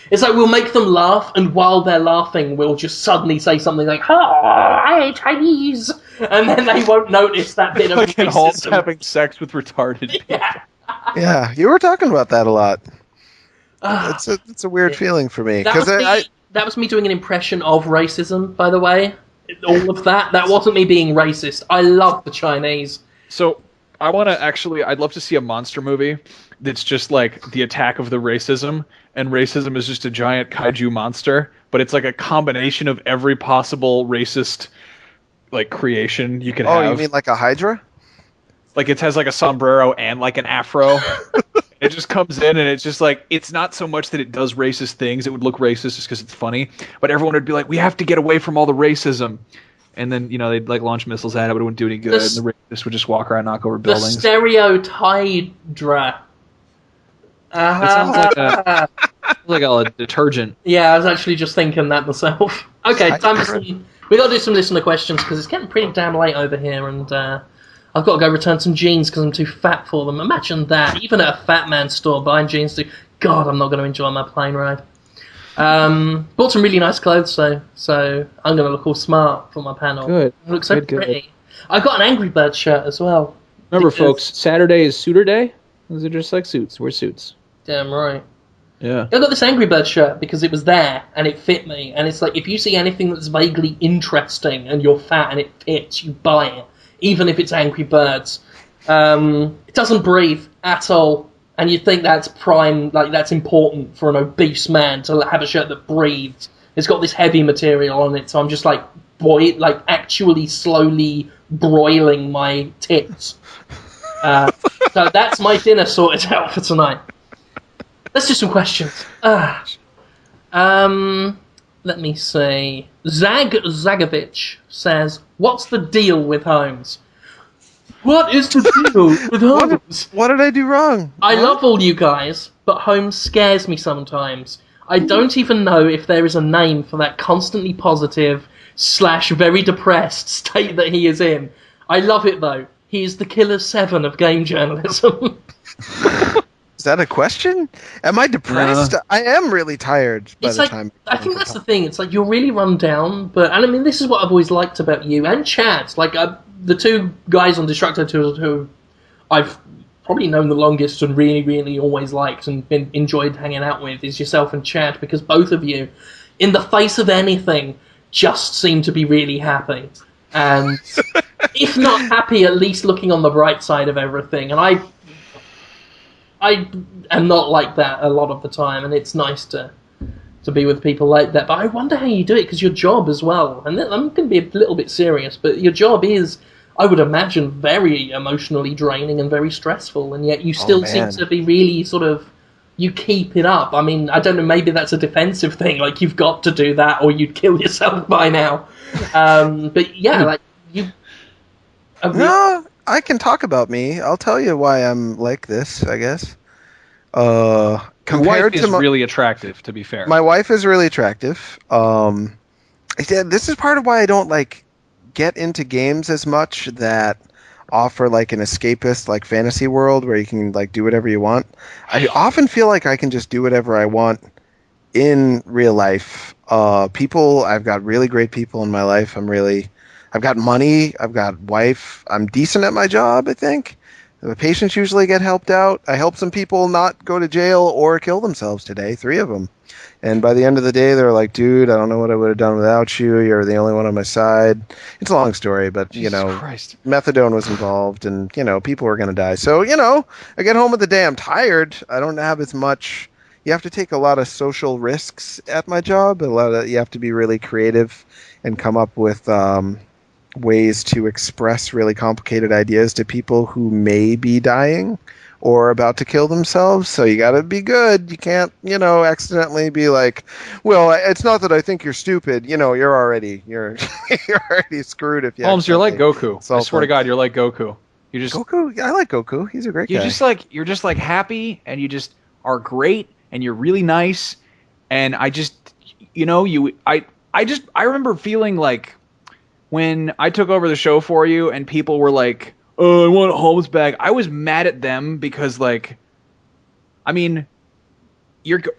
It's like we'll make them laugh, and while they're laughing, we'll just suddenly say something like, "Oh, hey, Chinese," and then they won't notice that bit of racism. Holmes having sex with retarded people. Yeah, you were talking about that a lot. It's a weird feeling for me because that was me doing an impression of racism, by the way. All of that wasn't me being racist. I love the Chinese. So I want to actually. I'd love to see a monster movie that's just like the attack of the racism, and racism is just a giant kaiju monster, but it's like a combination of every possible racist like creation you could have. Oh, you mean like a Hydra? Like it has like a sombrero and like an afro. It just comes in and it's just like, it's not so much that it does racist things. It would look racist just because it's funny, but everyone would be like, we have to get away from all the racism. And then, they'd like launch missiles at it, but it wouldn't do any good. And the racists would just walk around and knock over buildings. The stereotydra. It sounds like a detergent. Yeah, I was actually just thinking that myself. Okay, time for some... We got to do some listener questions because it's getting pretty damn late over here, and I've got to go return some jeans because I'm too fat for them. Imagine that, even at a fat man store buying jeans. God, I'm not going to enjoy my plane ride. Bought some really nice clothes, so I'm going to look all smart for my panel. Good. It looks so pretty. I got an Angry Bird shirt as well. Remember, folks, Saturday is suitor day. Those are just like suits. Wear suits. Damn right. Yeah. I got this Angry Bird shirt because it was there and it fit me. And it's like, if you see anything that's vaguely interesting and you're fat and it fits, you buy it. Even if it's Angry Birds. It doesn't breathe at all. And you'd think that's prime, like that's important for an obese man to have a shirt that breathes. It's got this heavy material on it, so I'm just like, actually slowly broiling my tits. So that's my dinner sorted out for tonight. Let's do some questions. Let me see. Zagovich says, what's the deal with Holmes? What is the deal with Holmes? What did I do wrong? I love all you guys, but Holmes scares me sometimes. I don't even know if there is a name for that constantly positive / very depressed state that he is in. I love it though. He is the killer 7 of game journalism. Is that a question? Am I depressed? I am really tired by the time. I think that's the thing. It's like you're really run down, and I mean, this is what I've always liked about you and Chad. Like the two guys on Destructo who I've probably known the longest and really, really always liked and enjoyed hanging out with is yourself and Chad, because both of you, in the face of anything, just seem to be really happy. And if not happy, at least looking on the bright side of everything. And I am not like that a lot of the time, and it's nice to be with people like that. But I wonder how you do it, because your job as well, and I'm going to be a little bit serious, but your job is, I would imagine, very emotionally draining and very stressful, and yet you still seem to be really sort of, you keep it up. I mean, I don't know, maybe that's a defensive thing, like you've got to do that or you'd kill yourself by now. But yeah, like you... No, I can talk about me. I'll tell you why I'm like this, I guess. Your wife is really attractive, to be fair. My wife is really attractive. This is part of why I don't get into games as much that offer like an escapist like fantasy world where you can do whatever you want. I often feel like I can just do whatever I want in real life. I've got really great people in my life. I've got money, I've got wife, I'm decent at my job, I think. The patients usually get helped out. I helped some people not go to jail or kill themselves today, 3 of them. And by the end of the day, they're like, dude, I don't know what I would have done without you. You're the only one on my side. It's a long story, but, Christ. methadone was involved and, people were going to die. So, I get home with the day, I'm tired. I don't have as much. You have to take a lot of social risks at my job. You have to be really creative and come up with ways to express really complicated ideas to people who may be dying or about to kill themselves. So you got to be good. You can't, accidentally be like, well, it's not that I think you're stupid. You're already screwed if you. Holmes, you're like Goku. I swear to God, you're like Goku. Goku. I like Goku. He's a great guy. You're just happy, and you just are great, and you're really nice, and I remember feeling like when I took over the show for you, and people were like, "Oh, I want Holmes back." I was mad at them because, you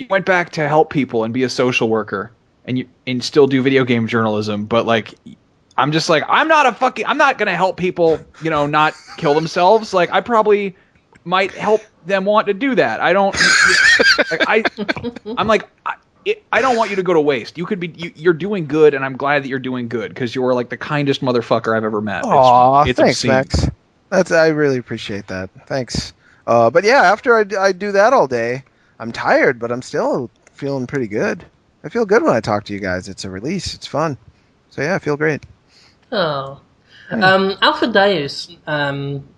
went back to help people and be a social worker, and still do video game journalism. But I'm just I'm not gonna help people, not kill themselves. I probably might help them want to do that. I don't. I don't want you to go to waste. You could be. You're doing good, and I'm glad that you're doing good because you're the kindest motherfucker I've ever met. Aw, thanks, obscene. Max. I really appreciate that. Thanks. But yeah, after I do that all day, I'm tired, but I'm still feeling pretty good. I feel good when I talk to you guys. It's a release. It's fun. So yeah, I feel great. Oh. Alpha Deus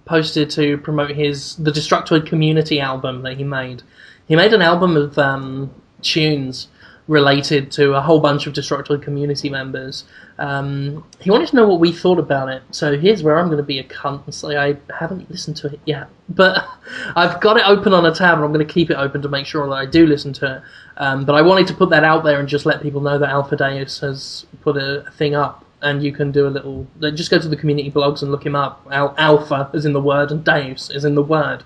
posted to promote the Destructoid Community album that he made. He made an album of tunes related to a whole bunch of Destructoid community members. He wanted to know what we thought about it, so here's where I'm going to be a cunt and say I haven't listened to it yet. But I've got it open on a tab, and I'm going to keep it open to make sure that I do listen to it. But I wanted to put that out there and just let people know that Alpha Deus has put a thing up. And you can do a little... Just go to the community blogs and look him up. Alpha is in the word, and Deus is in the word.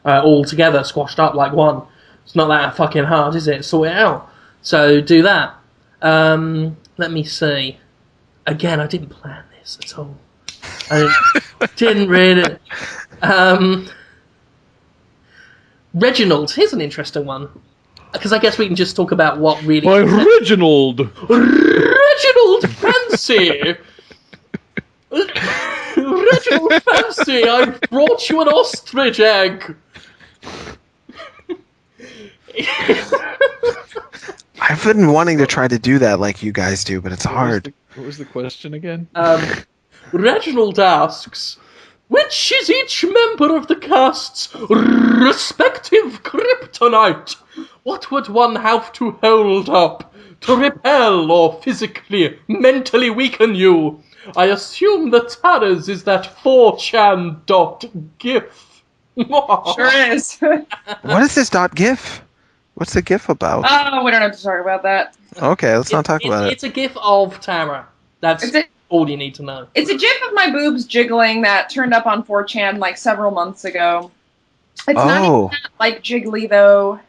All together, squashed up like one. It's not that fucking hard, is it? Sort it out. So, do that. Let me see. Again, I didn't plan this at all. I didn't read it. Reginald, here's an interesting one. Because I guess we can just talk about what really... Why, Reginald! Reginald Fancy! Reginald Fancy, I've brought you an ostrich egg! I've been wanting to try to do that like you guys do, but it's hard. What was the question again? Reginald asks, which is each member of the cast's respective kryptonite? What would one have to hold up to repel or physically, mentally weaken you? I assume that Tara's is that 4chan.gif. Sure is. What is this .gif? What's the GIF about? Oh, we don't have to talk about that. Okay, let's not talk about it. It's a GIF of Tara. That's all you need to know. It's a GIF of my boobs jiggling that turned up on 4chan like several months ago. It's not even that, like jiggly though.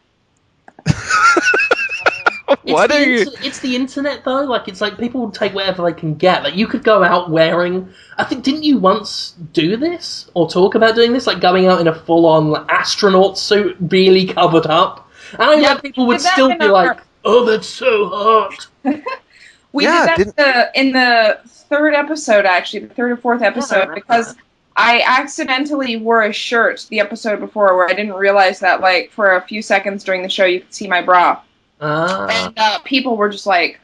What are you? It's the internet though. Like it's like people will take whatever they can get. Like you could go out wearing. I think didn't you once do this or talk about doing this? Like going out in a full-on astronaut suit, really covered up. And I know people would still be like, "Oh, that's so hot." We did that in the third episode, actually, the third or fourth episode, because I accidentally wore a shirt the episode before where I didn't realize that, like, for a few seconds during the show you could see my bra. And people were just, like,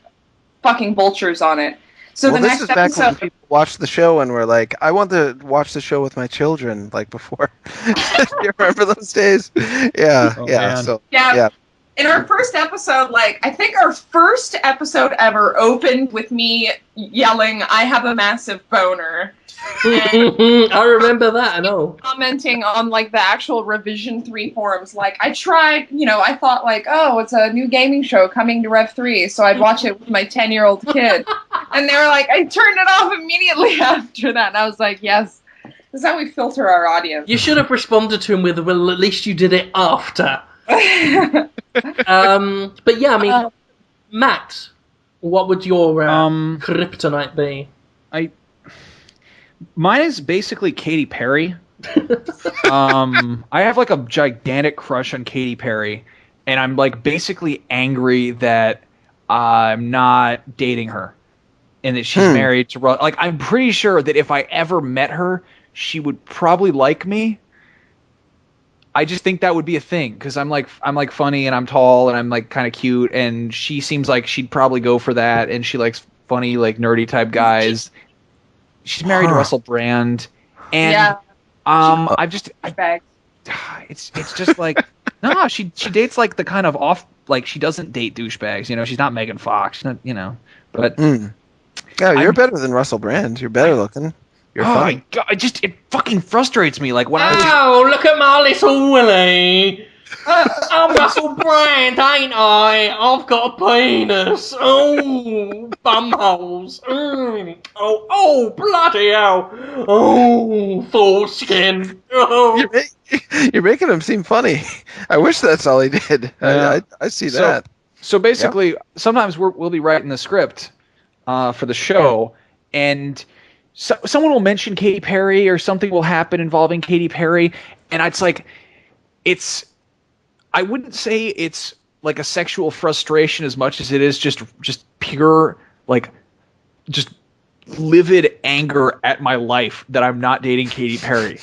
fucking vultures on it. So the next episode... Back when people watched the show and were like, I want to watch the show with my children, like, before. You remember those days? Yeah, yeah. In our first episode, like, I think our first episode ever opened with me yelling, I have a massive boner. I remember that, I know. Commenting on, like, the actual Revision 3 forums. Like, I tried, I thought, like, oh, it's a new gaming show coming to Rev 3, so I'd watch it with my 10-year-old kid. And they were like, I turned it off immediately after that. And I was like, yes, this is how we filter our audience. You should have responded to him with, well, at least you did it after. But yeah, I mean, Matt, what would your kryptonite be? Mine is basically Katy Perry. I have like a gigantic crush on Katy Perry, and I'm like basically angry that I'm not dating her, and that she's married to like I'm pretty sure that if I ever met her, she would probably like me. I just think that would be a thing because I'm like funny and I'm tall and I'm like kind of cute, and she seems like she'd probably go for that, and she likes funny like nerdy type guys. She's married to Russell Brand, and it's just like no, she dates like the kind of off, like she doesn't date douchebags. She's not Megan Fox, but yeah, you're better than Russell Brand. You're better looking. You're funny. My God, it fucking frustrates me. Like when look at my little Willie. I'm Russell Brand, ain't I? I've got a penis. Oh, bumholes. Oh, bloody hell. Oh, foreskin. Oh. You're making him seem funny. I wish that's all he did. I see that. So basically, sometimes we'll be writing the script for the show, and someone will mention Katy Perry or something will happen involving Katy Perry, and it's like I wouldn't say it's like a sexual frustration as much as it is just pure, like, just livid anger at my life that I'm not dating Katy Perry.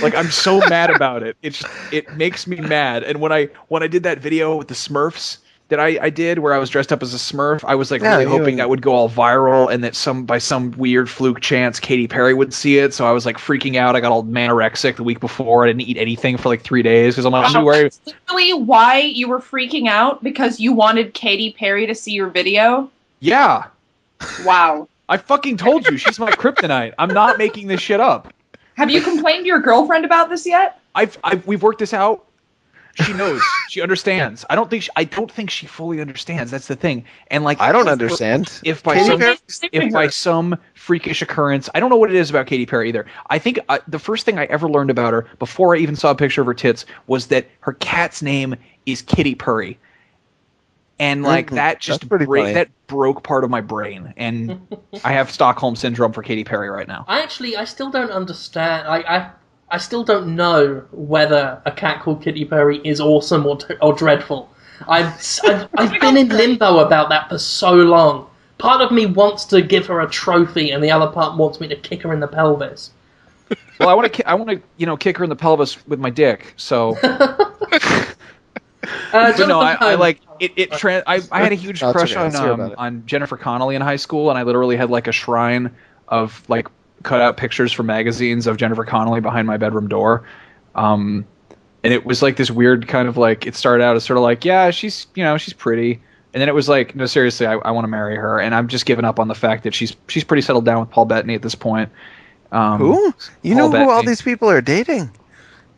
Like, I'm so mad about it. It makes me mad. And when I did that video with the Smurfs that I did, where I was dressed up as a Smurf, I was like really hoping that would go all viral, and that by some weird fluke chance Katy Perry would see it. So I was like freaking out. I got all manorexic the week before. I didn't eat anything for like 3 days because I'm like, Really, why you were freaking out? Because you wanted Katy Perry to see your video? Yeah. Wow. I fucking told you, she's my kryptonite. I'm not making this shit up. Have you complained to your girlfriend about this yet? We've worked this out. She knows. She understands. I don't think she fully understands. That's the thing. And like, I don't understand. If by some freakish occurrence, I don't know what it is about Katy Perry either. I think the first thing I ever learned about her before I even saw a picture of her tits was that her cat's name is Kitty Purry. And like that just that broke part of my brain, and I have Stockholm syndrome for Katy Perry right now. I still don't understand. I still don't know whether a cat called Katy Perry is awesome or dreadful. I've been in limbo about that for so long. Part of me wants to give her a trophy, and the other part wants me to kick her in the pelvis. Well, I want to kick her in the pelvis with my dick. So. But no, I like it. I had a huge crush on Jennifer Connelly in high school, and I literally had like a shrine of like cut out pictures from magazines of Jennifer Connelly behind my bedroom door. And it was like this weird kind of like, it started out as sort of like, yeah, she's pretty. And then it was like, no, seriously, I want to marry her. And I'm just giving up on the fact that she's pretty settled down with Paul Bettany at this point. Who? You know who all these people are dating?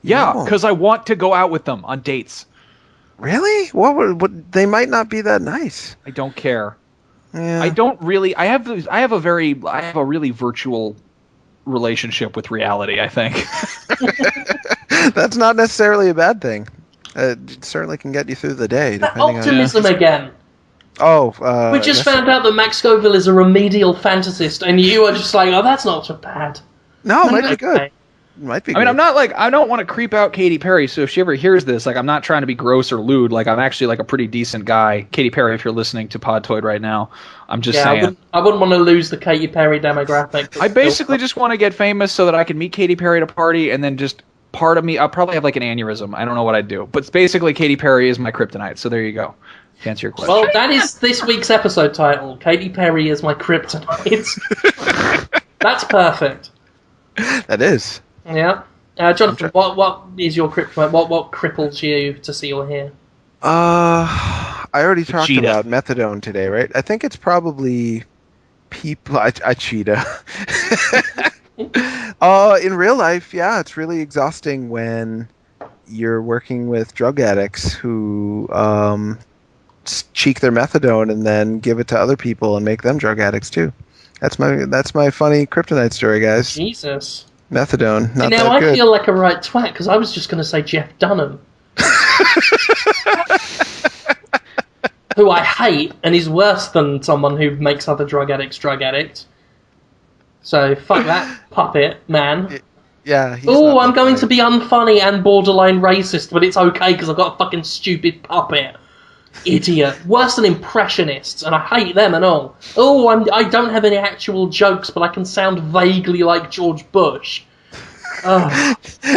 Yeah, because I want to go out with them on dates. Really? What? They might not be that nice. I don't care. Yeah. I don't really. I have a really virtual relationship with reality, I think. That's not necessarily a bad thing. It certainly can get you through the day. Optimism again. Oh, we just found out that Max Scoville is a remedial fantasist, and you are just like, oh, that's not so bad. No, it might be good. Might be. I mean, I'm not like, I don't want to creep out Katy Perry. So if she ever hears this, like, I'm not trying to be gross or lewd. Like, I'm actually like a pretty decent guy. Katy Perry, if you're listening to Podtoid right now, I'm just saying. I wouldn't want to lose the Katy Perry demographic. I basically just want to get famous so that I can meet Katy Perry at a party, and then just part of me, I'll probably have like an aneurysm. I don't know what I'd do, but basically Katy Perry is my kryptonite. So there you go. To answer your question. Well, that is this week's episode title. Katy Perry is my kryptonite. That's perfect. That is. Yeah. Jonathan, what is your kryptonite? What cripples you to see or hear? I already talked about methadone today, right? I think it's probably people. I cheetah. In real life, yeah, it's really exhausting when you're working with drug addicts who cheek their methadone and then give it to other people and make them drug addicts too. That's my funny kryptonite story, guys. Jesus. Methadone, not now that good. I feel like a right twat because I was just going to say Jeff Dunham, who I hate and is worse than someone who makes other drug addicts. So fuck that puppet man. Yeah. Oh, I'm going to be unfunny and borderline racist, but it's okay because I've got a fucking stupid puppet. Idiot. Worse than impressionists, and I hate them and all. Oh, I don't have any actual jokes, but I can sound vaguely like George Bush. Oh.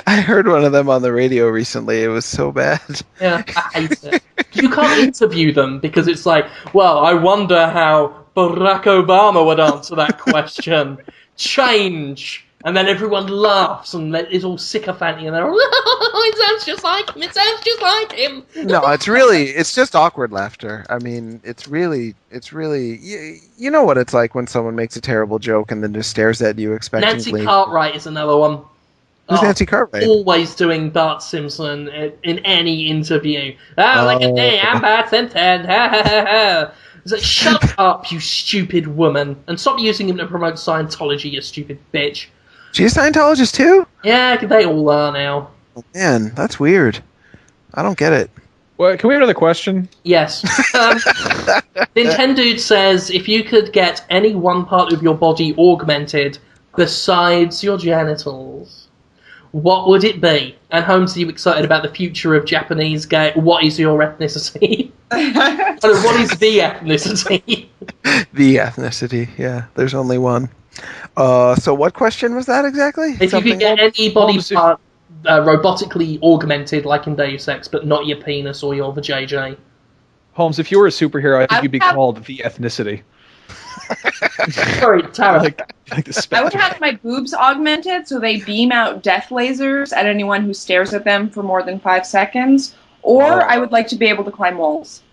I heard one of them on the radio recently. It was so bad. Yeah, I hate it. You can't interview them because it's like, well, I wonder how Barack Obama would answer that question. Change. And then everyone laughs and is all sycophanty and they're all, it sounds just like him, it sounds just like him. No, it's just awkward laughter. I mean, it's really, you know what it's like when someone makes a terrible joke and then just stares at you expectantly. Nancy Cartwright is another one. Who's Nancy Cartwright? Always doing Bart Simpson in any interview. Look at me, I'm Bart Simpson. It's like, shut up, you stupid woman, and stop using him to promote Scientology, you stupid bitch. She's a Scientologist too? Yeah, they all are now. Oh, man, that's weird. I don't get it. Well, can we have another question? Yes. Nintendo says, if you could get any one part of your body augmented besides your genitals, what would it be? And Holmes, are you excited about the future of Japanese gay? What is your ethnicity? What is the ethnicity? The ethnicity, yeah. There's only one. So what question was that exactly? If you could get any body part robotically augmented, like in Deus Ex, but not your penis or your vajayjay. Holmes, if you were a superhero, I think you'd be called the ethnicity. Sorry, Tara. Like I would have my boobs augmented so they beam out death lasers at anyone who stares at them for more than 5 seconds. Or I would like to be able to climb walls.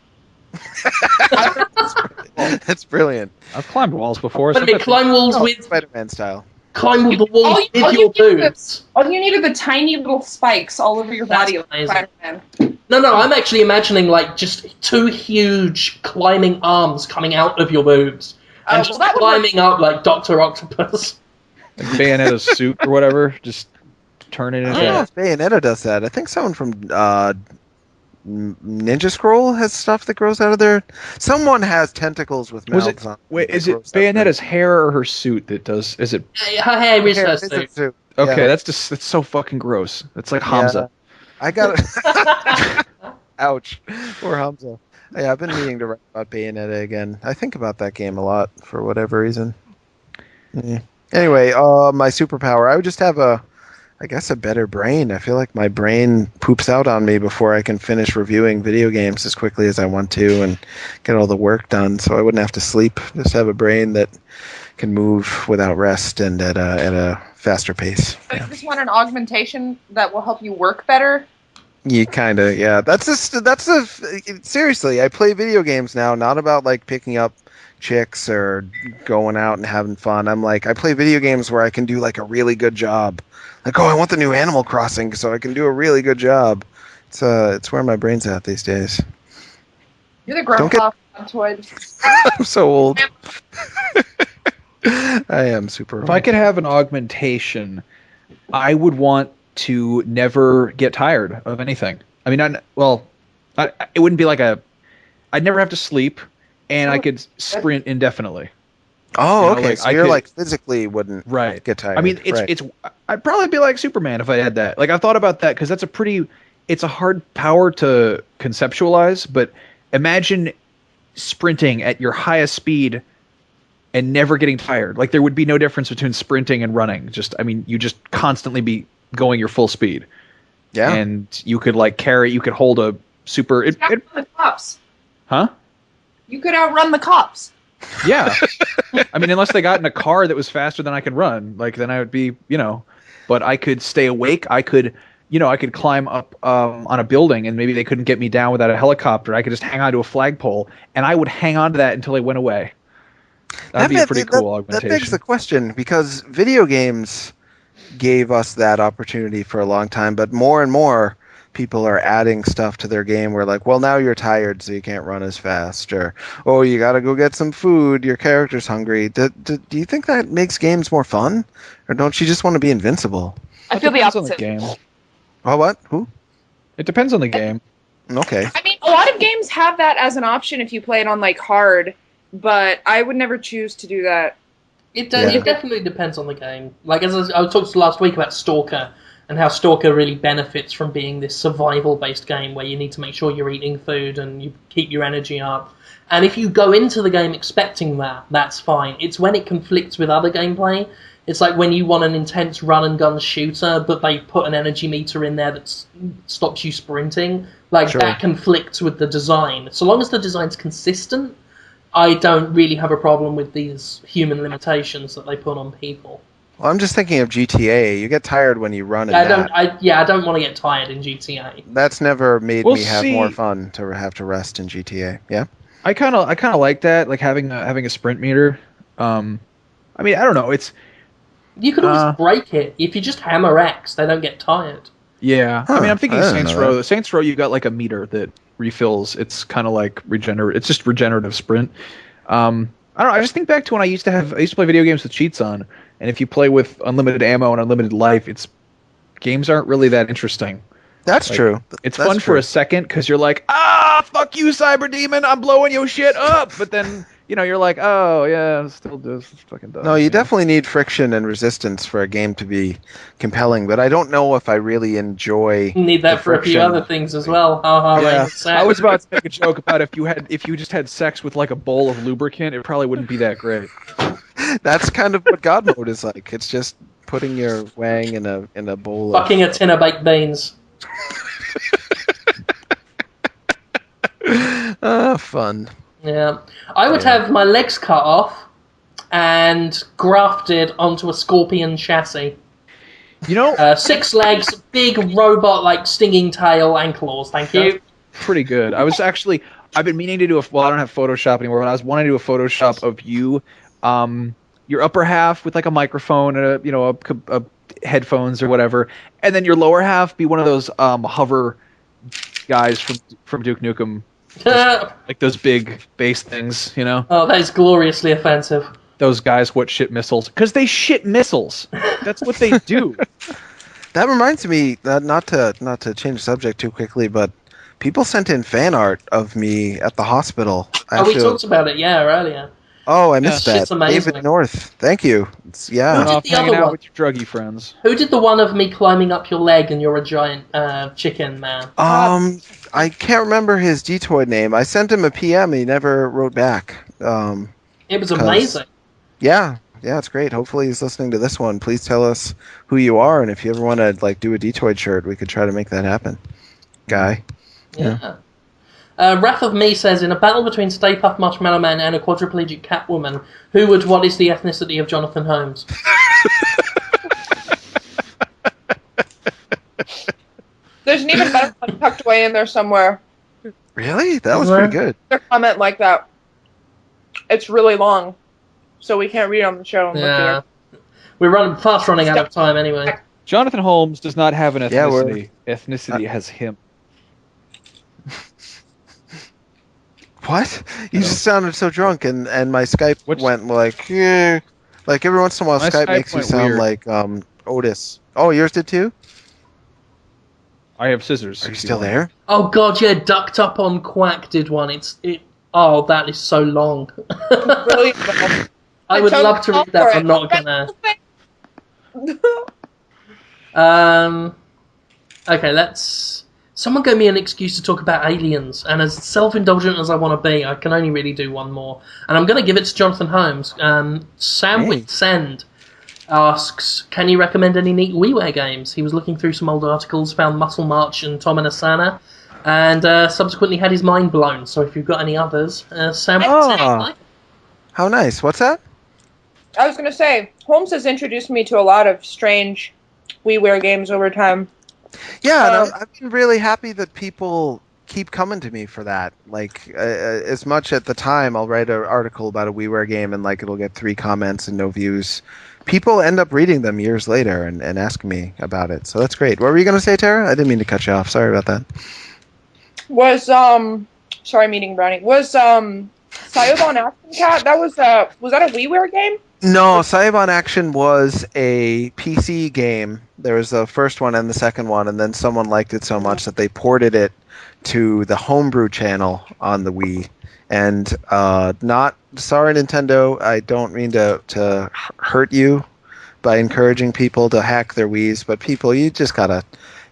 That's brilliant. I've climbed walls before. But climb walls with Spider-Man style. Climb the walls with your boobs. All you need are the tiny little spikes all over your body. Like Spider-Man. No, I'm actually imagining like just 2 huge climbing arms coming out of your boobs. And just climbing up like Dr. Octopus. Like Bayonetta's suit or whatever, just turning it into... I don't know if Bayonetta does that. I think someone from Ninja Scroll has stuff that grows out of there. Someone has tentacles with mouths on. Wait, is it Bayonetta's hair or her suit that does... Is it... Her hair is her suit. Okay, that's so fucking gross. That's like Hamza. I got it. Ouch. Poor Hamza. Yeah, I've been meaning to write about Bayonetta again. I think about that game a lot for whatever reason. Yeah. Anyway, my superpower, I would just have a better brain. I feel like my brain poops out on me before I can finish reviewing video games as quickly as I want to and get all the work done, so I wouldn't have to sleep. Just have a brain that can move without rest and at a faster pace. So you just want an augmentation that will help you work better? Yeah, kind of, yeah. Seriously, I play video games now, not about like picking up chicks or going out and having fun. I play video games where I can do like a really good job. Like, I want the new Animal Crossing so I can do a really good job. It's where my brain's at these days. You're the grandpa Podtoid. I'm so old. I am super old. If I could have an augmentation, I would want to never get tired of anything. I mean, it wouldn't be like I'd never have to sleep, and I could sprint indefinitely. Oh, okay. So you're like physically wouldn't get tired. I mean, I'd probably be like Superman if I had that. Like, I thought about that because it's a hard power to conceptualize, but imagine sprinting at your highest speed and never getting tired. Like, there would be no difference between sprinting and running. You just constantly be going your full speed. Yeah. And you could you could hold a super... outrun the cops. Huh? You could outrun the cops. Yeah. I mean, unless they got in a car that was faster than I could run, then I would be, but I could stay awake. I could climb up on a building and maybe they couldn't get me down without a helicopter. I could just hang on to a flagpole and I would hang on to that until they went away. That'd be a pretty cool augmentation. That begs the question, because video games gave us that opportunity for a long time, but more and more people are adding stuff to their game where now you're tired so you can't run as fast, or you gotta go get some food, your character's hungry. Do you think that makes games more fun, or don't you just want to be invincible? I feel the opposite. Game. Oh, what? Who? It depends on the game. Okay. I mean, a lot of games have that as an option if you play it on hard, but I would never choose to do that. It definitely depends on the game. Like, as I talked last week about Stalker, and how Stalker really benefits from being this survival-based game where you need to make sure you're eating food and you keep your energy up. And if you go into the game expecting that, that's fine. It's when it conflicts with other gameplay. It's like when you want an intense run-and-gun shooter, but they put an energy meter in there that stops you sprinting. That conflicts with the design. So long as the design's consistent, I don't really have a problem with these human limitations that they put on people. Well, I'm just thinking of GTA. You get tired when you run. I don't want to get tired in GTA. That's never made me have more fun to have to rest in GTA. Yeah, I kind of like that, like having a sprint meter. I mean, I don't know. You could always break it if you just hammer X. They don't get tired. Yeah, I mean, I'm thinking Saints Row. Saints Row, you got a meter that refills. It's kind of like regenerative. It's just regenerative sprint. I don't know. I just think back to when I used to play video games with cheats on. And if you play with unlimited ammo and unlimited life, games aren't really that interesting. That's true. It's fun for a second because you're like, fuck you, Cyber Demon, I'm blowing your shit up. But then, you're like, oh, yeah, still does. Fucking does. No, you definitely need friction and resistance for a game to be compelling, but I don't know if I really enjoy You need that for a few other things as well. Yeah. I was about to make a joke about if you just had sex with a bowl of lubricant, it probably wouldn't be that great. That's kind of what God mode is like. It's just putting your wang in a bowl Fucking a tin of baked beans. Fun. Yeah. I would have my legs cut off and grafted onto a scorpion chassis. 6 legs, big robot-like stinging tail and claws, thank you. Pretty good. I've been meaning to do I don't have Photoshop anymore, but I was wanting to do a Photoshop of you, your upper half with like a microphone and a headphones or whatever, and then your lower half be one of those hover guys from Duke Nukem, like those big bass things, Oh, that is gloriously offensive. Those guys what shit missiles, because they shit missiles. That's what they do. That reminds me, not to change the subject too quickly, but people sent in fan art of me at the hospital. We talked about it, earlier. Oh, I missed that. Shit's amazing. David North, thank you. Who did the hanging other out one? with your druggy friends. Who did the one of me climbing up your leg and you're a giant chicken man? I can't remember his Detoid name. I sent him a PM. He never wrote back. It was amazing. Yeah, it's great. Hopefully he's listening to this one. Please tell us who you are, and if you ever want to do a Detoid shirt, we could try to make that happen. Guy. Yeah. Wrath of Me says, in a battle between Stay Puft Marshmallow Man and a quadriplegic Catwoman, what is the ethnicity of Jonathan Holmes? There's an even better one tucked away in there somewhere. Really? That was pretty good. A comment like that. It's really long, so we can't read it on the show. Yeah. We're fast running out of time anyway. Jonathan Holmes does not have an ethnicity. Ethnicity has him. What? You just sounded so drunk, and my Skype went like every once in a while Skype makes you sound weird. Like Otis. Oh, yours did too? I have scissors. Are you still there? Oh god, yeah, Ducked Up on Quack did one. Oh, that is so long. Really? I would love to read that, but I'm not gonna. Okay, someone give me an excuse to talk about aliens, and as self-indulgent as I want to be, I can only really do one more. And I'm going to give it to Jonathan Holmes. Sam with Send asks, can you recommend any neat WiiWare games? He was looking through some old articles, found Muscle March and Tom and Asana, and subsequently had his mind blown. So if you've got any others, Sam... How nice. What's that? I was going to say, Holmes has introduced me to a lot of strange WiiWare games over time. Yeah, and I've been really happy that people keep coming to me for that. As much at the time, I'll write an article about a WiiWare game and it'll get 3 comments and no views. People end up reading them years later and asking me about it. So that's great. What were you going to say, Tara? I didn't mean to cut you off. Sorry about that. Sorry, I'm eating brownie. Was Sayobon Action Cat, was that a WiiWare game? No, Sayobon Action was a PC game. There was the first one and the second one, and then someone liked it so much that they ported it to the Homebrew channel on the Wii. And sorry, Nintendo, I don't mean to hurt you by encouraging people to hack their Wiis, but people, you gotta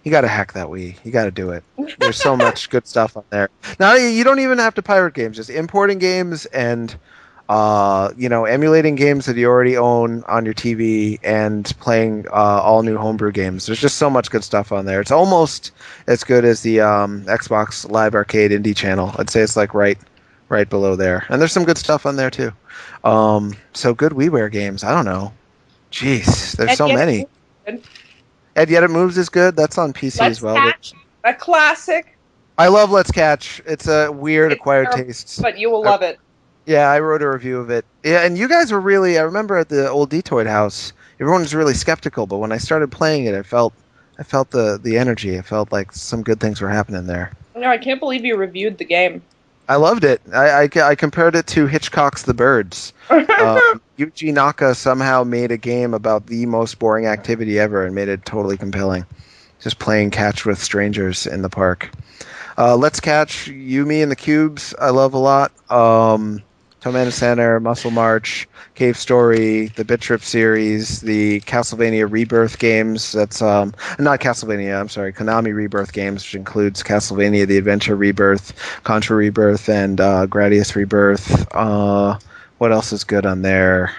hack that Wii. You gotta do it. There's so much good stuff on there. Now you don't even have to pirate games, just importing games and emulating games that you already own on your TV and playing all new homebrew games. There's just so much good stuff on there. It's almost as good as the Xbox Live Arcade Indie channel. I'd say it's right below there. And there's some good stuff on there too. So good WiiWare games. I don't know. Jeez, there's so many. And Yet It Moves is good. That's on PC as well. Catch, a classic. I love Let's Catch. It's a weird acquired taste. But you will love it. Yeah, I wrote a review of it. Yeah, and you guys were really... I remember at the old Detoid house, everyone was really skeptical, but when I started playing it, I felt the energy. I felt like some good things were happening there. No, I can't believe you reviewed the game. I loved it. I compared it to Hitchcock's The Birds. Yuji Naka somehow made a game about the most boring activity ever and made it totally compelling. Just playing catch with strangers in the park. Let's Catch, Yumi and the Cubes, I love a lot. Tomata Center, Muscle March, Cave Story, the Bit Trip series, the Castlevania Rebirth games. That's not Castlevania, I'm sorry, Konami Rebirth games, which includes Castlevania The Adventure Rebirth, Contra Rebirth, and Gradius Rebirth. What else is good on there?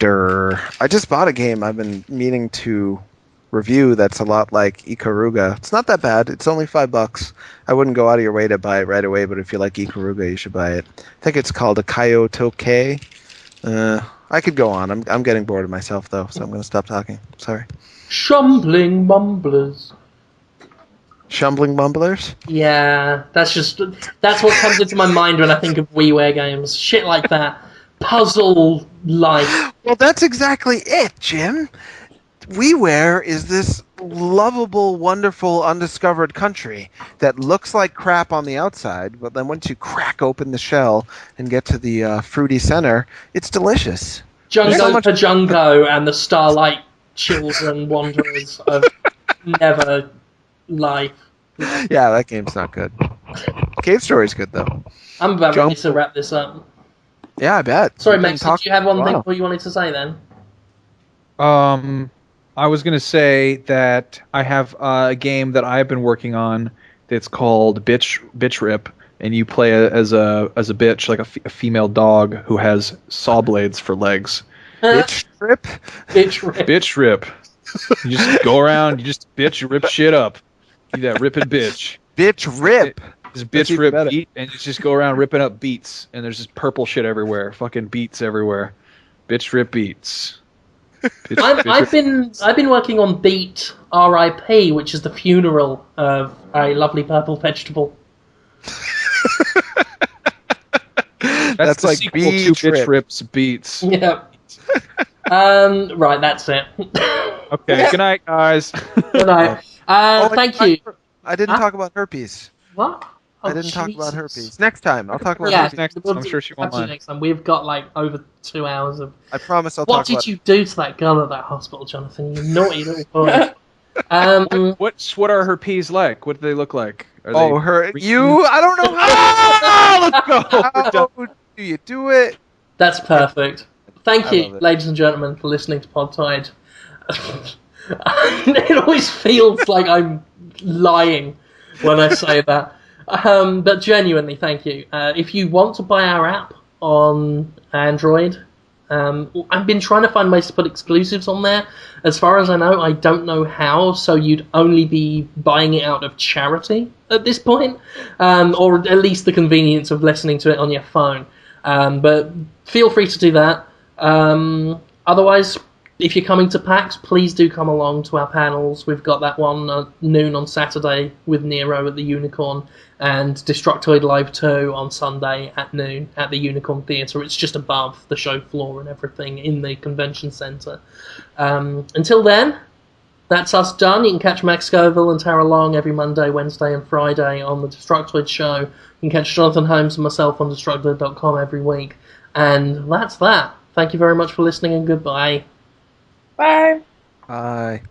I just bought a game I've been meaning to review that's a lot like Ikaruga. It's not that bad. It's only $5. I wouldn't go out of your way to buy it right away, but if you like Ikaruga, you should buy it. I think it's called a Kaiotoke. I could go on. I'm getting bored of myself, though, so I'm going to stop talking. Sorry. Shumbling Mumblers. Shumbling Mumblers? Yeah, that's what comes into my mind when I think of WiiWare games. Shit like that. Puzzle-like. Well, that's exactly it, Jim. WiiWare is this lovable, wonderful, undiscovered country that looks like crap on the outside, but then once you crack open the shell and get to the fruity center, it's delicious. Jungo Pajungo and the Starlight Children Wanderers of Never Life. Yeah, that game's not good. Cave Story's good, though. I'm about ready to wrap this up. Yeah, I bet. Sorry, Max, did you have one thing more you wanted to say then? I was going to say that I have a game that I've been working on that's called Bitch Rip, and you play as a bitch, like a female dog who has saw blades for legs. Bitch Rip? Bitch Rip. Bitch Rip. You just go around, you rip shit up. You that ripping bitch. Bitch Rip. This bitch rip beat, and you just go around ripping up beats, and there's just purple shit everywhere, fucking beats everywhere. Bitch Rip beats. I've been working on Beat R.I.P., which is the funeral of a lovely purple vegetable. That's like sequel to Bitch Rip's Beats. Yeah. Right, that's it. Okay, good night, guys. Good night. Thank you. I didn't talk about herpes. What? Oh, I didn't talk about herpes. Next time, I'll talk about herpes. Next time. I'm sure she won't mind. Next time. We've got like over 2 hours of... I promise I'll talk about... What did you do to that girl at that hospital, Jonathan? You naughty little boy. What are herpes like? What do they look like? Are I don't know how! Let's go! How do you do it? That's perfect. Thank you, ladies and gentlemen, for listening to Podtoid. It always feels like I'm lying when I say that. But genuinely, thank you. If you want to buy our app on Android, I've been trying to find ways to put exclusives on there. As far as I know, I don't know how, so you'd only be buying it out of charity at this point, or at least the convenience of listening to it on your phone. But feel free to do that. Otherwise, if you're coming to PAX, please do come along to our panels. We've got that one noon on Saturday with Nero at the Unicorn, and Destructoid Live 2 on Sunday at noon at the Unicorn Theatre. It's just above the show floor and everything in the convention centre. Until then, that's us done. You can catch Max Scoville and Tara Long every Monday, Wednesday and Friday on the Destructoid Show. You can catch Jonathan Holmes and myself on Destructoid.com every week. And that's that. Thank you very much for listening, and goodbye. Bye. Bye.